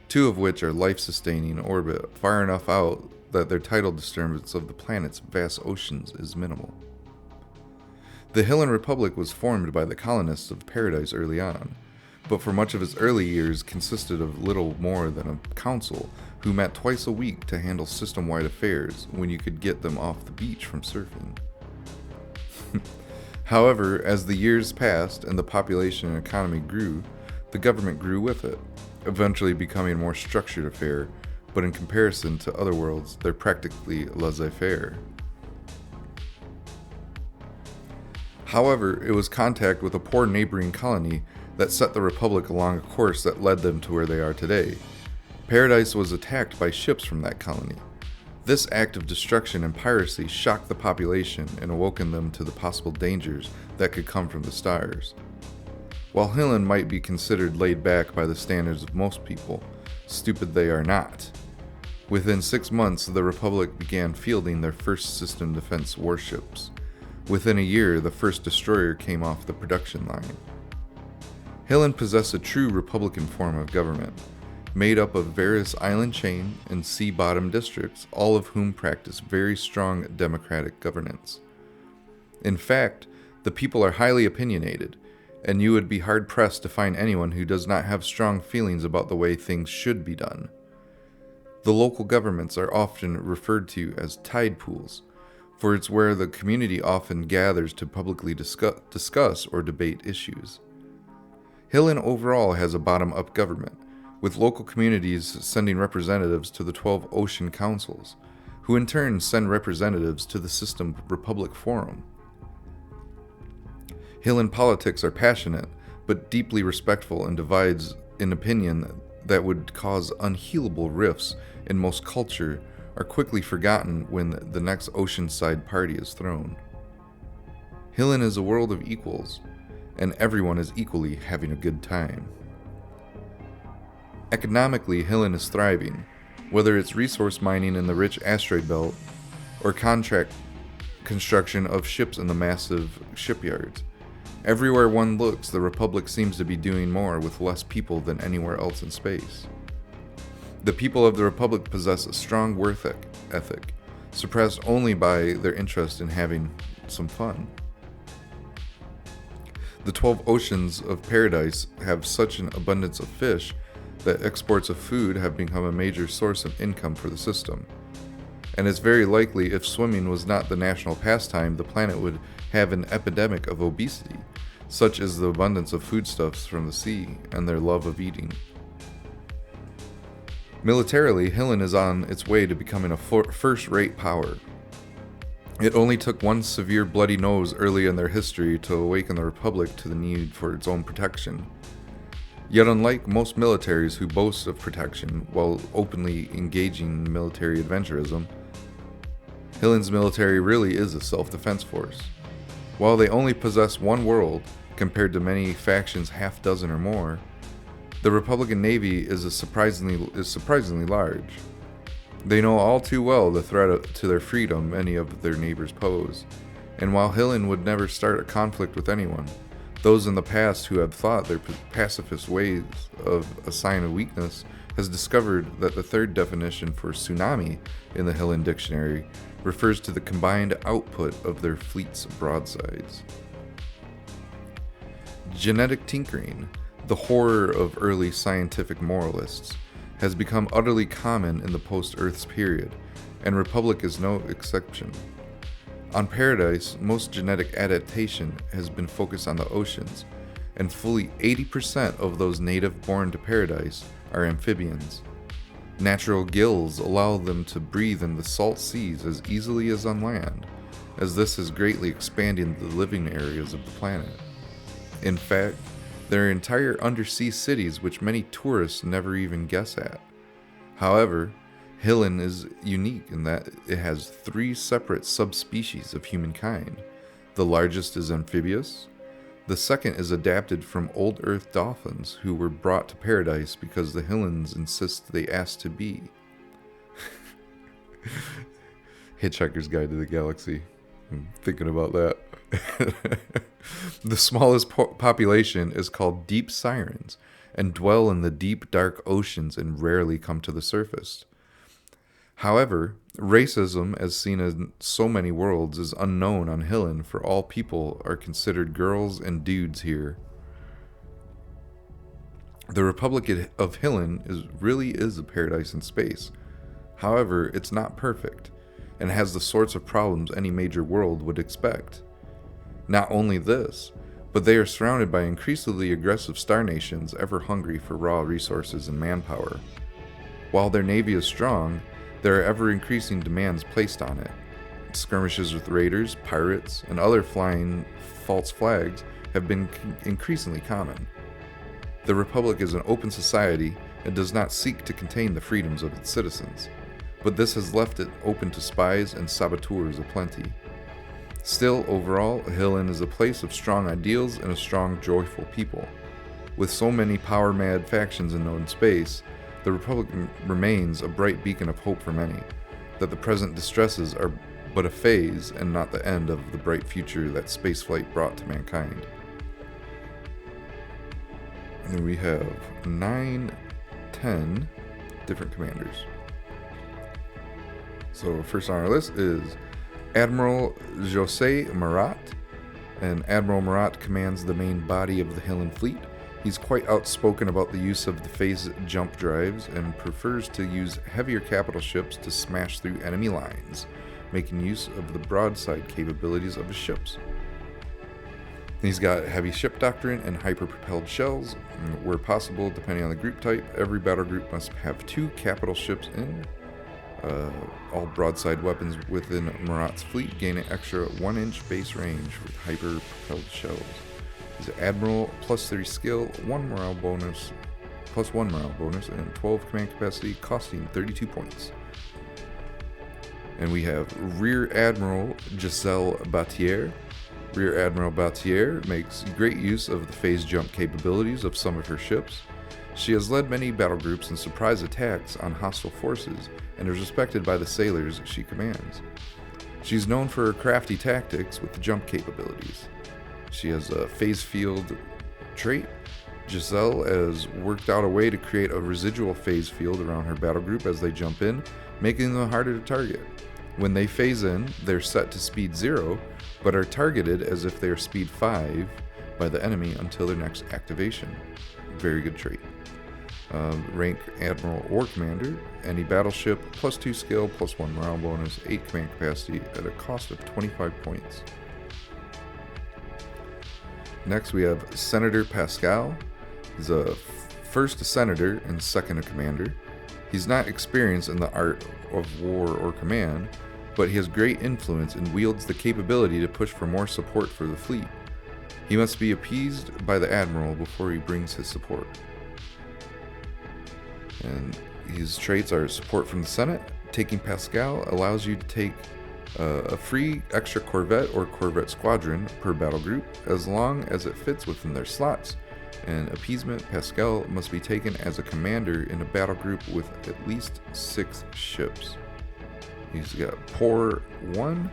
2 of which are life-sustaining orbit far enough out that their tidal disturbance of the planet's vast oceans is minimal. The Hilin Republic was formed by the colonists of Paradise early on, but for much of its early years consisted of little more than a council who met twice a week to handle system-wide affairs when you could get them off the beach from surfing. However, as the years passed and the population and economy grew, the government grew with it, eventually becoming a more structured affair, but in comparison to other worlds, they're practically laissez-faire. However, it was contact with a poor neighboring colony that set the Republic along a course that led them to where they are today. Paradise was attacked by ships from that colony. This act of destruction and piracy shocked the population and awoken them to the possible dangers that could come from the stars. While Hilin might be considered laid back by the standards of most people, stupid they are not. Within 6 months, the Republic began fielding their first system defense warships. Within a year, the first destroyer came off the production line. Hilin possessed a true Republican form of government, made up of various island chain and sea-bottom districts, all of whom practice very strong democratic governance. In fact, the people are highly opinionated, and you would be hard-pressed to find anyone who does not have strong feelings about the way things should be done. The local governments are often referred to as tide pools, for it's where the community often gathers to publicly discuss or debate issues. Hilin overall has a bottom-up government, with local communities sending representatives to the 12 ocean councils, who in turn send representatives to the System Republic Forum. Hilin politics are passionate, but deeply respectful, and divides in opinion that would cause unhealable rifts in most culture are quickly forgotten when the next oceanside party is thrown. Hilin is a world of equals, and everyone is equally having a good time. Economically, Hilin is thriving, whether it's resource mining in the rich asteroid belt or contract construction of ships in the massive shipyards. Everywhere one looks, the Republic seems to be doing more with less people than anywhere else in space. The people of the Republic possess a strong work ethic, suppressed only by their interest in having some fun. The 12 oceans of paradise have such an abundance of fish that exports of food have become a major source of income for the system. And it's very likely if swimming was not the national pastime, the planet would have an epidemic of obesity, such is the abundance of foodstuffs from the sea and their love of eating. Militarily, Hilin is on its way to becoming a first-rate power. It only took one severe bloody nose early in their history to awaken the Republic to the need for its own protection. Yet unlike most militaries who boast of protection while openly engaging in military adventurism, Hilin's military really is a self-defense force. While they only possess one world, compared to many factions half dozen or more, the Republican Navy is surprisingly large. They know all too well the threat to their freedom many of their neighbors pose, and while Hilin would never start a conflict with anyone, those in the past who have thought their pacifist ways of a sign of weakness has discovered that the third definition for tsunami in the Hilin dictionary refers to the combined output of their fleet's broadsides. Genetic tinkering, the horror of early scientific moralists, has become utterly common in the post-Earth's period, and Republic is no exception. On Paradise, most genetic adaptation has been focused on the oceans, and fully 80% of those native born to Paradise are amphibians. Natural gills allow them to breathe in the salt seas as easily as on land, as this is greatly expanding the living areas of the planet. In fact, there are entire undersea cities which many tourists never even guess at. However, Hilin is unique in that it has 3 separate subspecies of humankind. The largest is amphibious. The second is adapted from Old Urth dolphins who were brought to Paradise because the Hilins insist they asked to be. Hitchhiker's Guide to the Galaxy. I'm thinking about that. The smallest population is called deep sirens and dwell in the deep dark oceans and rarely come to the surface. However, racism, as seen in so many worlds, is unknown on Hilin, for all people are considered girls and dudes here. The Republic of Hilin really is a paradise in space. However, it's not perfect, and has the sorts of problems any major world would expect. Not only this, but they are surrounded by increasingly aggressive star nations ever hungry for raw resources and manpower. While their navy is strong, there are ever-increasing demands placed on it. Skirmishes with raiders, pirates, and other flying false flags have been increasingly common. The Republic is an open society and does not seek to contain the freedoms of its citizens, but this has left it open to spies and saboteurs aplenty. Still, overall, Hilin is a place of strong ideals and a strong, joyful people. With so many power-mad factions in known space, the Republic remains a bright beacon of hope for many, that the present distresses are but a phase and not the end of the bright future that spaceflight brought to mankind. And we have 10 different commanders. So first on our list is Admiral Jose Marat, and Admiral Marat commands the main body of the Hilin fleet. He's quite outspoken about the use of the phase jump drives and prefers to use heavier capital ships to smash through enemy lines, making use of the broadside capabilities of his ships. He's got heavy ship doctrine and hyper-propelled shells. Where possible, depending on the group type, every battle group must have 2 capital ships in. All broadside weapons within Marat's fleet gain an extra 1-inch base range with hyper-propelled shells. He's an Admiral, plus 30 skill, 1 morale bonus, plus 1 morale bonus, and 12 command capacity, costing 32 points. And we have Rear Admiral Giselle Battier. Rear Admiral Battier makes great use of the phase jump capabilities of some of her ships. She has led many battle groups in surprise attacks on hostile forces and is respected by the sailors she commands. She's known for her crafty tactics with the jump capabilities. She has a phase field trait. Giselle has worked out a way to create a residual phase field around her battle group as they jump in, making them harder to target. When they phase in, they're set to speed 0, but are targeted as if they are speed 5 by the enemy until their next activation. Very good trait. Rank Admiral or Commander. Any battleship, plus 2 skill, plus 1 morale bonus, 8 command capacity at a cost of 25 points. Next we have Senator Pascal. He's first a senator and second a commander. He's not experienced in the art of war or command, but he has great influence and wields the capability to push for more support for the fleet. He must be appeased by the Admiral before he brings his support. And his traits are support from the Senate. Taking Pascal allows you to take a free extra corvette or corvette squadron per battle group, as long as it fits within their slots. And appeasement, Pascal must be taken as a commander in a battle group with at least 6 ships. He's got Pour 1,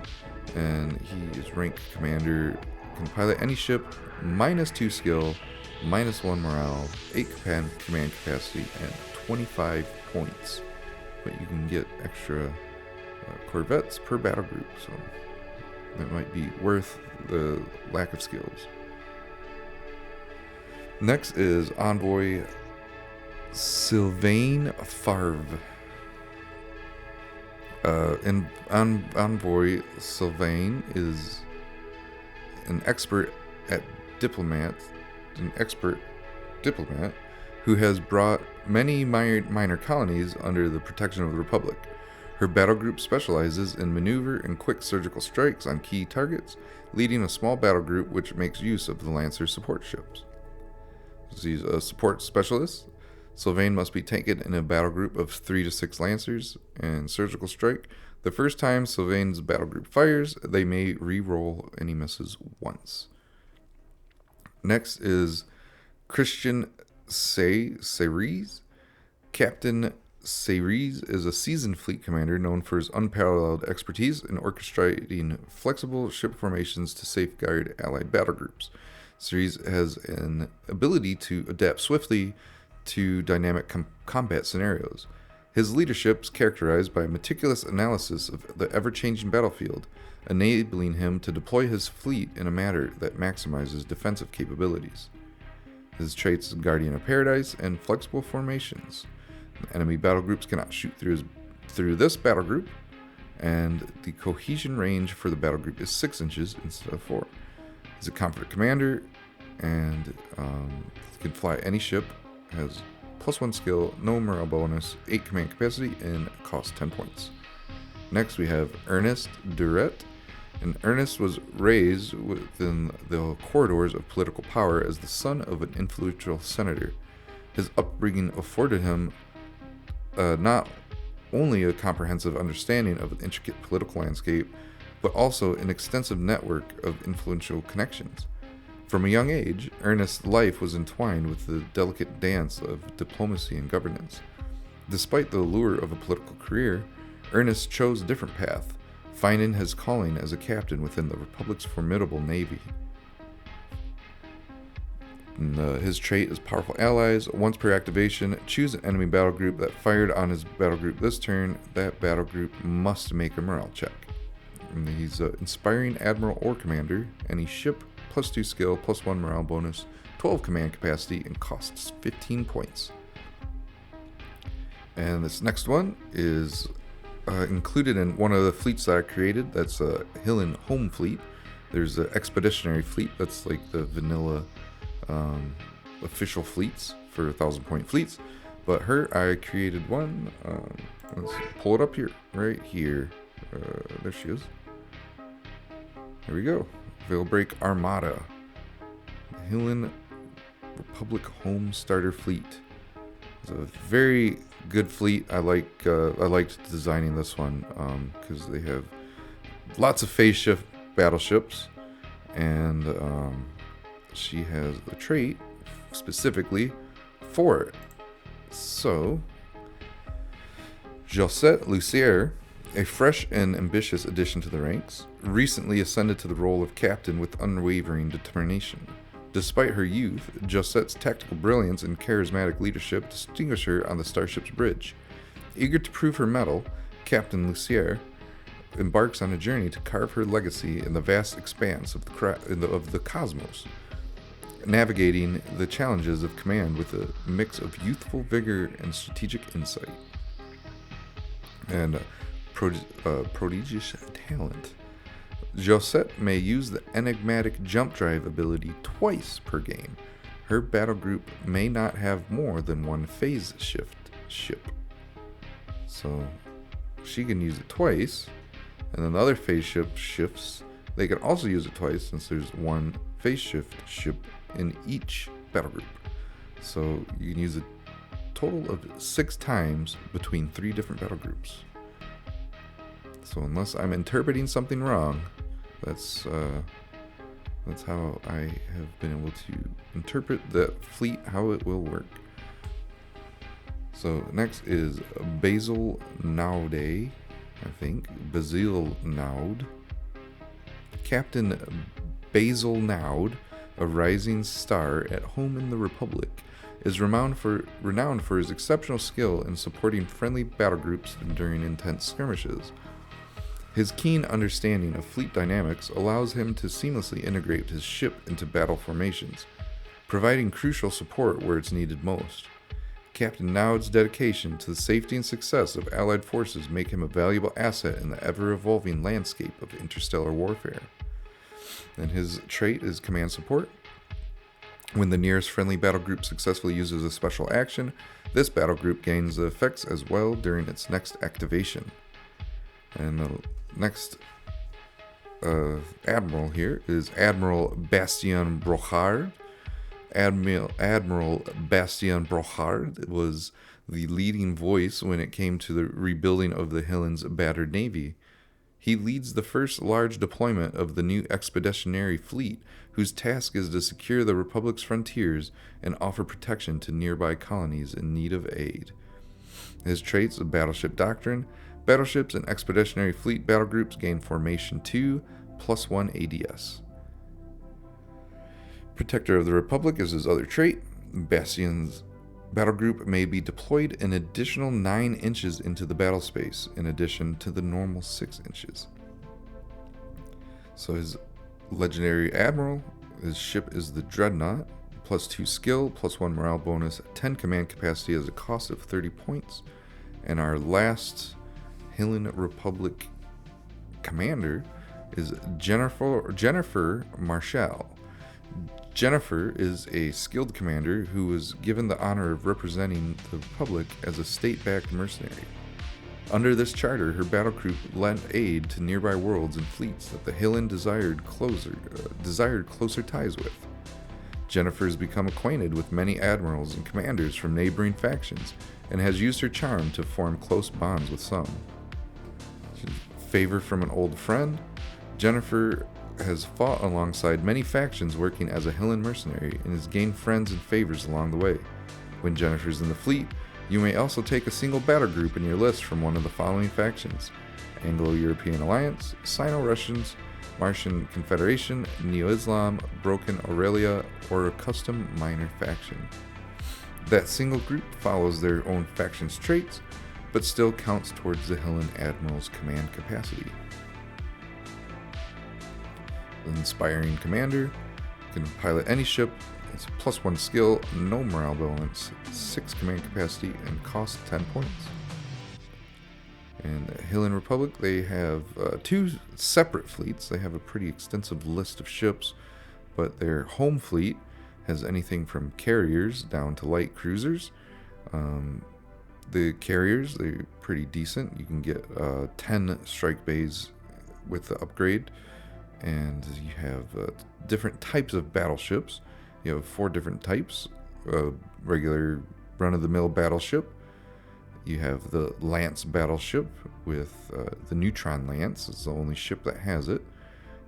and he is ranked commander, can pilot any ship, minus 2 skill, minus 1 morale, 8 command capacity, and 25 points. But you can get extra corvettes per battle group, so that might be worth the lack of skills. Next is Envoy Sylvain Favre. Envoy Sylvain is an expert diplomat who has brought many minor colonies under the protection of the Republic. Her battle group specializes in maneuver and quick surgical strikes on key targets, leading a small battle group which makes use of the Lancer support ships. He's a support specialist. Sylvain must be taken in a battle group of 3 to 6 Lancers and surgical strike. The first time Sylvain's battle group fires, they may re-roll any misses once. Next is Christian Sayres. Captain Sayres is a seasoned fleet commander known for his unparalleled expertise in orchestrating flexible ship formations to safeguard allied battle groups. Sayres has an ability to adapt swiftly to dynamic combat scenarios. His leadership is characterized by a meticulous analysis of the ever-changing battlefield, enabling him to deploy his fleet in a manner that maximizes defensive capabilities. His traits are Guardian of Paradise and flexible formations. Enemy battle groups cannot shoot through this battle group, and the cohesion range for the battle group is 6 inches instead of 4. He's a confident commander, and can fly any ship, has plus 1 skill, no morale bonus, 8 command capacity, and costs 10 points. Next we have Ernest Duret. And Ernest was raised within the corridors of political power as the son of an influential senator. His upbringing afforded him not only a comprehensive understanding of the intricate political landscape, but also an extensive network of influential connections. From a young age, Ernest's life was entwined with the delicate dance of diplomacy and governance. Despite the allure of a political career, Ernest chose a different path, finding his calling as a captain within the Republic's formidable navy. And, his trait is powerful allies. Once per activation, choose an enemy battle group that fired on his battle group this turn. That battle group must make a morale check. And he's an inspiring admiral or commander. Any ship, plus 2 skill, plus 1 morale bonus, 12 command capacity, and costs 15 points. And this next one is included in one of the fleets that I created. That's a Hilin home fleet. There's an expeditionary fleet that's like the vanilla official fleets for 1,000-point fleets. But I created one. Let's pull it up here, right here. There she is. Here we go. Veilbreak Armada. Hilin Republic home starter fleet. It's a very good fleet. I liked designing this one because they have lots of phase shift battleships, and she has a trait specifically for it. So, Josette Lucier, a fresh and ambitious addition to the ranks, recently ascended to the role of captain with unwavering determination. Despite her youth, Josette's tactical brilliance and charismatic leadership distinguish her on the starship's bridge. Eager to prove her mettle, Captain Lucier embarks on a journey to carve her legacy in the vast expanse of the cosmos, navigating the challenges of command with a mix of youthful vigor and strategic insight. And prodigious talent. Josette may use the enigmatic jump drive ability twice per game. Her battle group may not have more than one phase shift ship. So she can use it twice, and then the other phase ship shifts. They can also use it twice since there's one phase shift ship in each battle group. So you can use it a total of 6 times between 3 different battle groups. So unless I'm interpreting something wrong, that's how I have been able to interpret the fleet, how it will work. So next is Basil Naude, I think. Basil Naud. Captain Basil Naud, a rising star at home in the Republic, is renowned for his exceptional skill in supporting friendly battle groups during intense skirmishes. His keen understanding of fleet dynamics allows him to seamlessly integrate his ship into battle formations, providing crucial support where it's needed most. Captain Naud's dedication to the safety and success of Allied forces make him a valuable asset in the ever-evolving landscape of interstellar warfare. And his trait is command support. When the nearest friendly battle group successfully uses a special action, this battle group gains the effects as well during its next activation. And the next admiral here is Admiral Bastien Brochard. Admiral Bastien Brochard was the leading voice when it came to the rebuilding of the Hilin's battered navy. He leads the first large deployment of the new expeditionary fleet, whose task is to secure the Republic's frontiers and offer protection to nearby colonies in need of aid. His traits of battleship doctrine. Battleships and expeditionary fleet battle groups gain formation 2, +1 ADS. Protector of the Republic is his other trait. Bastien's battle group may be deployed an additional 9 inches into the battle space, in addition to the normal 6 inches. So his legendary admiral, his ship is the Dreadnought, +2 skill, +1 morale bonus, 10 command capacity as a cost of 30 points. And our last Hilin Republic commander is Jennifer Marshall. Jennifer is a skilled commander who was given the honor of representing the Republic as a state-backed mercenary. Under this charter, her battle group lent aid to nearby worlds and fleets that the Hilin desired closer ties with. Jennifer has become acquainted with many admirals and commanders from neighboring factions and has used her charm to form close bonds with some. Favor from an old friend, Jennifer has fought alongside many factions working as a Hilin mercenary and has gained friends and favors along the way. When Jennifer's in the fleet, you may also take a single battle group in your list from one of the following factions: Anglo-European Alliance, Sino-Russians, Martian Confederation, Neo-Islam, Broken Aurelia, or a custom minor faction. That single group follows their own faction's traits, but still counts towards the Hilin Admiral's command capacity. The Inspiring Commander can pilot any ship, It's a +1 skill, no morale bonus, 6 command capacity, and cost 10 points. And Hilin Republic, they have 2 separate fleets. They have a pretty extensive list of ships, but their home fleet has anything from carriers down to light cruisers. The carriers, they're pretty decent. You can get 10 strike bays with the upgrade, and you have different types of battleships. You have 4 different types. Regular run-of-the-mill battleship. You have the Lance battleship with the Neutron Lance. It's the only ship that has it.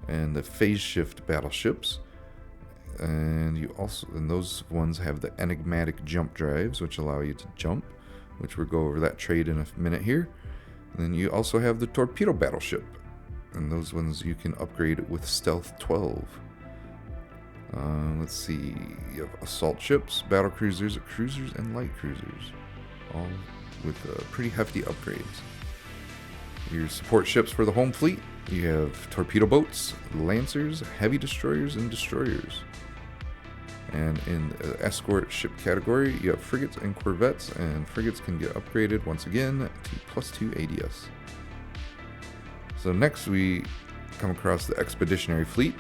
And the phase shift battleships. And those ones have the enigmatic jump drives, which allow you to jump, which we'll go over that trade in a minute here. And then you also have the torpedo battleship. And those ones you can upgrade with Stealth 12. Let's see, you have assault ships, battle cruisers, and light cruisers, all with pretty hefty upgrades. Your support ships for the home fleet, you have torpedo boats, lancers, heavy destroyers, and destroyers. And in the escort ship category, you have frigates and corvettes, and frigates can get upgraded once again to +2 ADS. So next we come across the expeditionary fleet.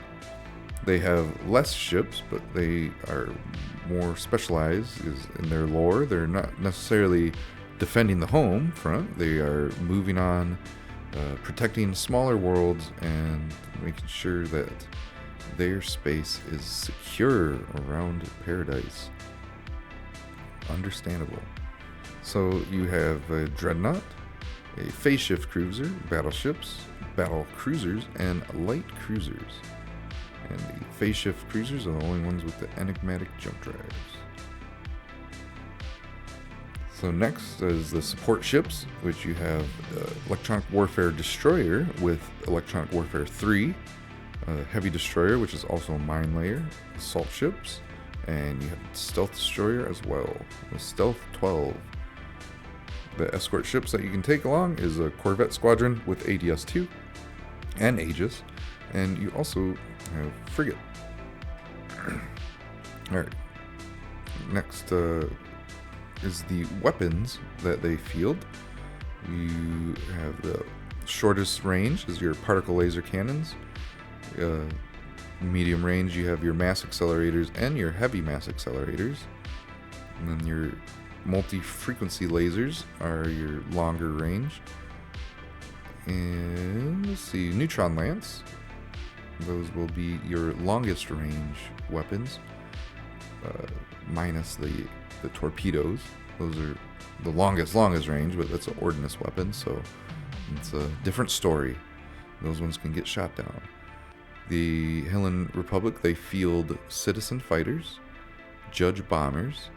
They have less ships, but they are more specialized in their lore. They're not necessarily defending the home front. They are moving on, protecting smaller worlds, and making sure that their space is secure around paradise. Understandable. So you have a dreadnought, a phase shift cruiser, battleships, battle cruisers, and light cruisers. And the phase shift cruisers are the only ones with the enigmatic jump drives. So next is the support ships, which you have Electronic Warfare Destroyer with Electronic Warfare 3, Heavy Destroyer, which is also a mine layer, assault ships, and you have Stealth Destroyer as well, with Stealth 12. The escort ships that you can take along is a Corvette Squadron with ADS 2 and Aegis, and you also have frigate. Alright, next is the weapons that they field. You have the shortest range is your particle laser cannons. Medium range, you have your mass accelerators and your heavy mass accelerators. And then your multi-frequency lasers are your longer range. And let's see, Neutron Lance. Those will be your longest range weapons, minus the torpedoes. Those are the longest range, but that's an ordnance weapon, so it's a different story. Those ones can get shot down. The Hilin Republic, they field citizen fighters, judge bombers,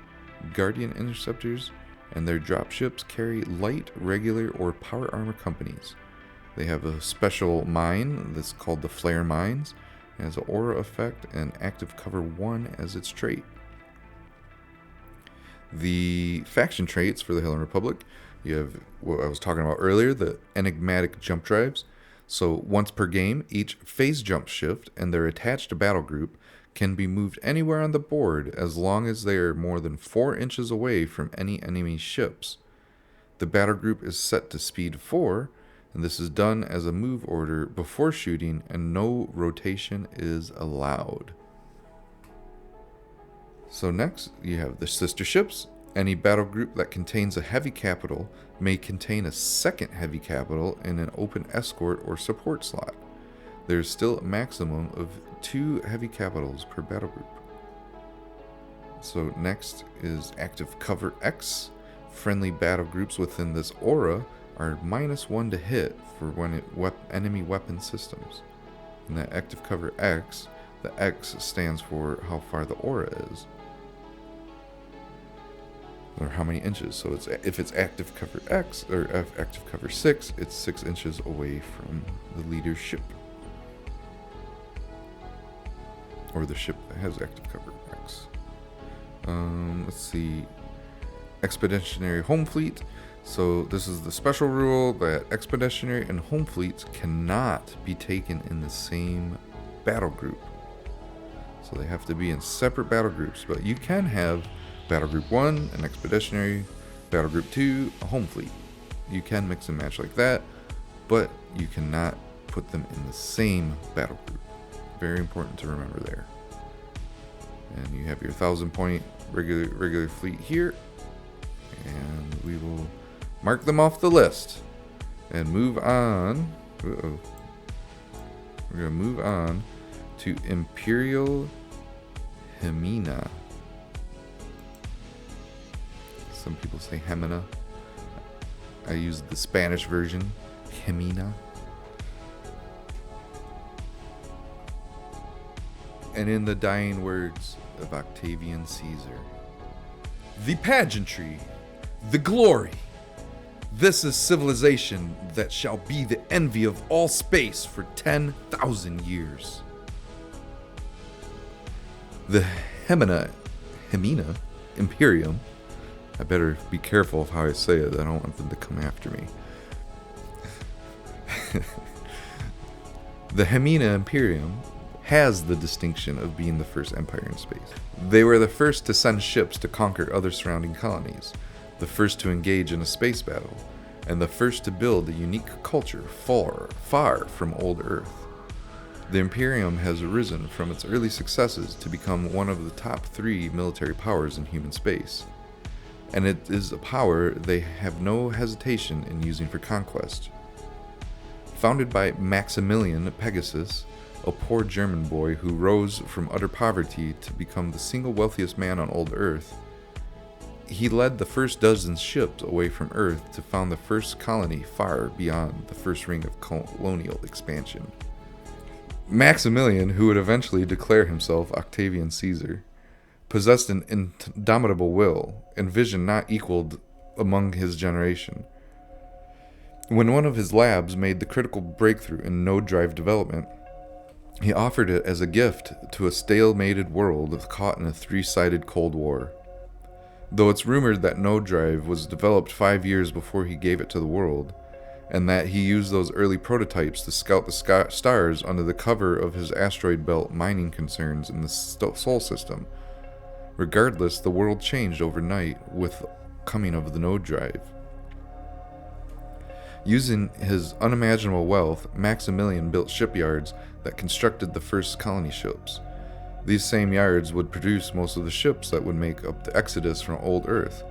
guardian interceptors, and their dropships carry light, regular, or power armor companies. They have a special mine that's called the Flare Mines. It has an aura effect and active cover 1 as its trait. The faction traits for the Hilin Republic, you have what I was talking about earlier, the enigmatic jump drives. So once per game, each phase jump shift and their attached battle group can be moved anywhere on the board as long as they are more than 4 inches away from any enemy ships. The battle group is set to speed 4, and this is done as a move order before shooting, and no rotation is allowed. So next, you have the sister ships. Any battle group that contains a heavy capital may contain a second heavy capital in an open escort or support slot. There is still a maximum of 2 heavy capitals per battle group. So next is active cover X. Friendly battle groups within this aura are -1 to hit for enemy weapon systems. And that active cover X, the X stands for how far the aura is, or how many inches. So if it's active cover X or active cover 6, it's 6 inches away from the leader's ship, or the ship that has active cover X. Let's see, expeditionary home fleet. So this is the special rule that expeditionary and home fleets cannot be taken in the same battle group. So they have to be in separate battle groups, but you can have Battle Group 1, an Expeditionary, Battle Group 2, a Home Fleet. You can mix and match like that, but you cannot put them in the same battle group. Very important to remember there. And you have your 1,000-point regular fleet here, and we will mark them off the list and move on. We're going to move on to Imperial Hemina. Some people say Hemina. I used the Spanish version, Hemina. And in the dying words of Octavian Caesar, the pageantry, the glory, this is civilization that shall be the envy of all space for 10,000 years. The Hemina Imperium, I better be careful of how I say it, I don't want them to come after me. The Hemina Imperium has the distinction of being the first empire in space. They were the first to send ships to conquer other surrounding colonies, the first to engage in a space battle, and the first to build a unique culture far from Old Urth. The Imperium has arisen from its early successes to become one of the top 3 military powers in human space, and it is a power they have no hesitation in using for conquest. Founded by Maximilian Pegasus, a poor German boy who rose from utter poverty to become the single wealthiest man on Old Urth, he led the first dozen ships away from Earth to found the first colony far beyond the first ring of colonial expansion. Maximilian, who would eventually declare himself Octavian Caesar, possessed an indomitable will and vision not equaled among his generation. When one of his labs made the critical breakthrough in node drive development, he offered it as a gift to a stalemated world caught in a 3-sided Cold War. Though it's rumored that node drive was developed 5 years before he gave it to the world, and that he used those early prototypes to scout the stars under the cover of his asteroid belt mining concerns in the Sol system. Regardless, the world changed overnight with the coming of the node drive. Using his unimaginable wealth, Maximilian built shipyards that constructed the first colony ships. These same yards would produce most of the ships that would make up the exodus from Old Urth,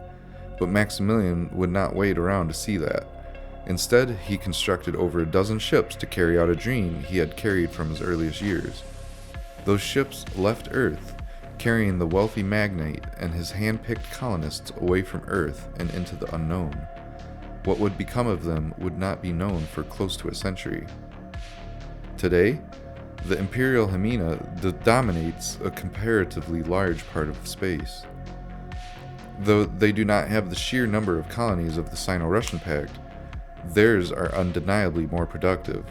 but Maximilian would not wait around to see that. Instead, he constructed over a dozen ships to carry out a dream he had carried from his earliest years. Those ships left Earth, carrying the wealthy magnate and his hand-picked colonists away from Earth and into the unknown. What would become of them would not be known for close to a century. Today, the Imperial Hemina dominates a comparatively large part of space. Though they do not have the sheer number of colonies of the Sino-Russian Pact, theirs are undeniably more productive.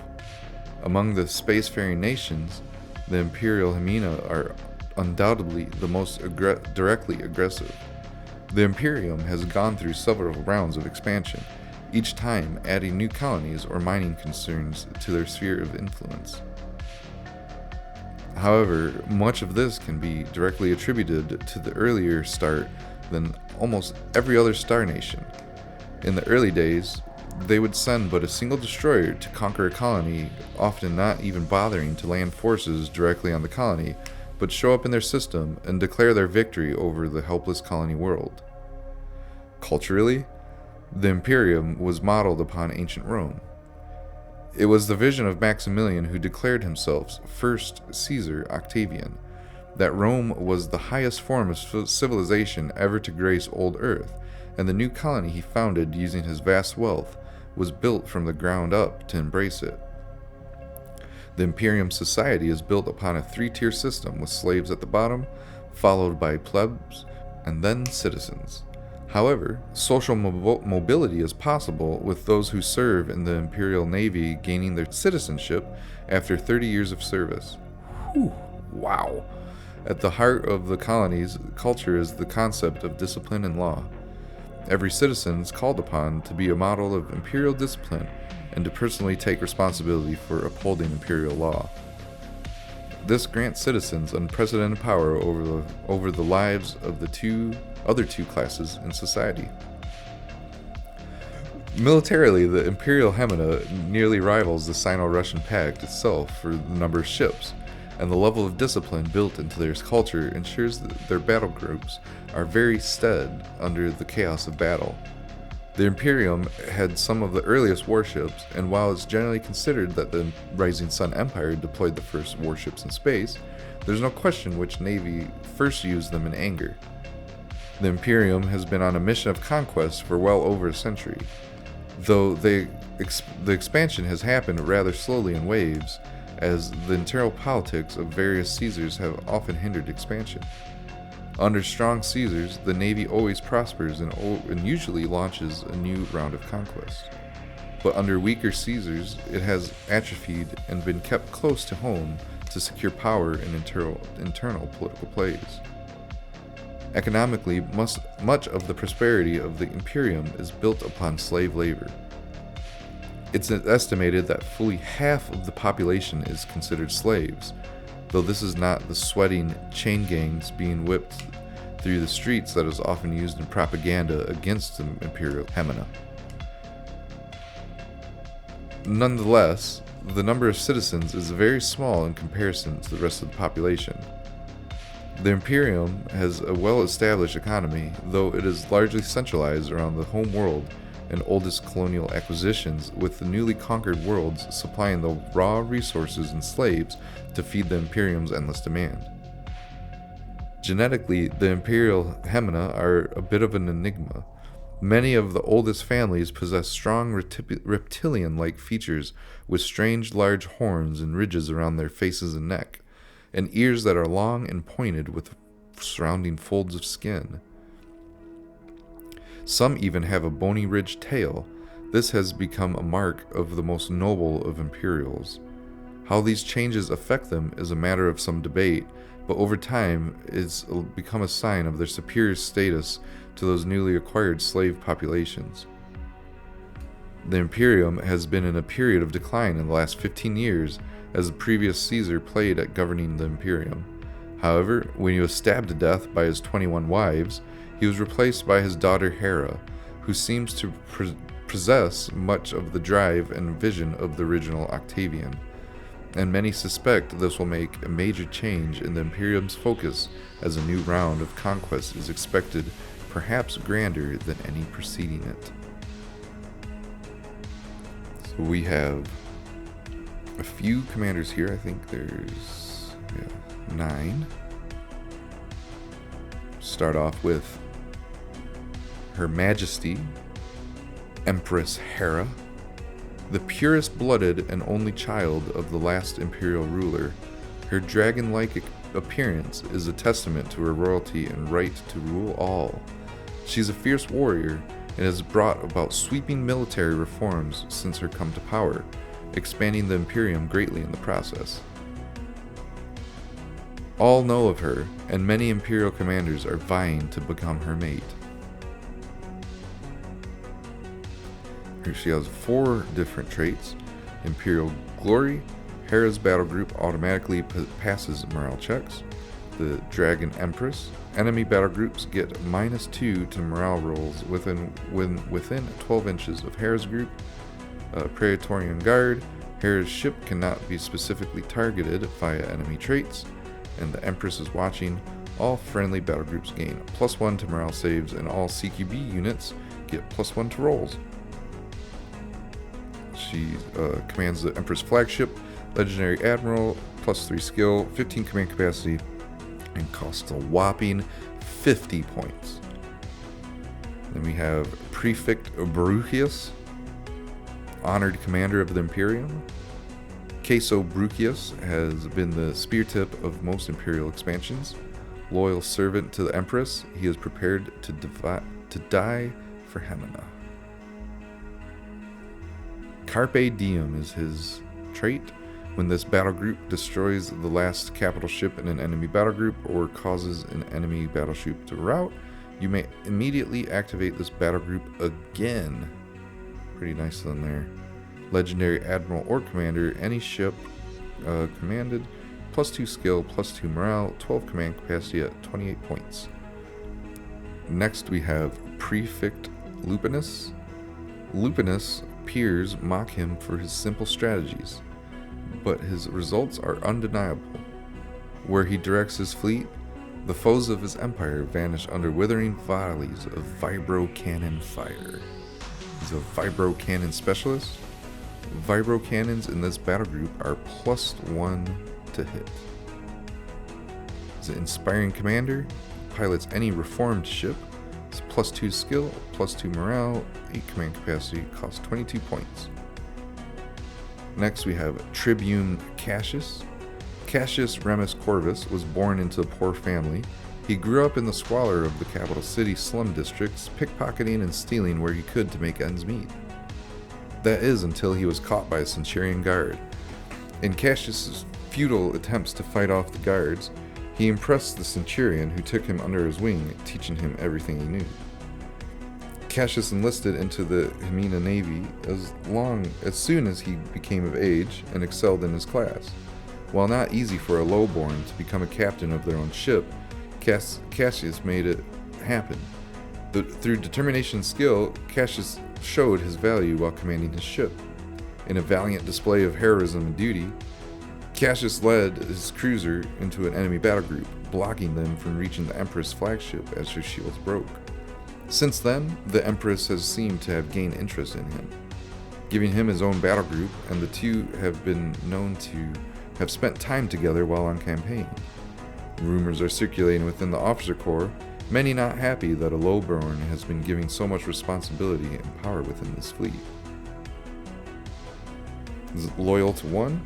Among the spacefaring nations, the Imperial Hemina are undoubtedly the most directly aggressive. The Imperium has gone through several rounds of expansion, each time adding new colonies or mining concerns to their sphere of influence. However, much of this can be directly attributed to the earlier start than almost every other star nation. In the early days, they would send but a single destroyer to conquer a colony, often not even bothering to land forces directly on the colony, but show up in their system and declare their victory over the helpless colony world. Culturally, the Imperium was modeled upon ancient Rome. It was the vision of Maximilian who declared himself first Caesar Octavian, that Rome was the highest form of civilization ever to grace Old Urth, and the new colony he founded using his vast wealth was built from the ground up to embrace it. The Imperium society is built upon a 3-tier system with slaves at the bottom, followed by plebs, and then citizens. However, social mobility is possible, with those who serve in the Imperial Navy gaining their citizenship after 30 years of service. Whew, wow! At the heart of the colony's culture is the concept of discipline and law. Every citizen is called upon to be a model of imperial discipline and to personally take responsibility for upholding imperial law. This grants citizens unprecedented power over the lives of the other two classes in society. Militarily, the Imperial Hemina nearly rivals the Sino-Russian Pact itself for the number of ships, and the level of discipline built into their culture ensures that their battle groups are very steady under the chaos of battle. The Imperium had some of the earliest warships, and while it's generally considered that the Rising Sun Empire deployed the first warships in space, there's no question which navy first used them in anger. The Imperium has been on a mission of conquest for well over a century, though the expansion has happened rather slowly in waves, as the internal politics of various Caesars have often hindered expansion. Under strong Caesars, the navy always prospers and usually launches a new round of conquest. But under weaker Caesars, it has atrophied and been kept close to home to secure power in internal political plays. Economically, much of the prosperity of the Imperium is built upon slave labor. It's estimated that fully half of the population is considered slaves, though this is not the sweating chain gangs being whipped through the streets that is often used in propaganda against the Imperial Hemina. Nonetheless, the number of citizens is very small in comparison to the rest of the population. The Imperium has a well-established economy, though it is largely centralized around the home world and oldest colonial acquisitions, with the newly conquered worlds supplying the raw resources and slaves to feed the Imperium's endless demand. Genetically, the Imperial Hemina are a bit of an enigma. Many of the oldest families possess strong reptilian-like features with strange large horns and ridges around their faces and neck, and ears that are long and pointed with surrounding folds of skin. Some even have a bony ridged tail. This has become a mark of the most noble of Imperials. How these changes affect them is a matter of some debate, but over time it's become a sign of their superior status to those newly acquired slave populations. The Imperium has been in a period of decline in the last 15 years as the previous Caesar played at governing the Imperium. However, when he was stabbed to death by his 21 wives, he was replaced by his daughter Hera, who seems to possess much of the drive and vision of the original Octavian, and many suspect this will make a major change in the Imperium's focus as a new round of conquest is expected, perhaps grander than any preceding it. So we have a few commanders here. I think there's 9. Start off with Her Majesty, Empress Hera, the purest-blooded and only child of the last imperial ruler. Her dragon-like appearance is a testament to her royalty and right to rule all. She's a fierce warrior and has brought about sweeping military reforms since her come to power, expanding the Imperium greatly in the process. All know of her, and many imperial commanders are vying to become her mate. Here she has 4 different traits. Imperial Glory. Hera's battle group automatically passes morale checks. The Dragon Empress. Enemy battle groups get -2 to morale rolls within 12 inches of Hera's group. Praetorian Guard. Hera's ship cannot be specifically targeted via enemy traits. And the Empress is watching. All friendly battle groups gain +1 to morale saves, and all CQB units get +1 to rolls. She commands the Empress flagship, Legendary Admiral, +3 skill, 15 command capacity, and costs a whopping 50 points. Then we have Prefect Bruchius, honored commander of the Imperium. Queso Bruchius has been the spear tip of most Imperial expansions. Loyal servant to the Empress, he is prepared to die for Hemina. Carpe Diem is his trait. When this battle group destroys the last capital ship in an enemy battle group or causes an enemy battleship to rout, you may immediately activate this battle group again. Pretty nice on there. Legendary Admiral or Commander, any ship commanded +2 skill, +2 morale, 12 command capacity at 28 points. Next we have Prefect Lupinus. Lupinus peers mock him for his simple strategies, but his results are undeniable. Where he directs his fleet, the foes of his empire vanish under withering volleys of vibro cannon fire. He's a vibro cannon specialist. Vibro cannons in this battle group are +1 to hit. He's an inspiring commander, pilots any reformed ship. It's +2 skill, +2 morale, 8 command capacity, costs 22 points. Next we have Tribune Cassius. Cassius Remus Corvus was born into a poor family. He grew up in the squalor of the capital city slum districts, pickpocketing and stealing where he could to make ends meet. That is until he was caught by a Centurion guard. In Cassius's futile attempts to fight off the guards, he impressed the Centurion, who took him under his wing, teaching him everything he knew. Cassius enlisted into the Hemina Navy as soon as he became of age and excelled in his class. While not easy for a lowborn to become a captain of their own ship, Cassius made it happen. Through determination and skill, Cassius showed his value while commanding his ship. In a valiant display of heroism and duty, Cassius led his cruiser into an enemy battle group, blocking them from reaching the Empress flagship as her shields broke. Since then, the Empress has seemed to have gained interest in him, giving him his own battle group, and the two have been known to have spent time together while on campaign. Rumors are circulating within the officer corps, many not happy that a lowborn has been given so much responsibility and power within this fleet. Is it loyal to one?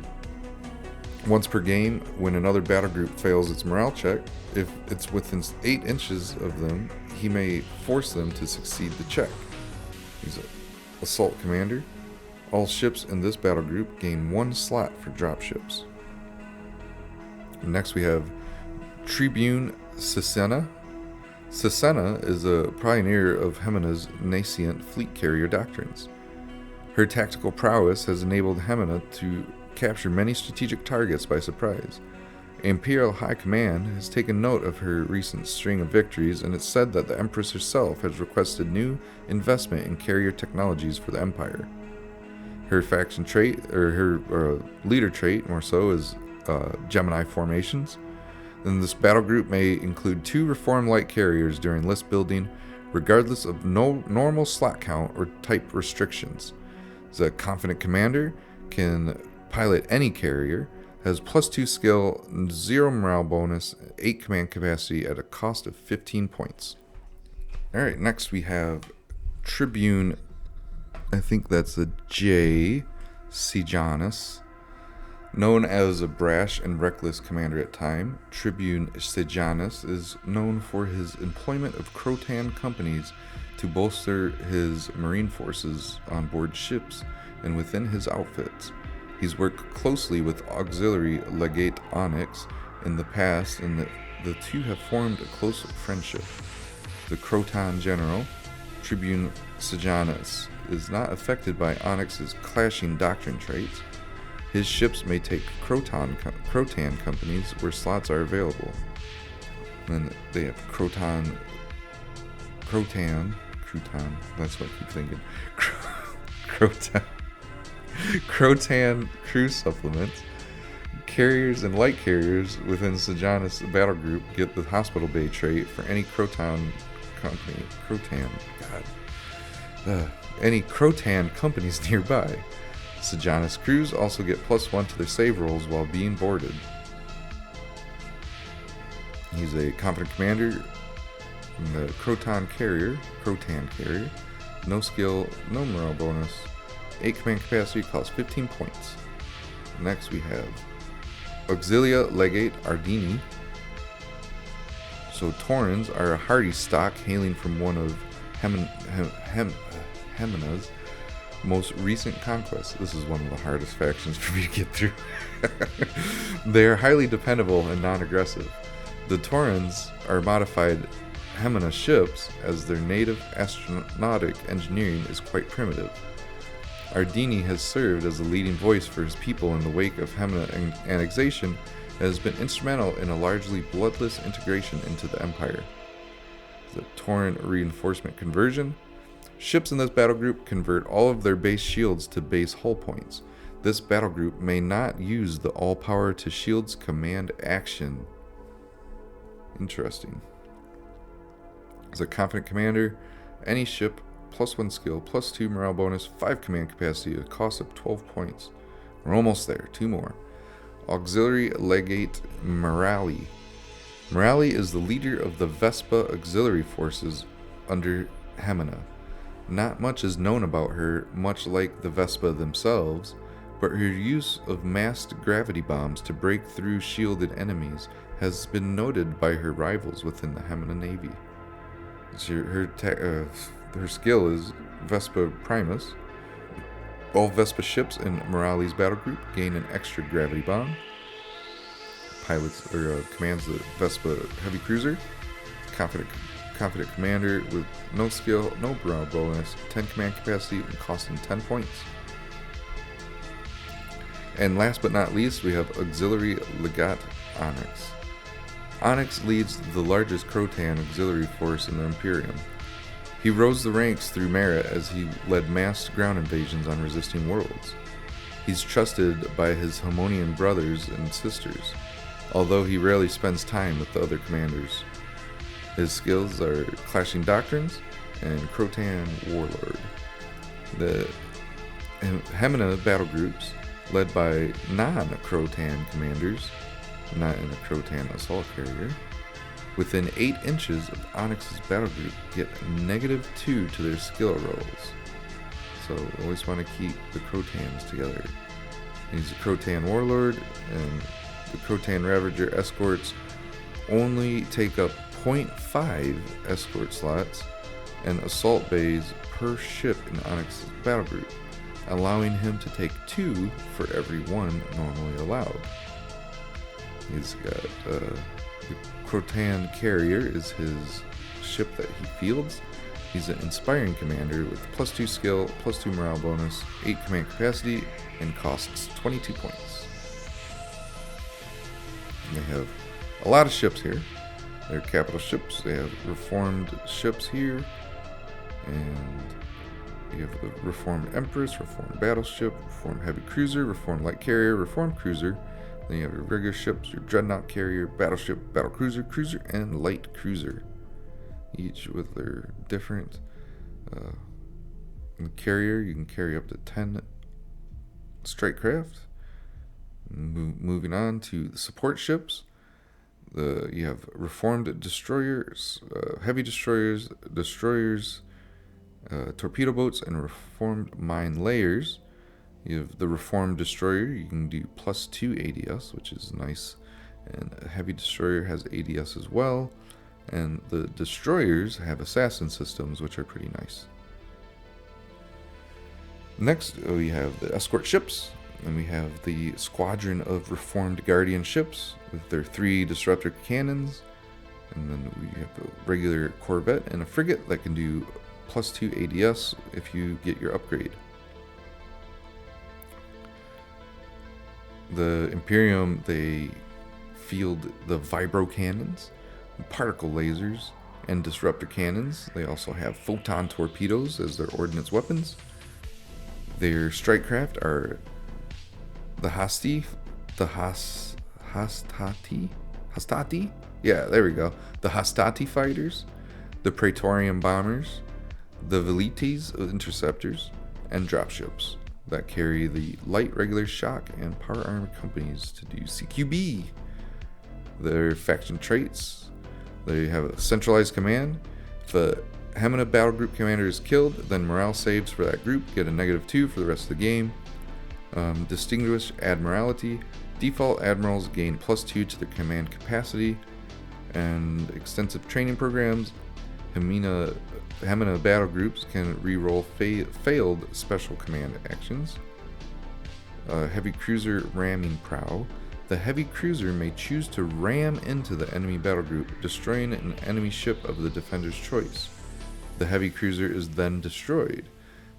Once per game, when another battle group fails its morale check, if it's within 8 inches of them, he may force them to succeed the check. He's an assault commander. All ships in this battle group gain 1 slot for dropships. Next we have Tribune Sisenna. Sisenna is a pioneer of Hemina's nascent fleet carrier doctrines. Her tactical prowess has enabled Hemina to capture many strategic targets by surprise. Imperial High Command has taken note of her recent string of victories, and it's said that the Empress herself has requested new investment in carrier technologies for the Empire. Her faction trait, or her leader trait more so, is Gemini formations. Then this battle group may include 2 reform light carriers during list building, regardless of no normal slot count or type restrictions. The confident commander can pilot any carrier, has +2 skill, 0 morale bonus, 8 command capacity at a cost of 15 points. Alright, next we have Tribune, I think that's a J, Sejanus. Known as a brash and reckless commander at time, Tribune Sejanus is known for his employment of Crotan companies to bolster his marine forces on board ships and within his outfits. He's worked closely with auxiliary legate Onyx in the past, and the two have formed a close friendship. The Crotan general, Tribune Sejanus, is not affected by Onyx's clashing doctrine traits. His ships may take Crotan companies where slots are available. And they have Crotan, that's what I keep thinking. Crotan crew supplements. Carriers and light carriers within Sejanus battle group get the hospital bay trait for any Crotan company. Any Crotan companies nearby. Sejanus crews also get +1 to their save rolls while being boarded. He's a confident commander in the Crotan carrier. No skill, no morale bonus. 8 command capacity, costs 15 points. Next we have Auxilia Legate Ardini. So Taurans are a hardy stock hailing from one of Hemina's most recent conquests. This is one of the hardest factions for me to get through. They are highly dependable and non-aggressive. The Taurans are modified Hemina ships, as their native astronautic engineering is quite primitive. Ardini has served as a leading voice for his people in the wake of Hemina annexation has been instrumental in a largely bloodless integration into the Empire. The Torrent Reinforcement Conversion. Ships in this battle group convert all of their base shields to base hull points. This battle group may not use the All Power to Shields command action. Interesting. As a Confident Commander, any ship, +1 skill, +2 morale bonus, 5 command capacity, at a cost of 12 points. We're almost there, 2 more. Auxiliary Legate Merali. Merali is the leader of the Vespa auxiliary forces under Hemina. Not much is known about her, much like the Vespa themselves, but her use of massed gravity bombs to break through shielded enemies has been noted by her rivals within the Hemina Navy. Her skill is Vespa Primus. All Vespa ships in Merali's battle group gain an extra gravity bomb. Commands the Vespa heavy cruiser. Confident commander with no skill, no morale bonus, 10 command capacity, and costing 10 points. And last but not least, we have Auxiliary Legat Onyx. Onyx leads the largest Crotan auxiliary force in the Imperium. He rose the ranks through merit as he led massed ground invasions on resisting worlds. He's trusted by his Hemonian brothers and sisters, although he rarely spends time with the other commanders. His skills are Clashing Doctrines and Crotan Warlord. The Hemina battle groups, led by non-Crotan commanders, not in a Crotan assault carrier, within 8 inches of Onyx's battle group get -2 to their skill rolls. So always want to keep the Crotans together. He's a Crotan Warlord, and the Crotan Ravager escorts only take up 0.5 escort slots and assault bays per ship in Onyx's battle group, allowing him to take 2 for every 1 normally allowed. He's got the Crotan Carrier is his ship that he fields. He's an inspiring commander with +2 skill, +2 morale bonus, 8 command capacity, and costs 22 points. And they have a lot of ships here. They're capital ships. They have reformed ships here, and you have the Reformed Empress, Reformed Battleship, Reformed Heavy Cruiser, Reformed Light Carrier, Reformed Cruiser. Then you have your regular ships, your Dreadnought Carrier, Battleship, Battle Cruiser, Cruiser, and Light Cruiser. Each with their different carrier. You can carry up to 10 strike craft. Moving on to the support ships. You have Reformed Destroyers, Heavy Destroyers, Torpedo Boats, and Reformed Mine Layers. You have the Reformed Destroyer. You can do +2 ADS, which is nice. And a Heavy Destroyer has ADS as well. And the Destroyers have assassin systems, which are pretty nice. Next, we have the escort ships. And we have the Squadron of Reformed Guardian ships with their 3 disruptor cannons. And then we have a regular corvette and a frigate that can do +2 ADS if you get your upgrade. The Imperium, they field the vibro cannons, particle lasers, and disruptor cannons. They also have photon torpedoes as their ordnance weapons. Their strike craft are the Hastati? Yeah, there we go. The Hastati fighters, the Praetorian bombers, the Velites interceptors, and dropships that carry the light regular shock and power armor companies to do CQB. Their faction traits, they have a centralized command. If a Hemina battle group commander is killed, then morale saves for that group get a -2 for the rest of the game. Distinguished Admiralty, default admirals gain +2 to their command capacity, and extensive training programs. Hemina battle groups can re-roll failed special command actions. Heavy cruiser ramming prow. The heavy cruiser may choose to ram into the enemy battle group, destroying an enemy ship of the defender's choice. The heavy cruiser is then destroyed.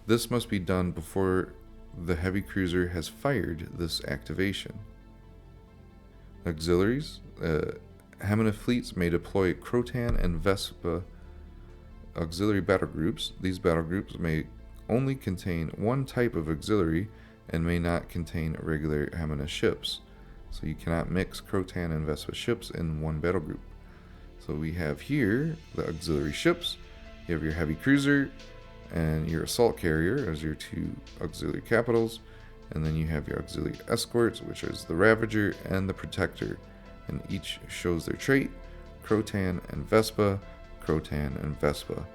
This must be done before the heavy cruiser has fired this activation. Auxiliaries. Hemina fleets may deploy Crotan and Vespa auxiliary battle groups. These battle groups may only contain one type of auxiliary and may not contain regular Hemina ships. So you cannot mix Crotan and Vespa ships in one battle group. So we have here the auxiliary ships. You have your heavy cruiser and your assault carrier as your two auxiliary capitals. And then you have your auxiliary escorts, which is the Ravager and the Protector. And each shows their trait: Crotan and Vespa, Crotan and Vespa.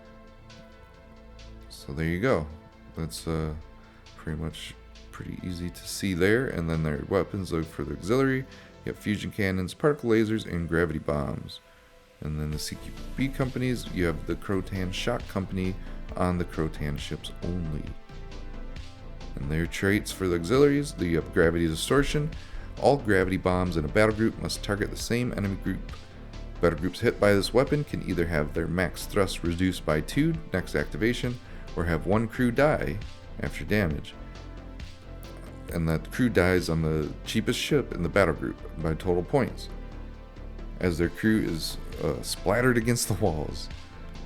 So there you go. That's pretty easy to see there. And then their weapons look for the auxiliary. You have fusion cannons, particle lasers, and gravity bombs. And then the CQB companies, you have the Crotan Shock Company on the Crotan ships only. And their traits for the auxiliaries, you have gravity distortion. All gravity bombs in a battle group must target the same enemy group. Battle groups hit by this weapon can either have their max thrust reduced by 2 next activation, or have one crew die after damage. And that crew dies on the cheapest ship in the battle group by total points, as their crew is splattered against the walls.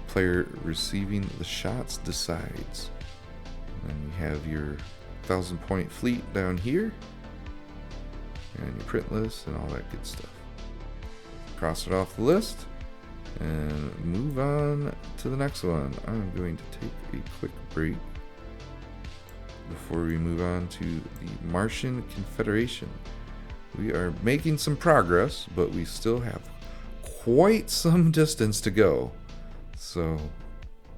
Player receiving the shots decides. And then you have your 1,000-point fleet down here, and your print list and all that good stuff. Cross it off the list and move on to the next one. I'm going to take a quick break before we move on to the Martian Confederation. We are making some progress, but we still have quite some distance to go. So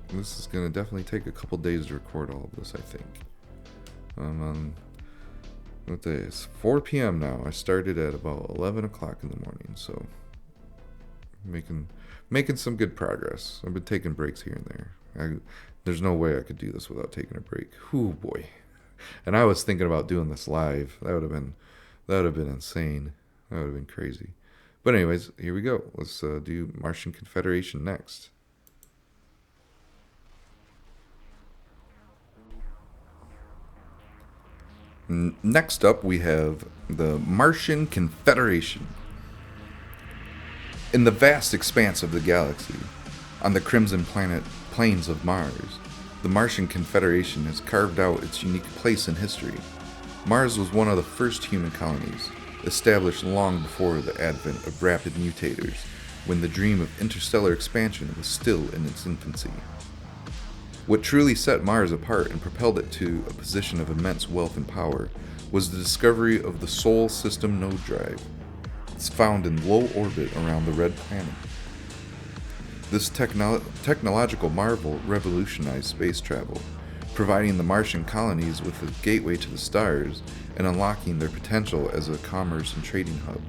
this is going to definitely take a couple days to record all of this, I think. What day is 4 p.m. now. I started at about 11 o'clock in the morning, so making some good progress. I've been taking breaks here and there. There's no way I could do this without taking a break. Whew, boy. And I was thinking about doing this live. That would have been insane. That would have been crazy. But anyways, here we go. Let's do Martian Confederation next. Next up, we have the Martian Confederation. In the vast expanse of the galaxy, on the crimson plains of Mars, the Martian Confederation has carved out its unique place in history. Mars was one of the first human colonies, established long before the advent of rapid mutators, when the dream of interstellar expansion was still in its infancy. What truly set Mars apart and propelled it to a position of immense wealth and power was the discovery of the Sol System node drive. It's found in low orbit around the red planet. This technological marvel revolutionized space travel, providing the Martian colonies with a gateway to the stars and unlocking their potential as a commerce and trading hub.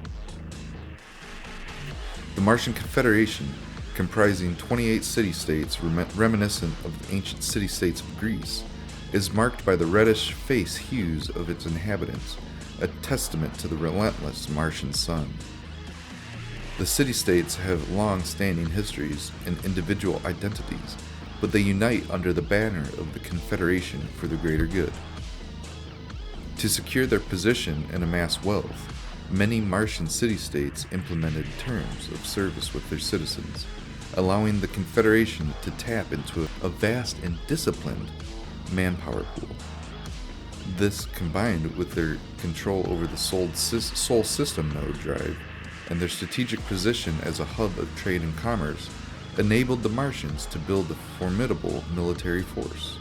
The Martian Confederation, comprising 28 city-states reminiscent of the ancient city-states of Greece, is marked by the reddish face hues of its inhabitants, a testament to the relentless Martian sun. The city-states have long-standing histories and individual identities, but they unite under the banner of the Confederation for the greater good. To secure their position and amass wealth, many Martian city-states implemented terms of service with their citizens, allowing the Confederation to tap into a vast and disciplined manpower pool. This, combined with their control over the Sol System node drive and their strategic position as a hub of trade and commerce, enabled the Martians to build a formidable military force.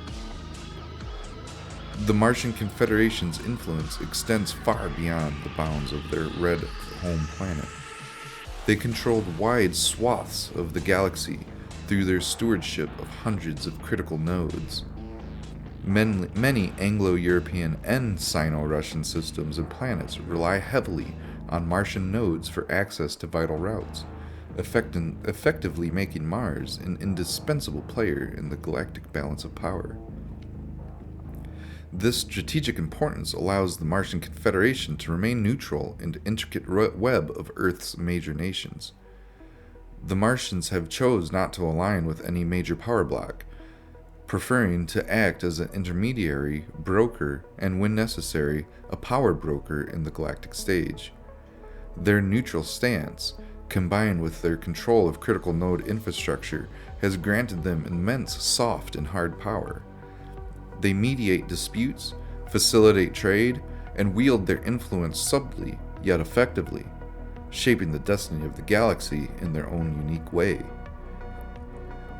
The Martian Confederation's influence extends far beyond the bounds of their red home planet. They controlled wide swaths of the galaxy through their stewardship of hundreds of critical nodes. Many Anglo-European and Sino-Russian systems and planets rely heavily on Martian nodes for access to vital routes, effectively making Mars an indispensable player in the galactic balance of power. This strategic importance allows the Martian Confederation to remain neutral in the intricate web of Earth's major nations. The Martians have chose not to align with any major power bloc, preferring to act as an intermediary, broker, and when necessary, a power broker in the galactic stage. Their neutral stance, combined with their control of critical node infrastructure, has granted them immense soft and hard power. They mediate disputes, facilitate trade, and wield their influence subtly yet effectively, shaping the destiny of the galaxy in their own unique way.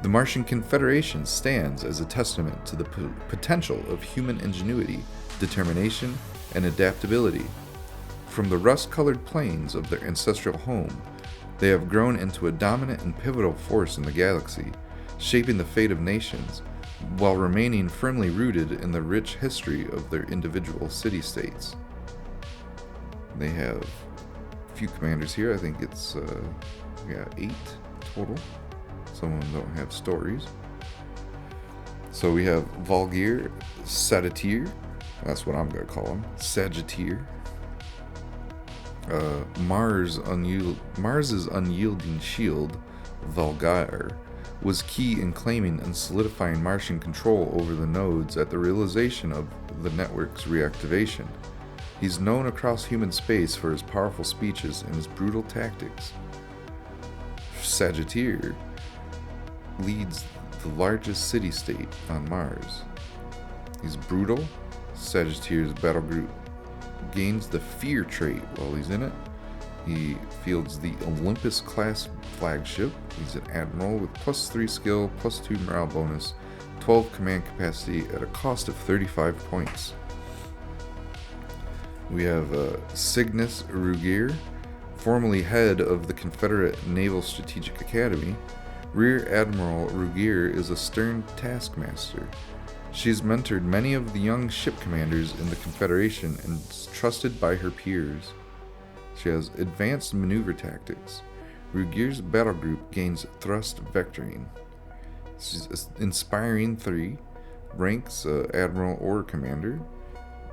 The Martian Confederation stands as a testament to the potential of human ingenuity, determination, and adaptability. From the rust-colored plains of their ancestral home, they have grown into a dominant and pivotal force in the galaxy, shaping the fate of nations, while remaining firmly rooted in the rich history of their individual city-states. They have a few commanders here. I think it's 8 total. Some of them don't have stories. So we have Volgir, Sagittaire, that's what I'm going to call him, Sagittaire. Mars's unyielding shield, Volgir, was key in claiming and solidifying Martian control over the nodes at the realization of the network's reactivation. He's known across human space for his powerful speeches and his brutal tactics. Sagittaire leads the largest city-state on Mars. He's brutal. Sagittaire's battle group gains the fear trait while he's in it. He fields the Olympus-class flagship. He's an admiral with +3 skill, +2 morale bonus, 12 command capacity at a cost of 35 points. We have Cygnus Rugir, formerly head of the Confederate Naval Strategic Academy. Rear Admiral Rugir is a stern taskmaster. She's mentored many of the young ship commanders in the Confederation and is trusted by her peers. She has advanced maneuver tactics. Rugir's battle group gains thrust vectoring. She's inspiring 3, ranks admiral or commander.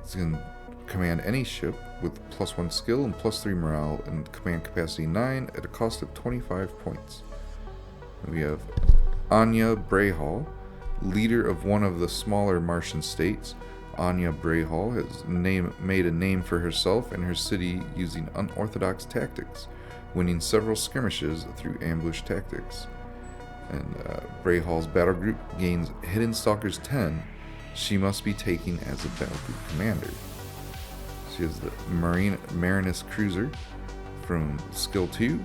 She can command any ship with +1 skill and +3 morale and command capacity 9 at a cost of 25 points. We have Anya Brayhall, leader of one of the smaller Martian states. Anya Brayhall has made a name for herself and her city using unorthodox tactics, winning several skirmishes through ambush tactics. And Brayhall's battle group gains Hidden Stalkers 10. She must be taken as a battle group commander. She has the Marinus Cruiser from skill 2.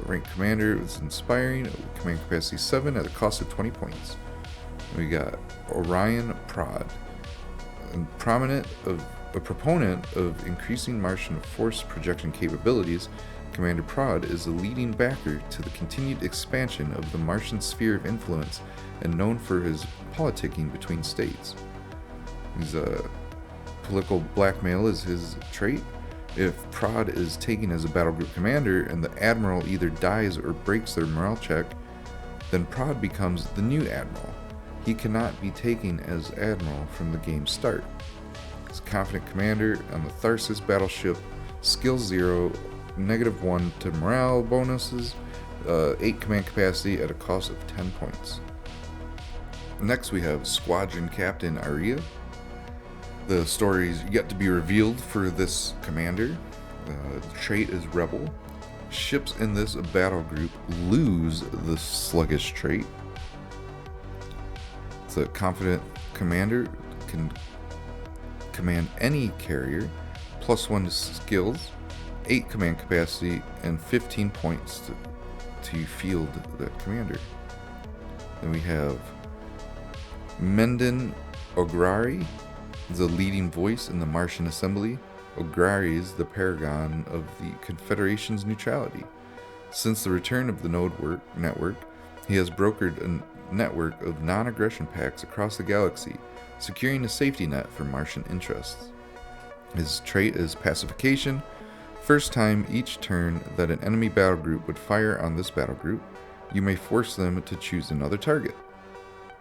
Rank commander is inspiring, command capacity 7 at a cost of 20 points. We got Orion Prod, a proponent of increasing Martian force projection capabilities. Commander Prod is a leading backer to the continued expansion of the Martian sphere of influence and known for his politicking between states. He's political blackmail is his trait. If Prod is taken as a battle group commander and the admiral either dies or breaks their morale check, then Prod becomes the new admiral. He cannot be taken as admiral from the game's start. He's a confident commander on the Tharsis battleship, skill 0, -1 to morale bonuses, 8 command capacity at a cost of 10 points. Next we have Squadron Captain Aria. The story is yet to be revealed for this commander. The trait is Rebel. Ships in this battle group lose the sluggish trait. It's a confident commander, can command any carrier, +1 to skills, 8 command capacity, and 15 points to field that commander. Then we have Menden Ograri, the leading voice in the Martian Assembly. Ograri is the paragon of the Confederation's neutrality. Since the return of the Node network, he has brokered a network of non-aggression pacts across the galaxy, securing a safety net for Martian interests. His trait is Pacification. First time each turn that an enemy battle group would fire on this battle group, you may force them to choose another target.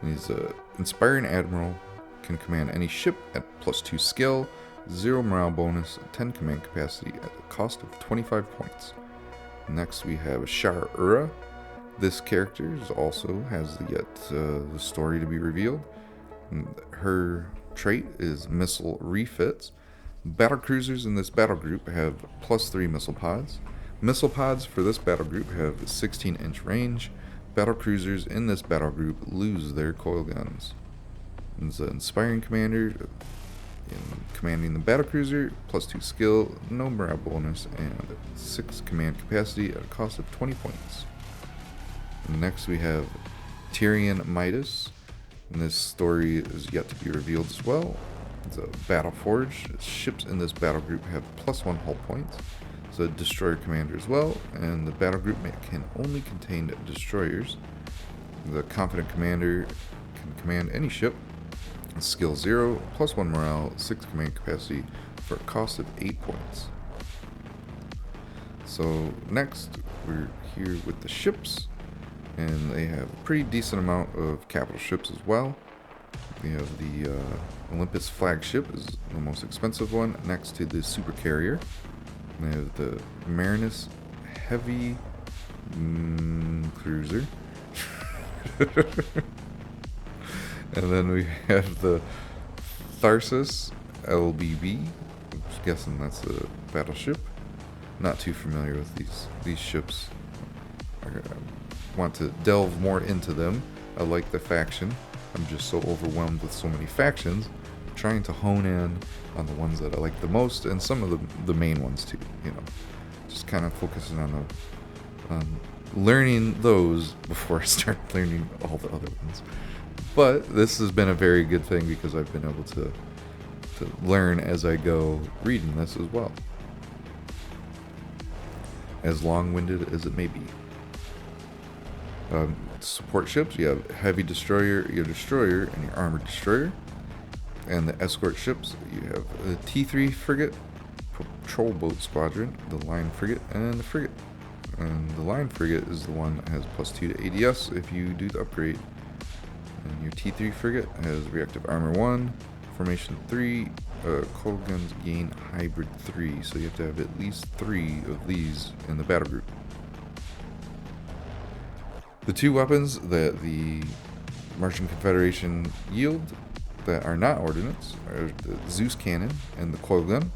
He's an inspiring admiral, can command any ship at +2 skill, 0 morale bonus, 10 command capacity at a cost of 25 points. Next we have Shar Ura. This character also has the story to be revealed. Her trait is Missile Refits. Battle cruisers in this battle group have +3 missile pods. Missile pods for this battle group have 16-inch range. Battle cruisers in this battle group lose their coil guns. There's an inspiring commander in commanding the battle cruiser, +2 skill, no morale bonus, and 6 command capacity at a cost of 20 points. And next we have Tyrian Midas, and this story is yet to be revealed as well. It's a battle forge. Ships in this battle group have +1 hull points. It's a destroyer commander as well, and the battle group can only contain destroyers. The confident commander can command any ship. Skill 0, +1 morale, 6 command capacity for a cost of 8 points. So next we're here with the ships, and they have a pretty decent amount of capital ships as well. We have the Olympus flagship is the most expensive one, next to the super carrier. We have the Marinus heavy cruiser. And then we have the Tharsis LBB. I'm guessing that's a battleship. Not too familiar with these ships. I want to delve more into them. I like the faction. I'm just so overwhelmed with so many factions. I'm trying to hone in on the ones that I like the most, and some of the main ones too. You know, just kind of focusing on learning those before I start learning all the other ones. But this has been a very good thing because I've been able to learn as I go reading this as well. As long-winded as it may be. Support ships, you have heavy destroyer, your destroyer, and your armored destroyer. And the escort ships, you have the T3 frigate, patrol boat squadron, the line frigate, and the frigate. And the line frigate is the one that has +2 to ADS if you do the upgrade. And your T3 frigate has reactive armor 1, formation 3, coil guns gain hybrid 3, so you have to have at least 3 of these in the battle group. The two weapons that the Martian Confederation yield that are not ordnance are the Zeus cannon and the coil gun.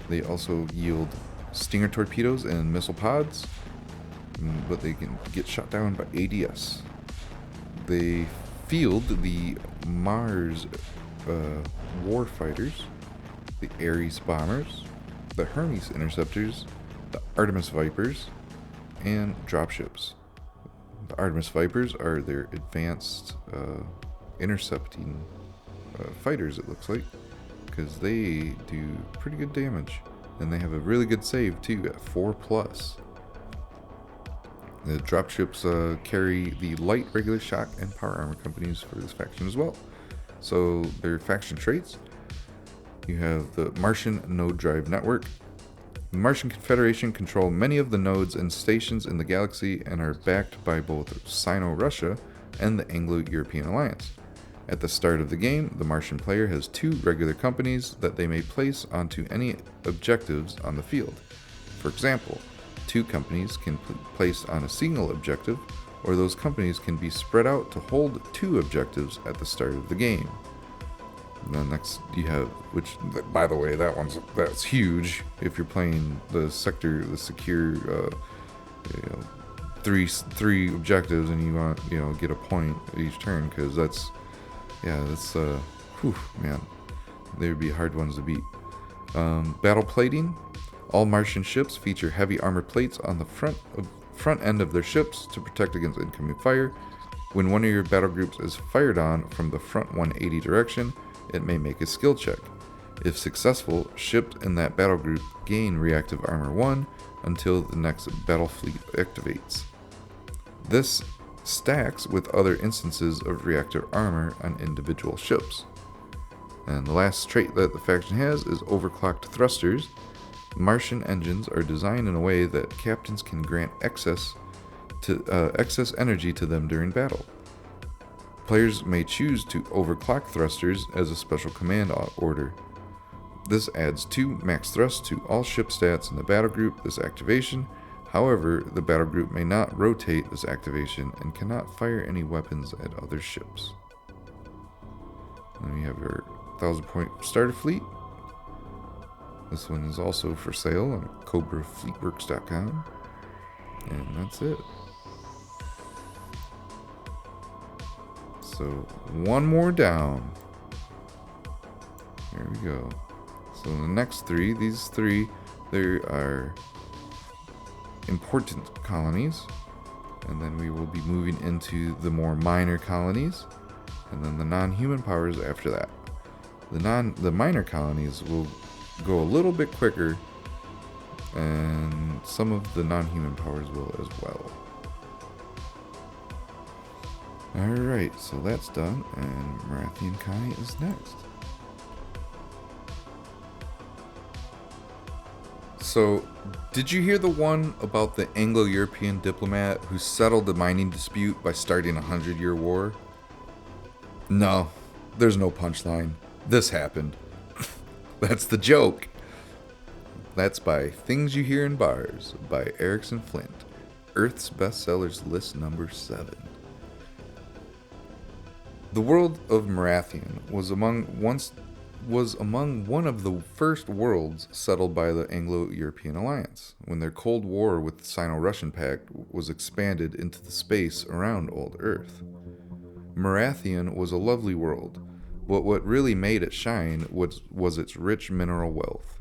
They also yield Stinger torpedoes and missile pods, but they can get shot down by ADS. They field the Mars warfighters, the Ares bombers, the Hermes interceptors, the Artemis Vipers, and dropships. The Artemis Vipers are their advanced intercepting fighters, it looks like, because they do pretty good damage, and they have a really good save too at 4+. The dropships carry the light, regular, shock, and power armor companies for this faction as well. So their faction traits, you have the Martian Node Drive Network. The Martian Confederation control many of the nodes and stations in the galaxy and are backed by both Sino-Russia and the Anglo-European Alliance. At the start of the game, the Martian player has 2 regular companies that they may place onto any objectives on the field. For example, 2 companies can be placed on a single objective, or those companies can be spread out to hold 2 objectives at the start of the game. And then next you have, which by the way, that's huge if you're playing the secure, three objectives and you want get a point each turn, because that's man, they would be hard ones to beat. Battle plating. All Martian ships feature heavy armor plates on the front end of their ships to protect against incoming fire. When one of your battle groups is fired on from the front 180 direction, it may make a skill check. If successful, ships in that battle group gain reactive armor 1 until the next battle fleet activates. This stacks with other instances of reactive armor on individual ships. And the last trait that the faction has is overclocked thrusters. Martian engines are designed in a way that captains can grant excess energy to them during battle. Players may choose to overclock thrusters as a special command order. This adds 2 max thrust to all ship stats in the battle group this activation. However, the battle group may not rotate this activation and cannot fire any weapons at other ships. Then we have our 1,000-point starter fleet. This one is also for sale on CobraFleetworks.com. And that's it. So, one more down. Here we go. So the next three, these three, there are important colonies. And then we will be moving into the more minor colonies. And then the non-human powers after that. The minor colonies will go a little bit quicker. And some of the non-human powers will as well. Alright, so that's done, and Merathian Khanate is next. So, did you hear the one about the Anglo-European diplomat who settled the mining dispute by starting a 100-year war? No, there's no punchline. This happened. That's the joke. That's by Things You Hear in Bars by Erickson Flint, Earth's bestsellers list number 7. The world of Merathian was among one of the first worlds settled by the Anglo-European Alliance, when their Cold War with the Sino-Russian Pact was expanded into the space around Old Urth. Merathian was a lovely world, but what really made it shine was its rich mineral wealth.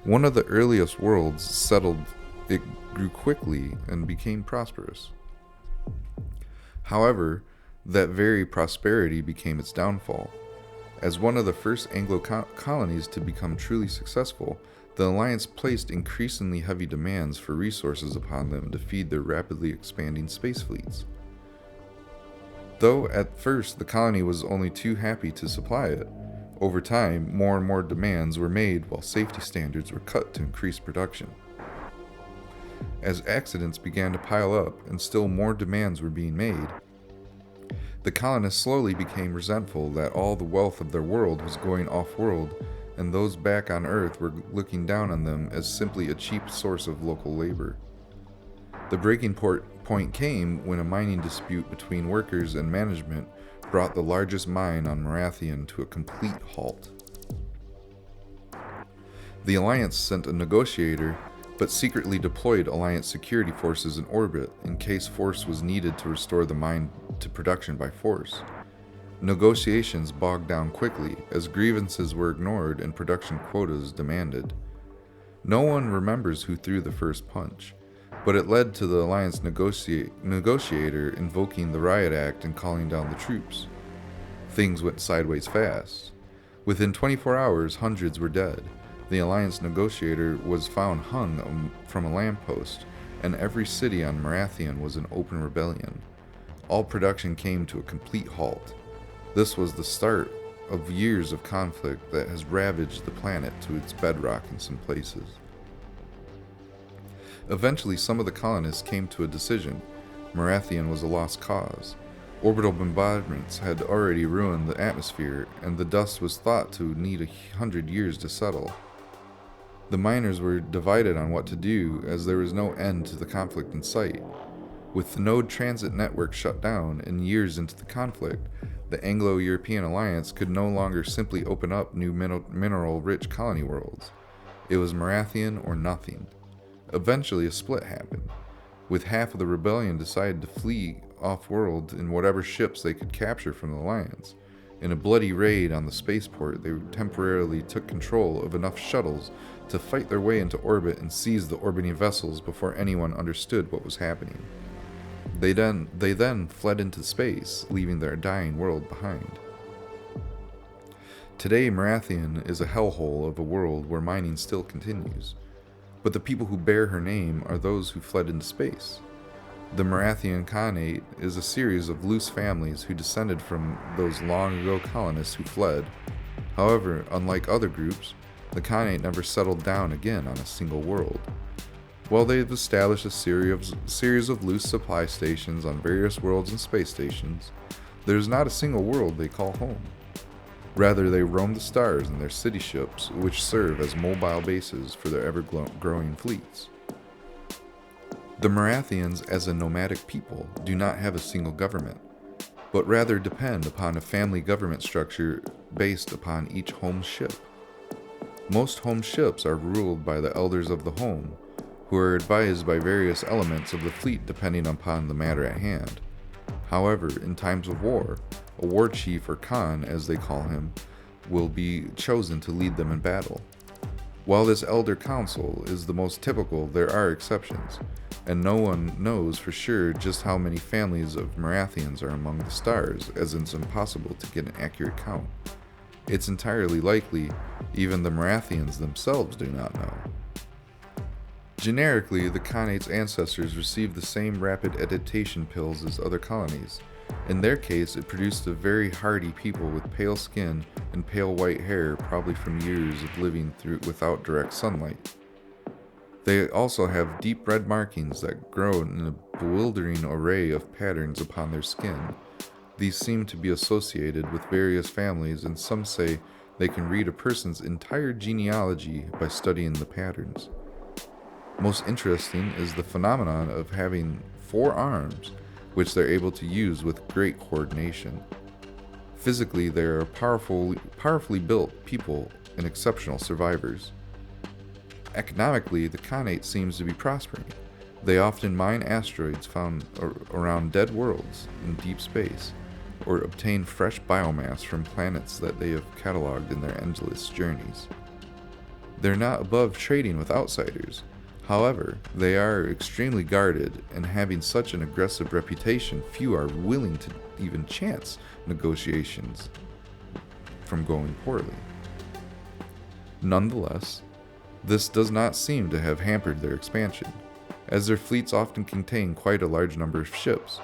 One of the earliest worlds settled, it grew quickly and became prosperous. However, that very prosperity became its downfall. As one of the first Anglo colonies to become truly successful, the Alliance placed increasingly heavy demands for resources upon them to feed their rapidly expanding space fleets. Though at first the colony was only too happy to supply it, over time more and more demands were made while safety standards were cut to increase production. As accidents began to pile up and still more demands were being made, the colonists slowly became resentful that all the wealth of their world was going off-world, and those back on Earth were looking down on them as simply a cheap source of local labor. The breaking point came when a mining dispute between workers and management brought the largest mine on Merathian to a complete halt. The Alliance sent a negotiator, but secretly deployed Alliance security forces in orbit in case force was needed to restore the mine to production by force. Negotiations bogged down quickly as grievances were ignored and production quotas demanded. No one remembers who threw the first punch, but it led to the Alliance negotiator invoking the Riot Act and calling down the troops. Things went sideways fast. Within 24 hours, hundreds were dead. The Alliance negotiator was found hung from a lamppost, and every city on Merathian was in open rebellion. All production came to a complete halt. This was the start of years of conflict that has ravaged the planet to its bedrock in some places. Eventually, some of the colonists came to a decision. Merathian was a lost cause. Orbital bombardments had already ruined the atmosphere, and the dust was thought to need 100 years to settle. The miners were divided on what to do, as there was no end to the conflict in sight. With the node transit network shut down and years into the conflict, the Anglo-European Alliance could no longer simply open up new mineral-rich colony worlds. It was Merathian or nothing. Eventually, a split happened, with half of the rebellion decided to flee off-world in whatever ships they could capture from the Alliance. In a bloody raid on the spaceport, they temporarily took control of enough shuttles to fight their way into orbit and seize the orbiting vessels before anyone understood what was happening. They then fled into space, leaving their dying world behind. Today, Merathian is a hellhole of a world where mining still continues, but the people who bear her name are those who fled into space. The Merathian Khanate is a series of loose families who descended from those long-ago colonists who fled. However, unlike other groups, the Khanate never settled down again on a single world. While they've established a series of loose supply stations on various worlds and space stations, there is not a single world they call home. Rather, they roam the stars in their city ships, which serve as mobile bases for their ever-growing fleets. The Merathians, as a nomadic people, do not have a single government, but rather depend upon a family government structure based upon each home ship. Most home ships are ruled by the elders of the home, who are advised by various elements of the fleet depending upon the matter at hand. However, in times of war, a war chief, or Khan as they call him, will be chosen to lead them in battle. While this elder council is the most typical, there are exceptions, and no one knows for sure just how many families of Merathians are among the stars, as it's impossible to get an accurate count. It's entirely likely even the Merathians themselves do not know. Generically, the Khanate's ancestors received the same rapid adaptation pills as other colonies. In their case, it produced a very hardy people with pale skin and pale white hair, probably from years of living without direct sunlight. They also have deep red markings that grow in a bewildering array of patterns upon their skin. These seem to be associated with various families, and some say they can read a person's entire genealogy by studying the patterns. Most interesting is the phenomenon of having 4 arms, which they're able to use with great coordination. Physically, they are powerfully built people and exceptional survivors. Economically, the Khanate seems to be prospering. They often mine asteroids found around dead worlds in deep space, or obtain fresh biomass from planets that they have cataloged in their endless journeys. They're not above trading with outsiders. However, they are extremely guarded, and having such an aggressive reputation, few are willing to even chance negotiations from going poorly. Nonetheless, this does not seem to have hampered their expansion, as their fleets often contain quite a large number of ships,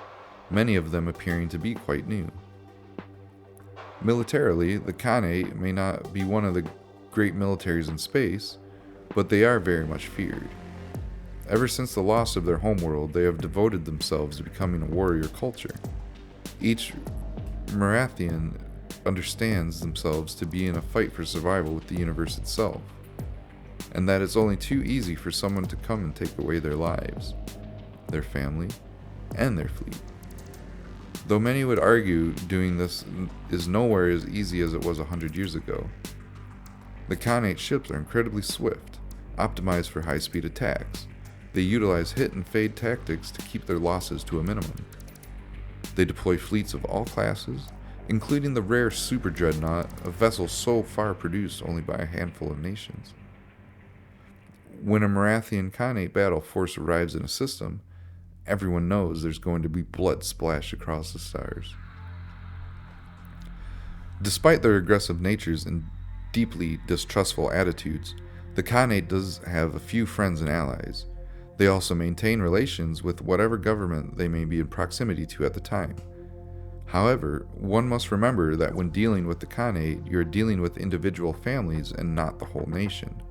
many of them appearing to be quite new. Militarily, the Khanate may not be one of the great militaries in space, but they are very much feared. Ever since the loss of their homeworld, they have devoted themselves to becoming a warrior culture. Each Merathian understands themselves to be in a fight for survival with the universe itself, and that it's only too easy for someone to come and take away their lives, their family, and their fleet. Though many would argue doing this is nowhere as easy as it was 100 years ago. The Khanate ships are incredibly swift, optimized for high-speed attacks. They utilize hit and fade tactics to keep their losses to a minimum. They deploy fleets of all classes, including the rare super dreadnought, a vessel so far produced only by a handful of nations. When a Merathian Khanate battle force arrives in a system, everyone knows there's going to be blood splashed across the stars. Despite their aggressive natures and deeply distrustful attitudes, the Khanate does have a few friends and allies. They also maintain relations with whatever government they may be in proximity to at the time. However, one must remember that when dealing with the Khanate, you're dealing with individual families and not the whole nation.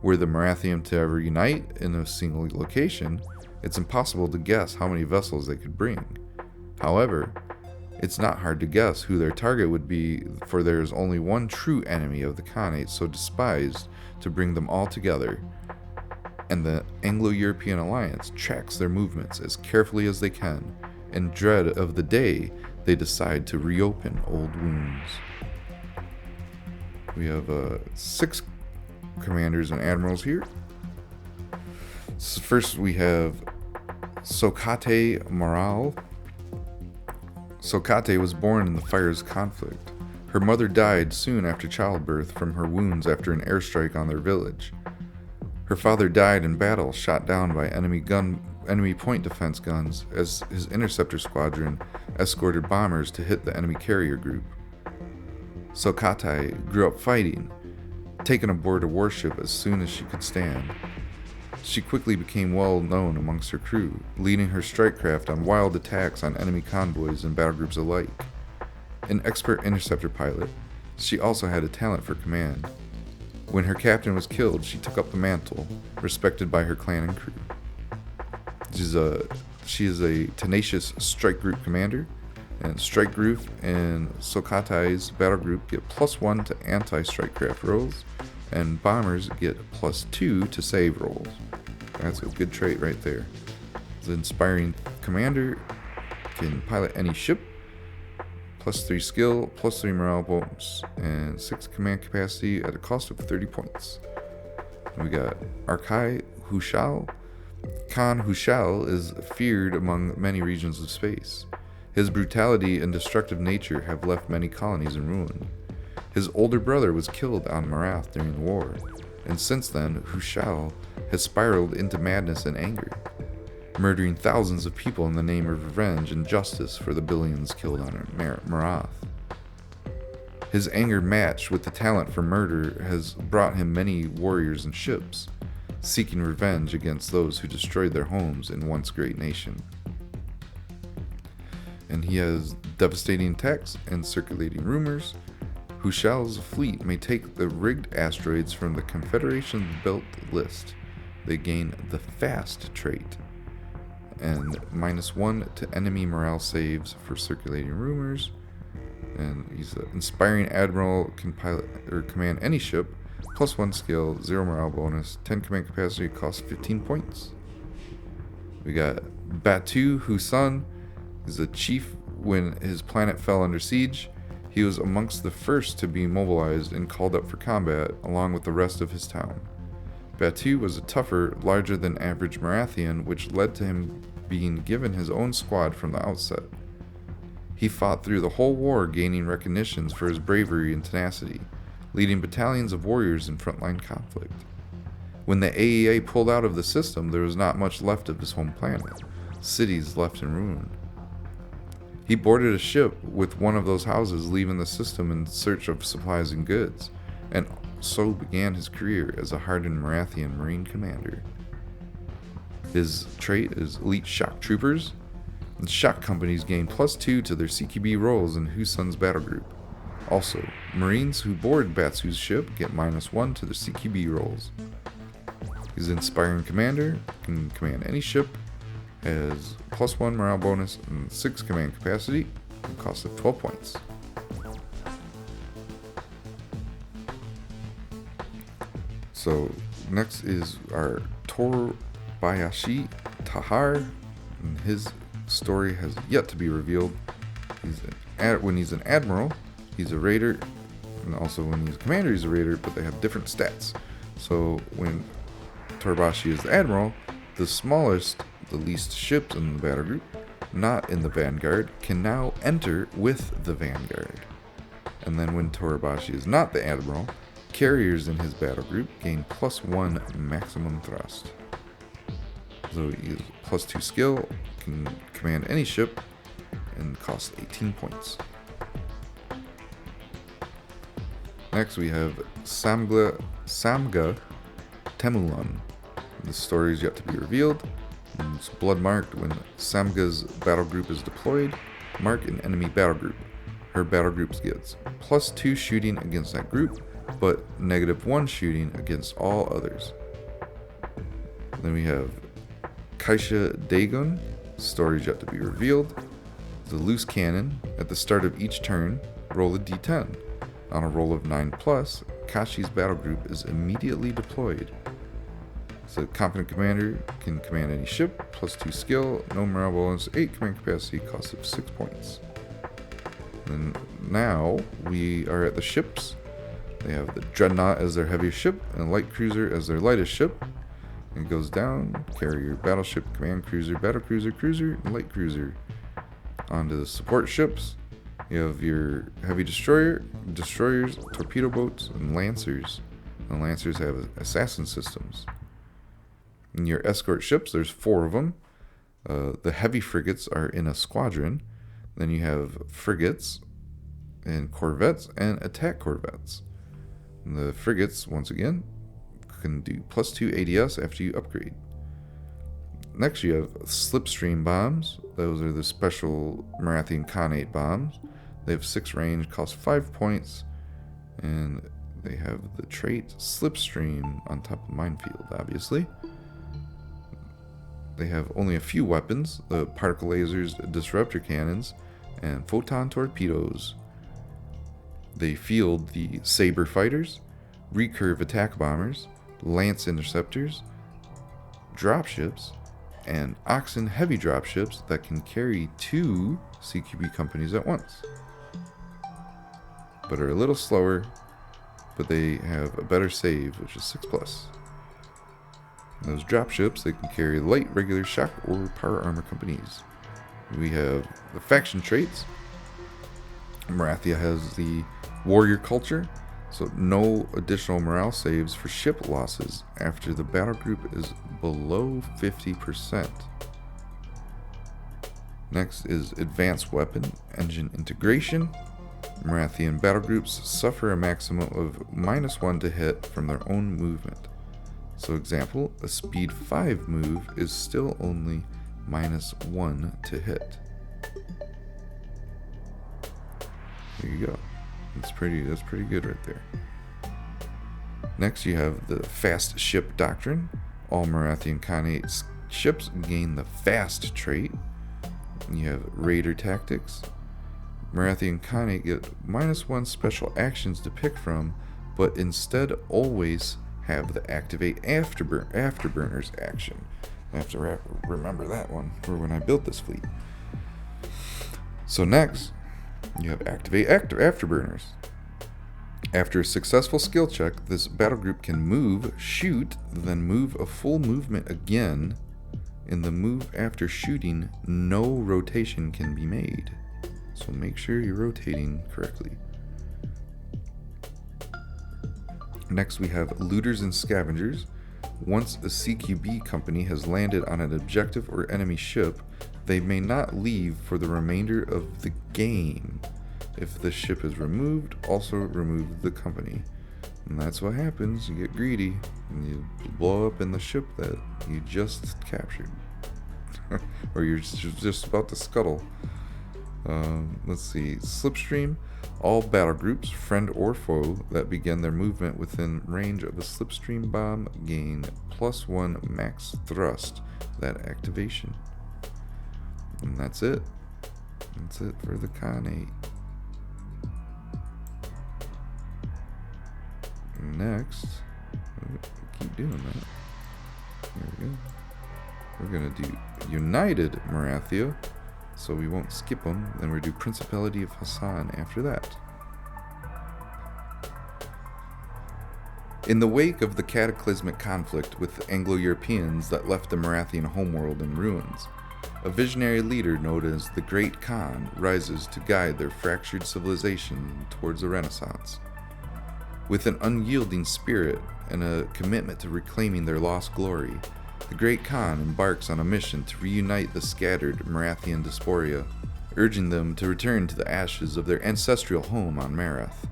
Were the Merathian to ever unite in a single location, it's impossible to guess how many vessels they could bring. However, it's not hard to guess who their target would be, for there is only one true enemy of the Khanate so despised to bring them all together, and the Anglo-European Alliance tracks their movements as carefully as they can, in dread of the day they decide to reopen old wounds. We have 6 commanders and admirals here. So first we have Sokate Moral. Sokate was born in the Fire's conflict. Her mother died soon after childbirth from her wounds after an airstrike on their village. Her father died in battle, shot down by enemy point defense guns as his interceptor squadron escorted bombers to hit the enemy carrier group. Sokate grew up fighting, taken aboard a warship as soon as she could stand. She quickly became well known amongst her crew, leading her strike craft on wild attacks on enemy convoys and battlegroups alike. An expert interceptor pilot, she also had a talent for command. When her captain was killed, she took up the mantle, respected by her clan and crew. She is a tenacious strike group commander, and strike group and Sokate's battle group get +1 to anti-strike craft rolls, and bombers get +2 to save rolls. That's a good trait right there. The inspiring commander can pilot any ship, +3 skill, +3 morale bonus, and 6 command capacity at a cost of 30 points. We got Arkai Hushal. Khan Hushal is feared among many regions of space. His brutality and destructive nature have left many colonies in ruin. His older brother was killed on Merath during the war, and since then, Hushal has spiraled into madness and anger, murdering thousands of people in the name of revenge and justice for the billions killed on Merath. His anger, matched with the talent for murder, has brought him many warriors and ships, seeking revenge against those who destroyed their homes in once great nation. And he has devastating attacks and circulating rumors. Hushal's fleet may take the rigged asteroids from the Confederation Belt list. They gain the fast trait and -1 to enemy morale saves for circulating rumors. And he's an inspiring admiral, can pilot or command any ship, +1 skill, 0 morale bonus, 10 command capacity, costs 15 points. We got Batu Husan. He's a chief when his planet fell under siege. He was amongst the first to be mobilized and called up for combat, along with the rest of his town. Batu was a tougher, larger than average Merathian, which led to him being given his own squad from the outset. He fought through the whole war, gaining recognitions for his bravery and tenacity, leading battalions of warriors in frontline conflict. When the AEA pulled out of the system, there was not much left of his home planet, cities left in ruin. He boarded a ship with one of those houses, leaving the system in search of supplies and goods, and so began his career as a hardened Merathian Marine commander. His trait is Elite Shock Troopers, and shock companies gain +2 to their CQB rolls in Husan's battle group. Also, Marines who board Batu's ship get -1 to their CQB rolls. He's an inspiring commander, can command any ship, has +1 morale bonus and 6 command capacity, and cost of 12 points. So next is our Torbayashi Tahar, and his story has yet to be revealed. When he's an admiral, he's a raider, and also when he's a commander, he's a raider, but they have different stats. So when Torbashi is the admiral, the smallest, the least ships in the battle group, not in the vanguard, can now enter with the vanguard. And then when Torbashi is not the admiral, carriers in his battle group gain +1 maximum thrust. So he has +2 skill, can command any ship, and costs 18 points. Next we have Samga Temulan. The story is yet to be revealed. It's blood marked. When Samga's battle group is deployed, mark an enemy battle group. Her battle group gets +2 shooting against that group, but -1 shooting against all others. Then we have Kaisha Dagon. Story is yet to be revealed. The loose cannon. At the start of each turn, roll a d10. On a roll of 9+, Kashi's battle group is immediately deployed. So competent commander can command any ship, +2 skill, no morale bonus, 8 command capacity, cost of 6 points. And now we are at the ships. They have the Dreadnought as their heaviest ship and a light cruiser as their lightest ship. And it goes down, carrier, battleship, command cruiser, battlecruiser, cruiser, and light cruiser. Onto the support ships. You have your heavy destroyers, torpedo boats, and lancers. And lancers have assassin systems. In your escort ships, there's 4 of them. The heavy frigates are in a squadron. Then you have frigates and corvettes and attack corvettes. And the frigates, once again, can do +2 ADS after you upgrade. Next you have slipstream bombs. Those are the special Merathian Khanate bombs. They have 6 range, cost 5 points, and they have the trait slipstream on top of minefield, obviously. They have only a few weapons: the particle lasers, disruptor cannons, and photon torpedoes. They field the saber fighters, recurve attack bombers, lance interceptors, dropships, and oxen heavy dropships that can carry 2 CQB companies at once. but are a little slower, but they have a better save, which is 6+. And those dropships, they can carry light, regular, shock, or power armor companies. We have the faction traits. Merathia has the warrior culture, so no additional morale saves for ship losses after the battle group is below 50%. Next is advanced weapon engine integration. Merathian battle groups suffer a maximum of -1 to hit from their own movement. So example, a speed 5 move is still only -1 to hit. There you go. That's pretty good right there. Next you have the fast ship doctrine. All Merathian Khanate ships gain the fast trait. You have raider tactics. Merathian Khanate get -1 special actions to pick from, but instead always have the activate afterburners action. I have to remember that one for when I built this fleet. So next, you have activate afterburners. After a successful skill check, this battle group can move, shoot, then move a full movement again. In the move after shooting, no rotation can be made. So make sure you're rotating correctly. Next we have looters and scavengers. Once a CQB company has landed on an objective or enemy ship, they may not leave for the remainder of the game. If the ship is removed, also remove the company. And that's what happens. You get greedy and you blow up in the ship that you just captured. Or you're just about to scuttle. Let's see. Slipstream. All battle groups, friend or foe, that begin their movement within range of a slipstream bomb gain +1 max thrust. That activation. And that's it. That's it for the Khanate. Next, keep doing that. There we go. We're gonna do United Merathia, so we won't skip them. Then we'll do Principality of Hissan after that. In the wake of the cataclysmic conflict with the Anglo-Europeans that left the Merathian homeworld in ruins, a visionary leader known as the Great Khan rises to guide their fractured civilization towards a renaissance. With an unyielding spirit and a commitment to reclaiming their lost glory, the Great Khan embarks on a mission to reunite the scattered Merathian diaspora, urging them to return to the ashes of their ancestral home on Merath.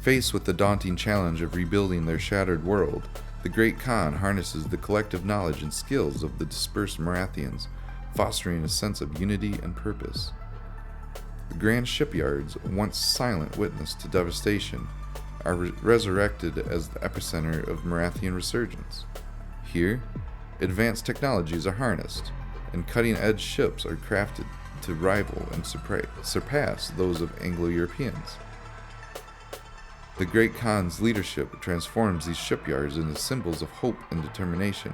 Faced with the daunting challenge of rebuilding their shattered world, the Great Khan harnesses the collective knowledge and skills of the dispersed Merathians, fostering a sense of unity and purpose. The grand shipyards, once silent witness to devastation, are resurrected as the epicenter of Merathian resurgence. Here, advanced technologies are harnessed, and cutting-edge ships are crafted to rival and surpass those of Anglo-Europeans. The Great Khan's leadership transforms these shipyards into symbols of hope and determination,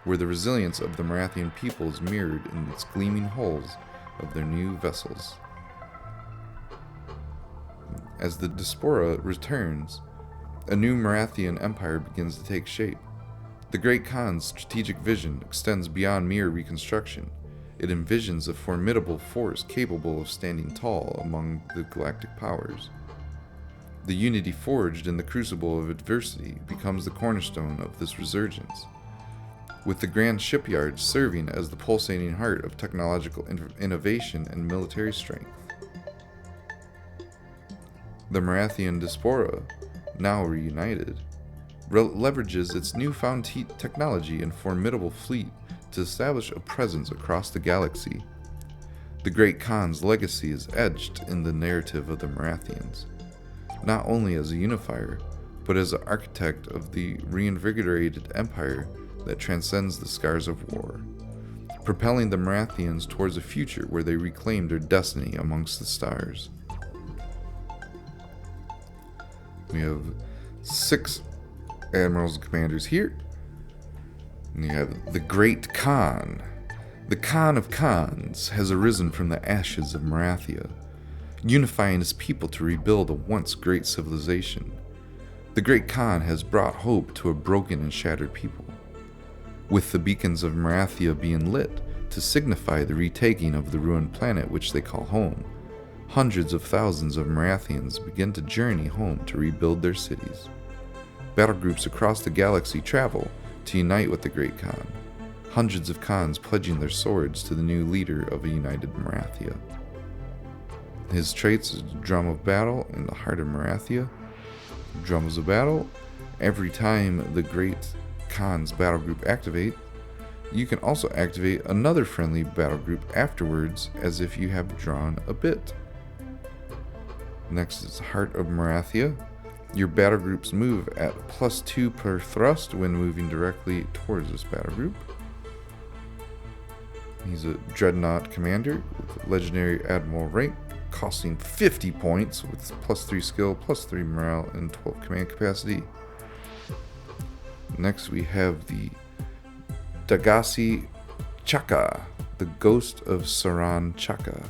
where the resilience of the Merathian people is mirrored in its gleaming hulls of their new vessels. As the diaspora returns, a new Merathian empire begins to take shape. The Great Khan's strategic vision extends beyond mere reconstruction. It envisions a formidable force capable of standing tall among the galactic powers. The unity forged in the crucible of adversity becomes the cornerstone of this resurgence, with the grand shipyards serving as the pulsating heart of technological innovation and military strength. The Merathian diaspora, now reunited, leverages its newfound technology and formidable fleet to establish a presence across the galaxy. The Great Khan's legacy is etched in the narrative of the Merathians, not only as a unifier, but as an architect of the reinvigorated empire that transcends the scars of war, propelling the Merathians towards a future where they reclaim their destiny amongst the stars. We have 6 admirals and commanders here. And you have the Great Khan. The Khan of Khans has arisen from the ashes of Merathia. unifying his people to rebuild a once great civilization. The Great Khan has brought hope to a broken and shattered people, with the beacons of Merathia being lit to signify the retaking of the ruined planet which they call home. Hundreds of thousands of Merathians begin to journey home to rebuild their cities. Battle groups across the galaxy travel to unite with the Great Khan, hundreds of Khans pledging their swords to the new leader of a united Merathia. His traits is Drum of Battle in the heart of Merathia. Drums of Battle. Every time the Great Khan's battle group activate, you can also activate another friendly battle group afterwards as if you have drawn a bit. Next is Heart of Merathia. Your battle groups move at +2 per thrust when moving directly towards this battle group. He's a Dreadnought commander with legendary admiral rank, costing 50 points with +3 skill, +3 morale, and 12 command capacity. Next we have the Dagasi Chaka, the Ghost of Saran Chaka.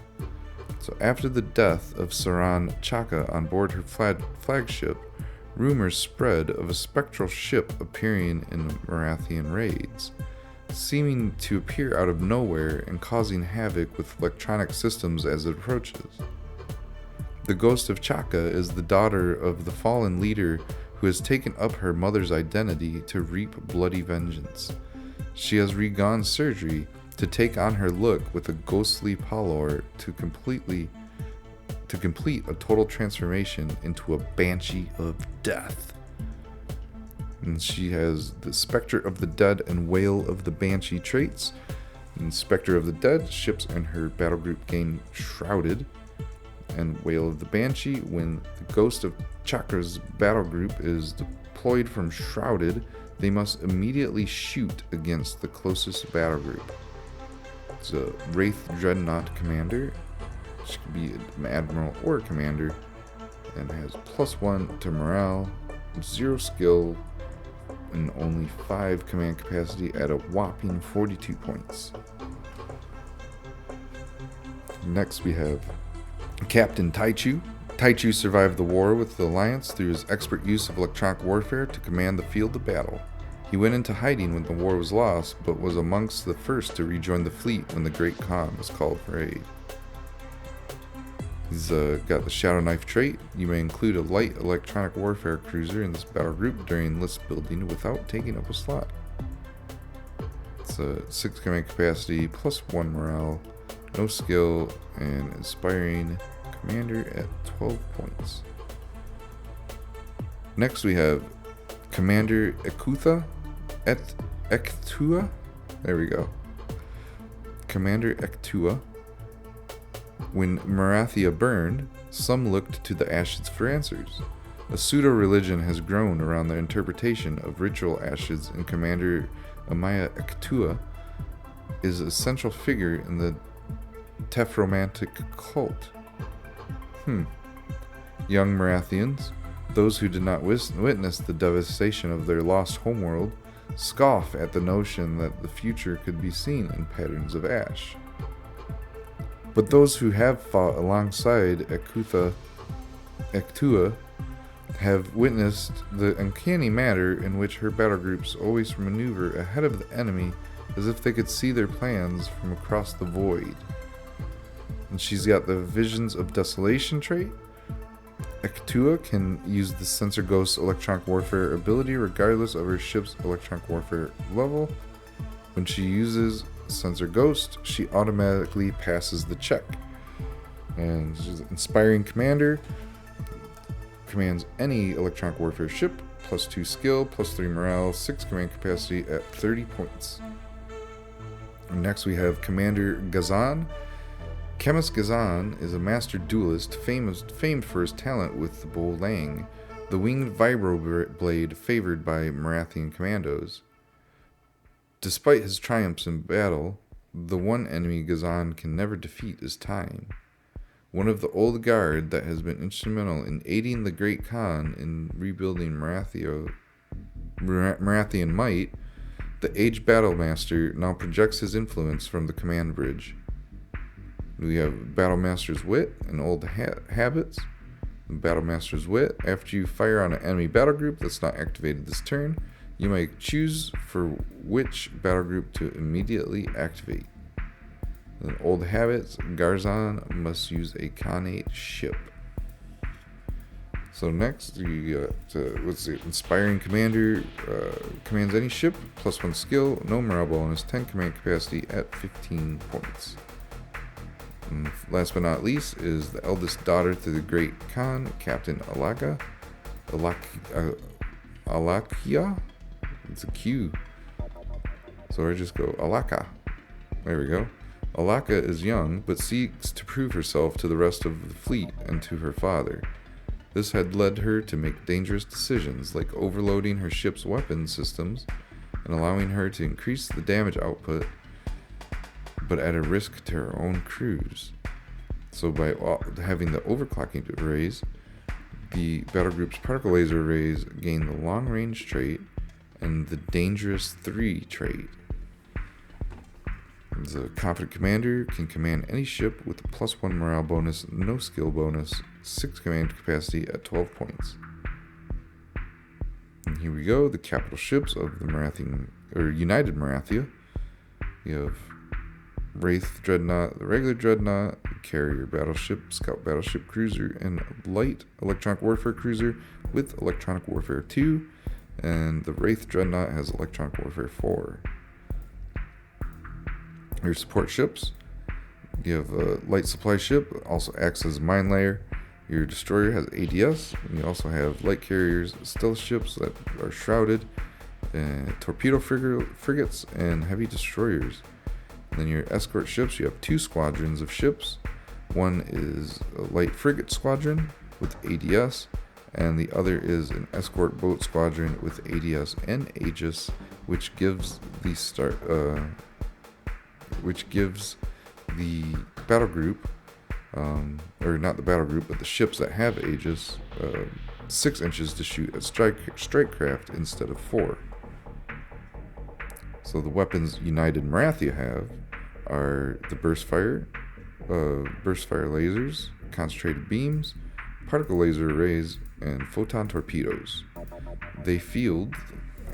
So after the death of Saran Chaka on board her flagship, rumors spread of a spectral ship appearing in Merathian raids, seeming to appear out of nowhere and causing havoc with electronic systems as it approaches. The Ghost of Chaka is the daughter of the fallen leader who has taken up her mother's identity to reap bloody vengeance. She has regone surgery to take on her look with a ghostly pallor to complete a total transformation into a Banshee of Death. And she has the Spectre of the Dead and Wail of the Banshee traits. And Spectre of the Dead, ships in her battle group gain Shrouded. And Wail of the Banshee, when the Ghost of Chaka's battle group is deployed from Shrouded, they must immediately shoot against the closest battle group. It's a Wraith Dreadnought commander. She could be an admiral or a commander, and has +1 to morale, 0 skill, and only 5 command capacity at a whopping 42 points. Next we have Captain Taichu. Taichu survived the war with the Alliance through his expert use of electronic warfare to command the field of battle. He went into hiding when the war was lost, but was amongst the first to rejoin the fleet when the Great Khan was called for aid. He's got the Shadow Knife trait. You may include a light electronic warfare cruiser in this battle group during list building without taking up a slot. It's a 6 command capacity, +1 morale, no skill, and inspiring commander at 12 points. Next we have Commander Ektua. There we go. Commander Ektua. When Merathia burned, some looked to the ashes for answers. A pseudo-religion has grown around the interpretation of ritual ashes, and Commander Amaya Ektua is a central figure in the Tephromantic cult. Young Merathians, those who did not witness the devastation of their lost homeworld, scoff at the notion that the future could be seen in patterns of ash. But those who have fought alongside Ektua have witnessed the uncanny manner in which her battle groups always maneuver ahead of the enemy as if they could see their plans from across the void. And she's got the Visions of Desolation trait. Ektua can use the Sensor Ghost electronic warfare ability regardless of her ship's electronic warfare level. When she uses Sensor Ghost, she automatically passes the check. And she's an Inspiring Commander. Commands any electronic warfare ship, +2 skill, +3 morale, 6 command capacity at 30 points. And next we have Commander Gazan. Chemist Gazan is a master duelist famed for his talent with the Bull Lang, the winged vibroblade favored by Merathian commandos. Despite his triumphs in battle, the one enemy Gazan can never defeat is time. One of the old guard that has been instrumental in aiding the Great Khan in rebuilding Merathian might, the aged battlemaster now projects his influence from the command bridge. We have Battle Master's Wit and Old Habits. Battle Master's Wit. After you fire on an enemy battle group that's not activated this turn, you may choose for which battle group to immediately activate. Then Old Habits. Garzon must use a Khanate ship. So next, you got, what's it? Inspiring Commander commands any ship, +1 skill, no morale bonus, 10 command capacity at 15 points. And last but not least is the eldest daughter to the Great Khan, Captain Alakia. It's a Q. So I just go Alaka. There we go. Alaka is young, but seeks to prove herself to the rest of the fleet and to her father. This had led her to make dangerous decisions, like overloading her ship's weapon systems and allowing her to increase the damage output, but at a risk to her own crews. So by having the overclocking arrays, the battle group's particle laser arrays gain the long range trait and the dangerous 3 trait. The confident commander can command any ship with a +1 morale bonus, no skill bonus, 6 command capacity at 12 points. And here we go, the capital ships of the Merathian, or United Merathia. You have Wraith Dreadnought, the regular Dreadnought, carrier battleship, scout battleship cruiser, and light electronic warfare cruiser with electronic warfare 2. And the Wraith Dreadnought has electronic warfare 4. Your support ships. You have a light supply ship, also acts as a mine layer. Your destroyer has ADS. And you also have light carriers, stealth ships that are shrouded, torpedo frigates, and heavy destroyers. And then your escort ships, you have 2 squadrons of ships. One is a light frigate squadron with ADS, and the other is an escort boat squadron with ADS and Aegis, which gives the battle group, or not the battle group, but the ships that have Aegis, 6 inches to shoot at strike craft instead of 4. So the weapons United Merathia have are the burst fire lasers, concentrated beams, particle laser arrays, and photon torpedoes. They field,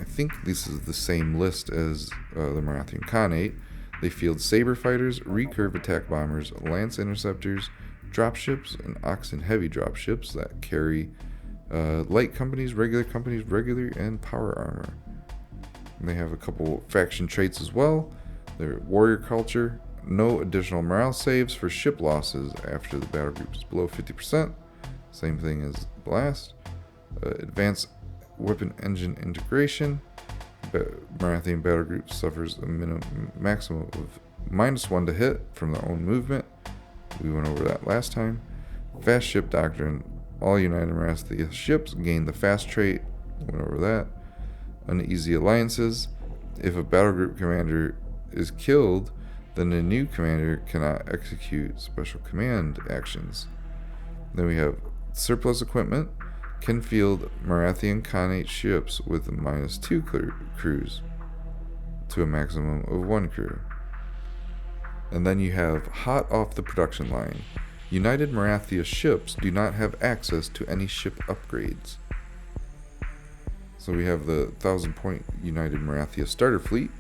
I think this is the same list as the Merathian Khanate. They field saber fighters, recurve attack bombers, lance interceptors, dropships, and oxen heavy dropships that carry light companies, regular, and power armor. And they have a couple faction traits as well. Their warrior culture, no additional morale saves for ship losses after the battle group is below 50%. Same thing as blast. Advanced weapon engine integration. Merathian battle group suffers a maximum of -1 to hit from their own movement. We went over that last time. Fast ship doctrine. All United Merathia ships gain the fast trait. Went over that. Uneasy alliances. If a battle group commander is killed, then the new commander cannot execute special command actions. Then we have surplus equipment. Can field Merathian Khanate ships with a -2 crews to a maximum of 1 crew. And then you have hot off the production line. United Merathia ships do not have access to any ship upgrades. So we have the 1,000-point United Merathia starter fleet.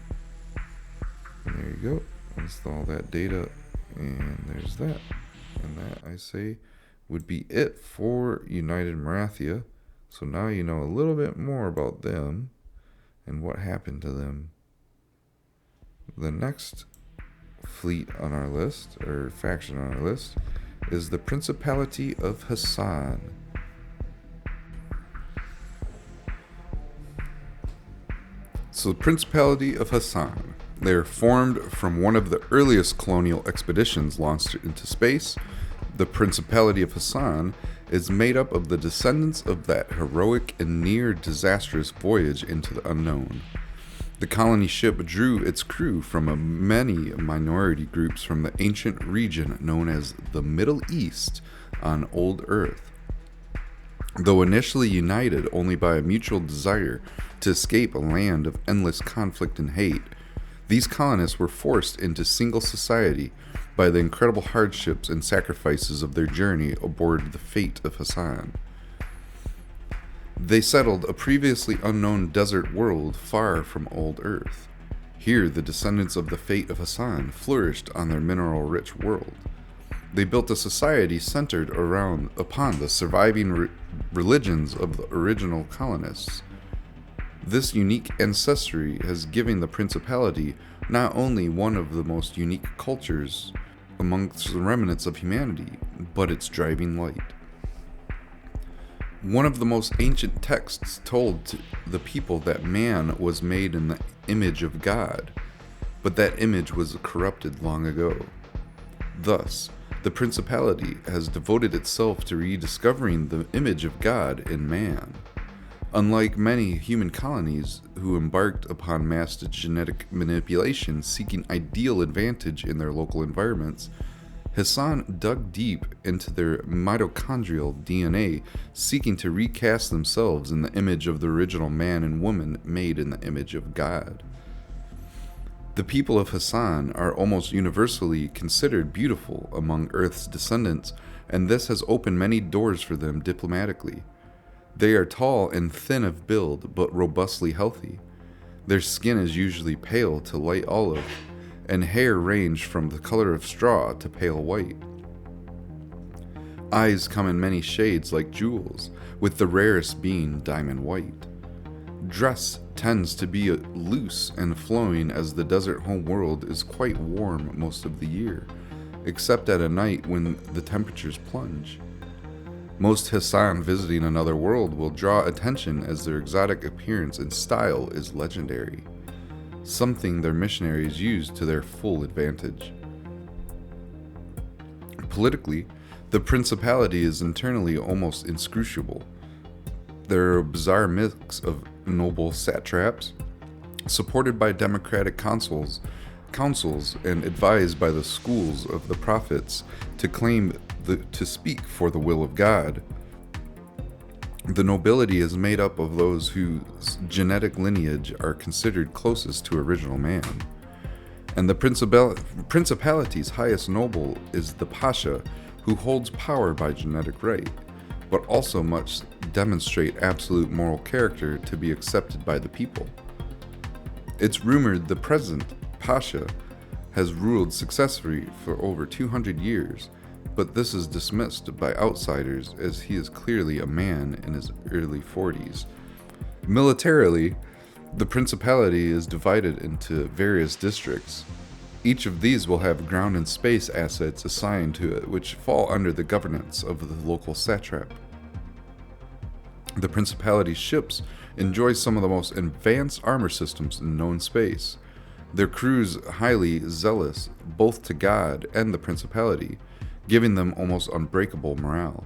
And there you go. Install that data, and there's that. And that, I say, would be it for United Merathia. So now you know a little bit more about them and what happened to them. The next fleet on our list, or faction on our list, is the Principality of Hissan. So the Principality of Hissan. They are formed from one of the earliest colonial expeditions launched into space. The Principality of Hissan is made up of the descendants of that heroic and near disastrous voyage into the unknown. The colony ship drew its crew from many minority groups from the ancient region known as the Middle East on Old Urth. Though initially united only by a mutual desire to escape a land of endless conflict and hate, These colonists were forced into single society by the incredible hardships and sacrifices of their journey aboard the Fate of Hissan. They settled a previously unknown desert world far from Old Urth. Here, the descendants of the Fate of Hissan flourished on their mineral-rich world. They built a society centered upon the surviving religions of the original colonists. This unique ancestry has given the Principality not only one of the most unique cultures amongst the remnants of humanity, but its driving light. One of the most ancient texts told to the people that man was made in the image of God, but that image was corrupted long ago. Thus, the Principality has devoted itself to rediscovering the image of God in man. Unlike many human colonies who embarked upon mass genetic manipulation seeking ideal advantage in their local environments, Hissan dug deep into their mitochondrial DNA, seeking to recast themselves in the image of the original man and woman made in the image of God. The people of Hissan are almost universally considered beautiful among Earth's descendants, and this has opened many doors for them diplomatically. They are tall and thin of build, but robustly healthy. Their skin is usually pale to light olive, and hair range from the color of straw to pale white. Eyes come in many shades like jewels, with the rarest being diamond white. Dress tends to be loose and flowing, as the desert home world is quite warm most of the year, except at a night when the temperatures plunge. Most Hissan visiting another world will draw attention as their exotic appearance and style is legendary, something their missionaries use to their full advantage. Politically, the Principality is internally almost inscrutable. There are a bizarre mix of noble satraps, supported by democratic councils, and advised by the schools of the prophets to speak for the will of God. The nobility is made up of those whose genetic lineage are considered closest to original man. And the Principality's highest noble is the Pasha, who holds power by genetic right, but also must demonstrate absolute moral character to be accepted by the people. It's rumored the present Pasha has ruled successfully for over 200 years, but this is dismissed by outsiders as he is clearly a man in his early 40s. Militarily, the Principality is divided into various districts. Each of these will have ground and space assets assigned to it, which fall under the governance of the local satrap. The Principality's ships enjoy some of the most advanced armor systems in known space. Their crews highly zealous both to God and the Principality, giving them almost unbreakable morale.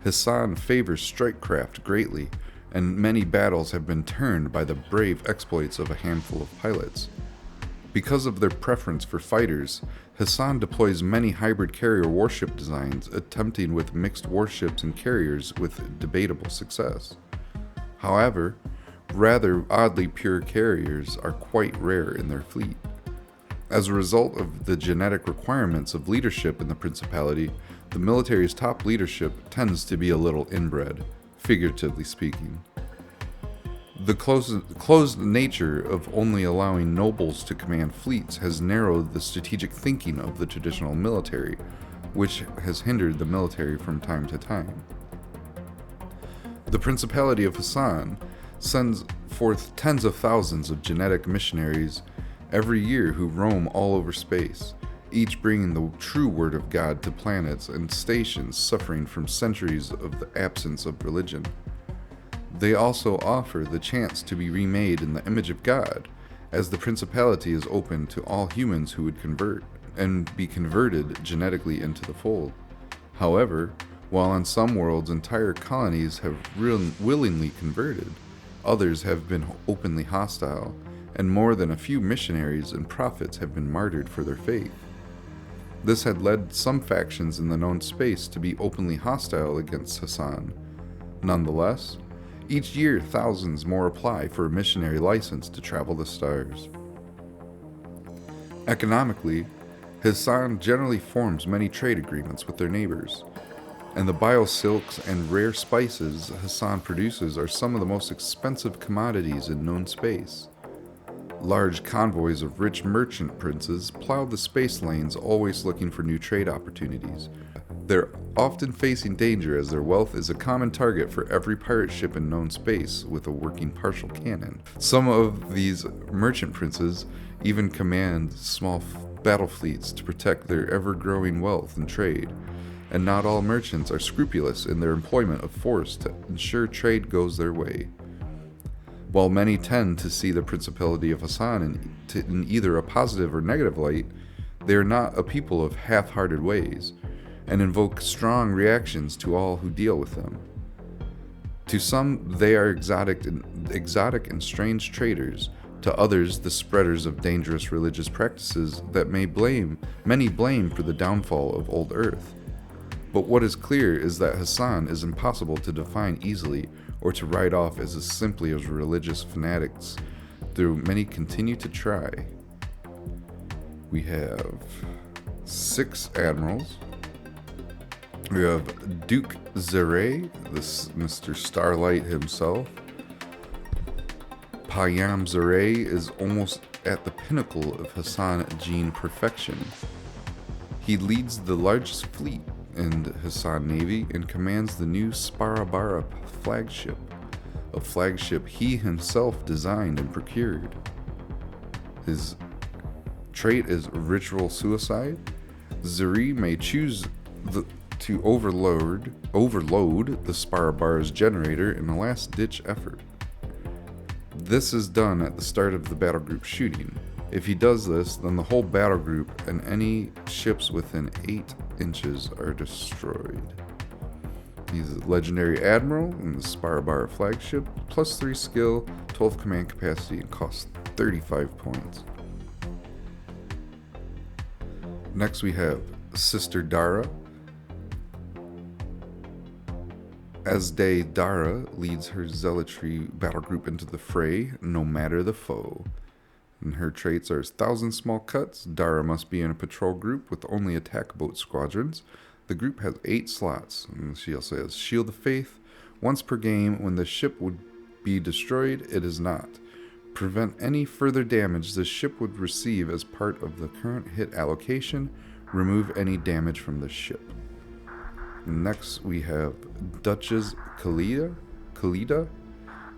Hissan favors strikecraft greatly, and many battles have been turned by the brave exploits of a handful of pilots. Because of their preference for fighters, Hissan deploys many hybrid carrier warship designs, attempting with mixed warships and carriers with debatable success. However, rather oddly pure carriers are quite rare in their fleet. As a result of the genetic requirements of leadership in the Principality, the military's top leadership tends to be a little inbred, figuratively speaking. The closed nature of only allowing nobles to command fleets has narrowed the strategic thinking of the traditional military, which has hindered the military from time to time. The Principality of Hissan sends forth tens of thousands of genetic missionaries every year who roam all over space, each bringing the true word of God to planets and stations suffering from centuries of the absence of religion. They also offer the chance to be remade in the image of God, as the Principality is open to all humans who would convert and be converted genetically into the fold. However, while on some worlds entire colonies have willingly converted, others have been openly hostile, and more than a few missionaries and prophets have been martyred for their faith. This had led some factions in the known space to be openly hostile against Hissan. Nonetheless, each year thousands more apply for a missionary license to travel the stars. Economically, Hissan generally forms many trade agreements with their neighbors, and the biosilks and rare spices Hissan produces are some of the most expensive commodities in known space. Large convoys of rich merchant princes plow the space lanes, always looking for new trade opportunities. They're often facing danger as their wealth is a common target for every pirate ship in known space with a working partial cannon. Some of these merchant princes even command small battle fleets to protect their ever-growing wealth and trade. And not all merchants are scrupulous in their employment of force to ensure trade goes their way. While many tend to see the Principality of Hissan in either a positive or negative light, they are not a people of half-hearted ways, and invoke strong reactions to all who deal with them. To some, they are exotic and strange traders. To others, the spreaders of dangerous religious practices that many blame for the downfall of Old Urth. But what is clear is that Hissan is impossible to define easily or to write off as simply as religious fanatics, though many continue to try. We have 6 admirals. We have Duke Zeray, this Mr. Starlight himself. Payam Zeray is almost at the pinnacle of Hissan gene perfection. He leads the largest fleet in the Hissan Navy and commands the new Sparabara flagship, a flagship he himself designed and procured. His trait is ritual suicide. Zuri may choose to overload the Sparabara's generator in a last-ditch effort. This is done at the start of the battle group shooting. If he does this, then the whole battle group and any ships within 8 inches are destroyed. He's a legendary admiral in the Sparabara flagship, plus 3 skill, 12 command capacity, and costs 35 points. Next we have Sister Dara. Asde Dara leads her zealotry battle group into the fray, no matter the foe. And her traits are 1,000 small cuts. Dara must be in a patrol group with only attack boat squadrons. The group has 8 slots. And she also has Shield of Faith. Once per game, when the ship would be destroyed, it is not. Prevent any further damage the ship would receive as part of the current hit allocation. Remove any damage from the ship. Next, we have Duchess Khalida.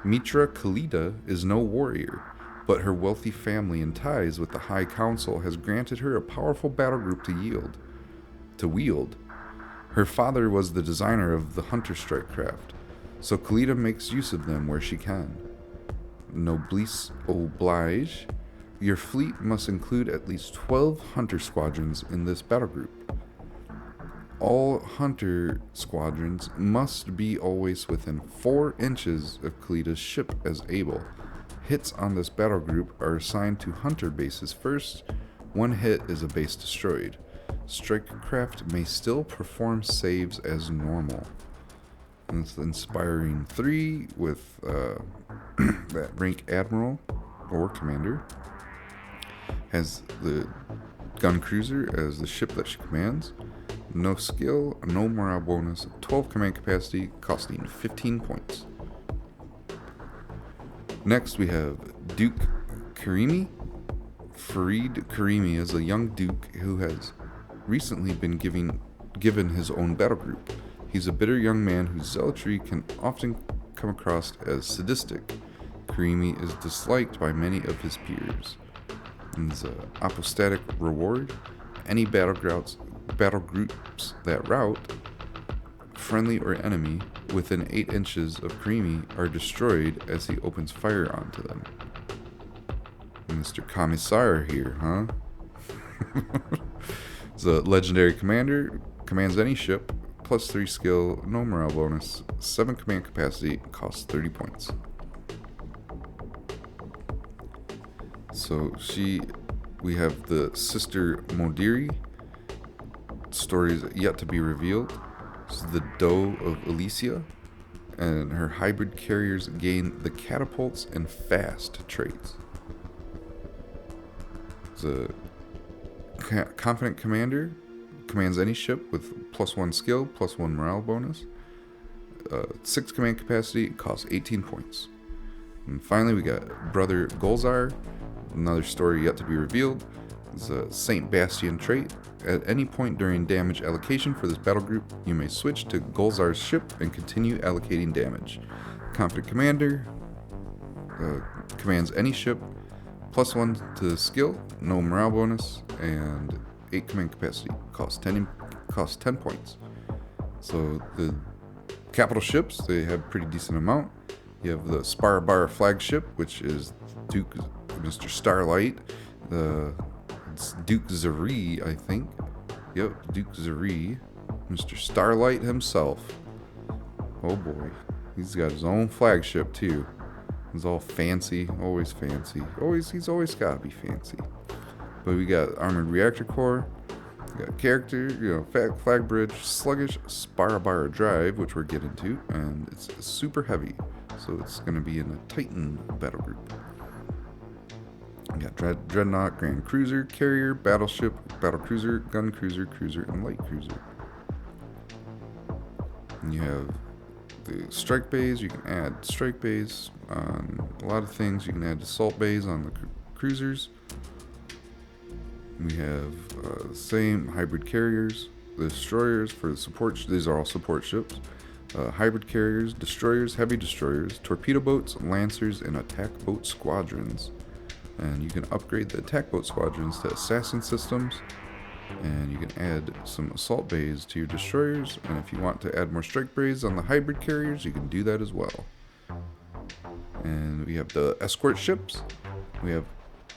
Mitra Khalida is no warrior, but her wealthy family and ties with the High Council has granted her a powerful battle group to wield. Her father was the designer of the Hunter Strike craft, so Khalida makes use of them where she can. Noblesse oblige. Your fleet must include at least 12 Hunter squadrons in this battle group. All Hunter squadrons must be always within 4 inches of Khalida's ship as able. Hits on this battle group are assigned to Hunter bases first. 1 hit is a base destroyed. Striker craft may still perform saves as normal. And it's Inspiring 3 with that rank Admiral or Commander. Has the gun cruiser as the ship that she commands. No skill, no morale bonus, 12 command capacity, costing 15 points. Next we have Duke Karimi. Farid Karimi is a young duke who has recently been given his own battle group. He's a bitter young man whose zealotry can often come across as sadistic. Karimi is disliked by many of his peers. And his apostatic reward, any battle groups that rout, friendly or enemy, within 8 inches of Karimi are destroyed as he opens fire onto them. Mr. Commissar here, huh? He's a legendary commander, commands any ship, plus 3 skill, no morale bonus, 7 command capacity, costs 30 points. So we have the Sister Modiri. Stories yet to be revealed. This is the Doe of Elysia, and her hybrid carriers gain the catapults and fast traits. The Confident Commander commands any ship with +1 skill, +1 morale bonus. 6 command capacity, costs 18 points. And finally, we got Brother Golzar, another story yet to be revealed. It's a Saint Bastian trait. At any point during damage allocation for this battle group, you may switch to Golzar's ship and continue allocating damage. Confident Commander commands any ship, +1 to skill, no morale bonus, and 8 command capacity. Costs 10 points. So the capital ships, they have pretty decent amount. You have the Sparabar flagship, which is Mr. Starlight. It's Duke Zari, I think. Yep, Duke Zari. Mr. Starlight himself. Oh boy. He's got his own flagship too. He's all fancy, always fancy. He's always gotta be fancy. But we got Armored Reactor Core. We got character, flag bridge, sluggish Sparabar drive, which we're getting to, and it's super heavy. So it's gonna be in a Titan battle group. We got Dreadnought, Grand Cruiser, Carrier, Battleship, Battle Cruiser, Gun Cruiser, Cruiser, and Light Cruiser. And you have the strike bays. You can add strike bays on a lot of things. You can add assault bays on the cruisers. We have the same hybrid carriers, the destroyers for the support. These are all support ships. Hybrid carriers, destroyers, heavy destroyers, torpedo boats, lancers, and attack boat squadrons. And you can upgrade the attack boat squadrons to assassin systems, and you can add some assault bays to your destroyers, and if you want to add more strike bays on the hybrid carriers, you can do that as well. And we have the escort ships. We have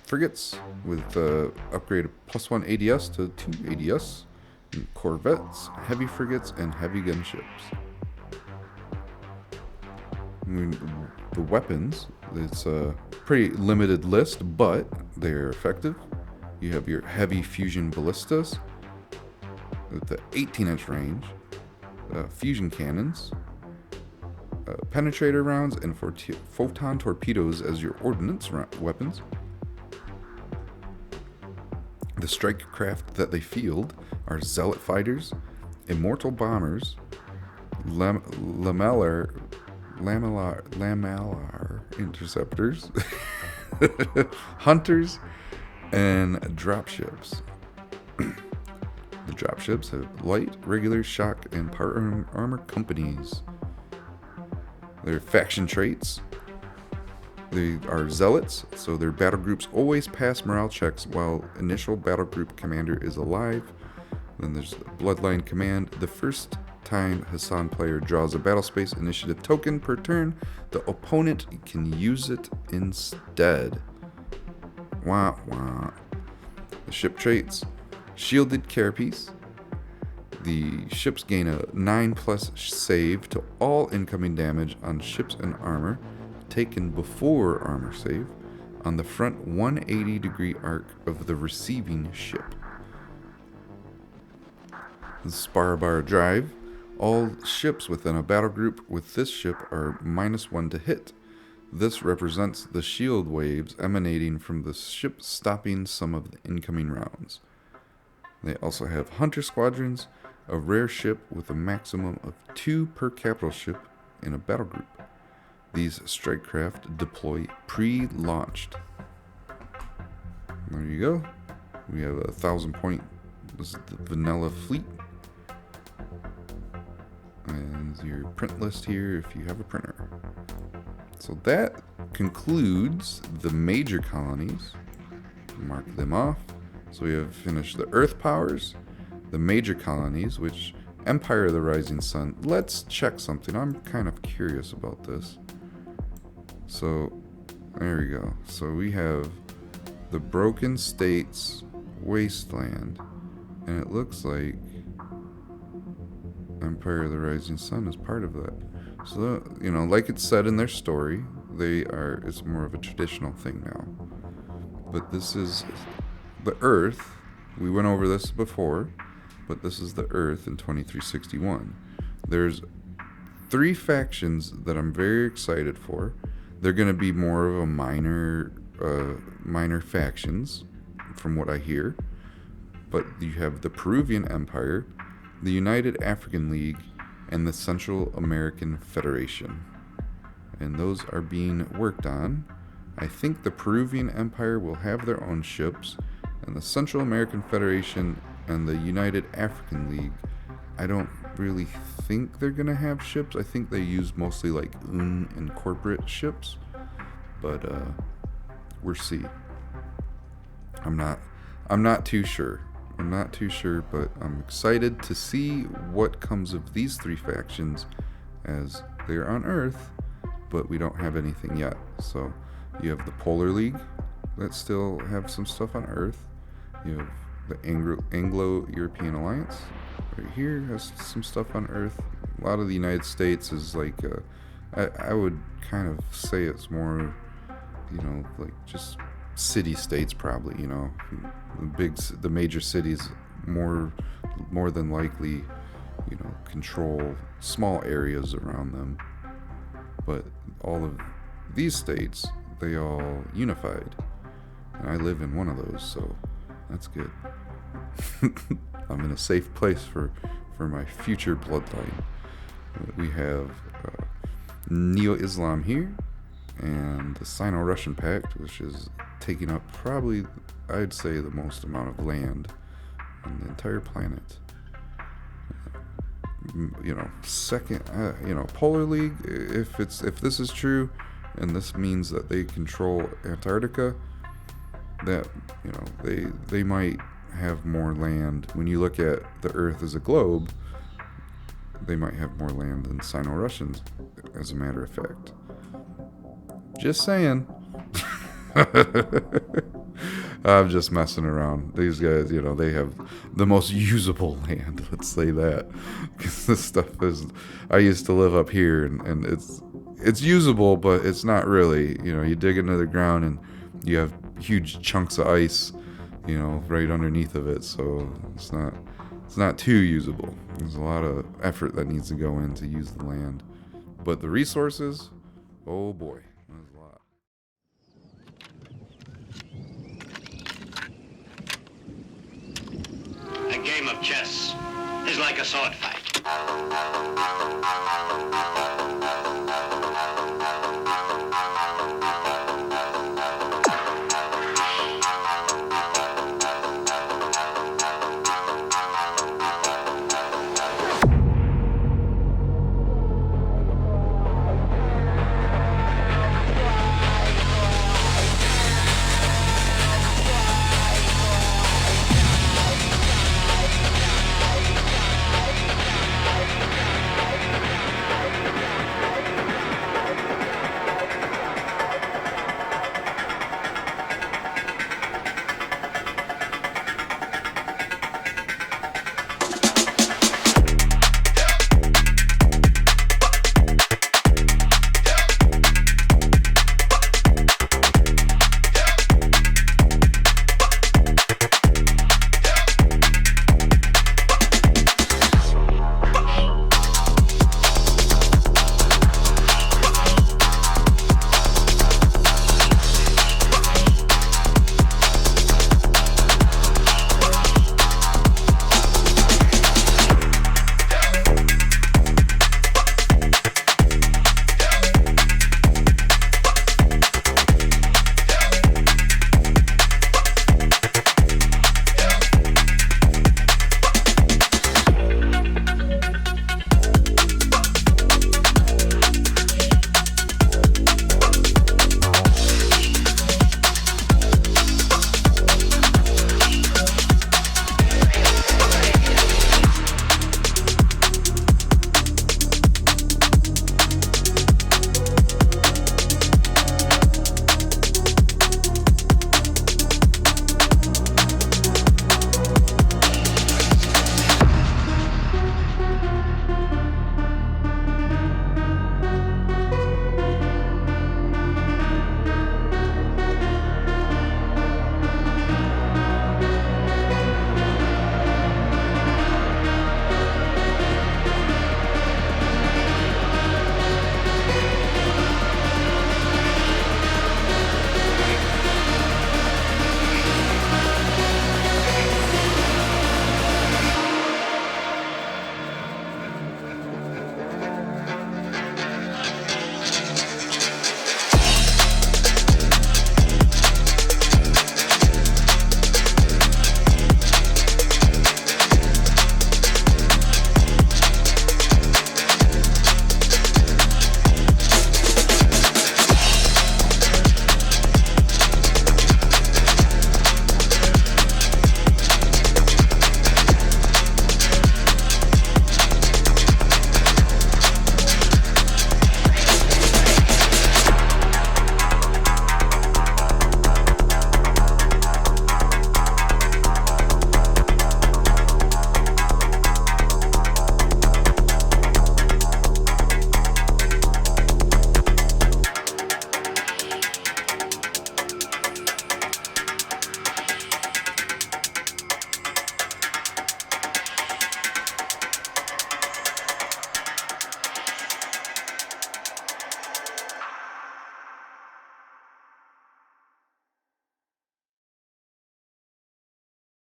frigates with upgraded +1 ADS to 2 ADS, and corvettes, heavy frigates, and heavy gun ships. The weapons, it's a pretty limited list, but they're effective. You have your heavy fusion ballistas with the 18-inch range, fusion cannons, penetrator rounds, and photon torpedoes as your ordnance weapons. The strike craft that they field are zealot fighters, immortal bombers, lamellar interceptors, hunters, and dropships. The dropships have light, regular, shock, and power armor companies. Their faction traits. They are zealots, so their battle groups always pass morale checks while initial battle group commander is alive. Then there's Bloodline Command. The first time Hissan player draws a battle space initiative token per turn, the opponent can use it instead. Wah wah. The ship traits. Shielded carapace. The ships gain a 9+ save to all incoming damage on ships and armor taken before armor save on the front 180-degree arc of the receiving ship. The Sparabar drive. All ships within a battle group with this ship are -1 to hit. This represents the shield waves emanating from the ship, stopping some of the incoming rounds. They also have hunter squadrons, a rare ship with a maximum of 2 per capital ship in a battle group. These strike craft deploy pre-launched. There you go. We have 1,000 point. This is the vanilla fleet. And your print list here if you have a printer. So that concludes the major colonies. Mark them off. So we have finished the Earth powers, the major colonies, which Empire of the Rising Sun. Let's check something. I'm kind of curious about this. So there we go. So we have the Broken States Wasteland, and it looks like Empire of the Rising Sun is part of that. So, like it said in their story, it's more of a traditional thing now. But this is the Earth. We went over this before, but this is the Earth in 2361. There's 3 factions that I'm very excited for. They're going to be more of a minor factions, from what I hear. But you have the Peruvian Empire, the United African League, and the Central American Federation. And those are being worked on. I think the Peruvian Empire will have their own ships, and the Central American Federation and the United African League, I don't really think they're going to have ships. I think they use mostly like and corporate ships. But we'll see. I'm not too sure. I'm not too sure, but I'm excited to see what comes of these three factions, as they're on Earth, but we don't have anything yet. So you have the Polar League that still have some stuff on Earth. You have the Anglo-European Alliance right here has some stuff on Earth. A lot of the United States is like, I would kind of say it's more, like just city-states probably, the major cities more than likely, control small areas around them. But all of these states, they all unified. And I live in one of those, so that's good. I'm in a safe place for my future bloodline. We have Neo-Islam here, and the Sino-Russian Pact, which is taking up probably, I'd say, the most amount of land on the entire planet. Second, Polar League, if this is true, and this means that they control Antarctica, that, they might have more land. When you look at the Earth as a globe, they might have more land than Sino-Russians, as a matter of fact. Just saying. I'm just messing around. These guys, they have the most usable land. Let's say that, because this stuff is. I used to live up here, and it's usable, but it's not really. You dig into the ground, and you have huge chunks of ice, right underneath of it. So it's not too usable. There's a lot of effort that needs to go in to use the land, but the resources, oh boy. A game of chess is like a sword fight.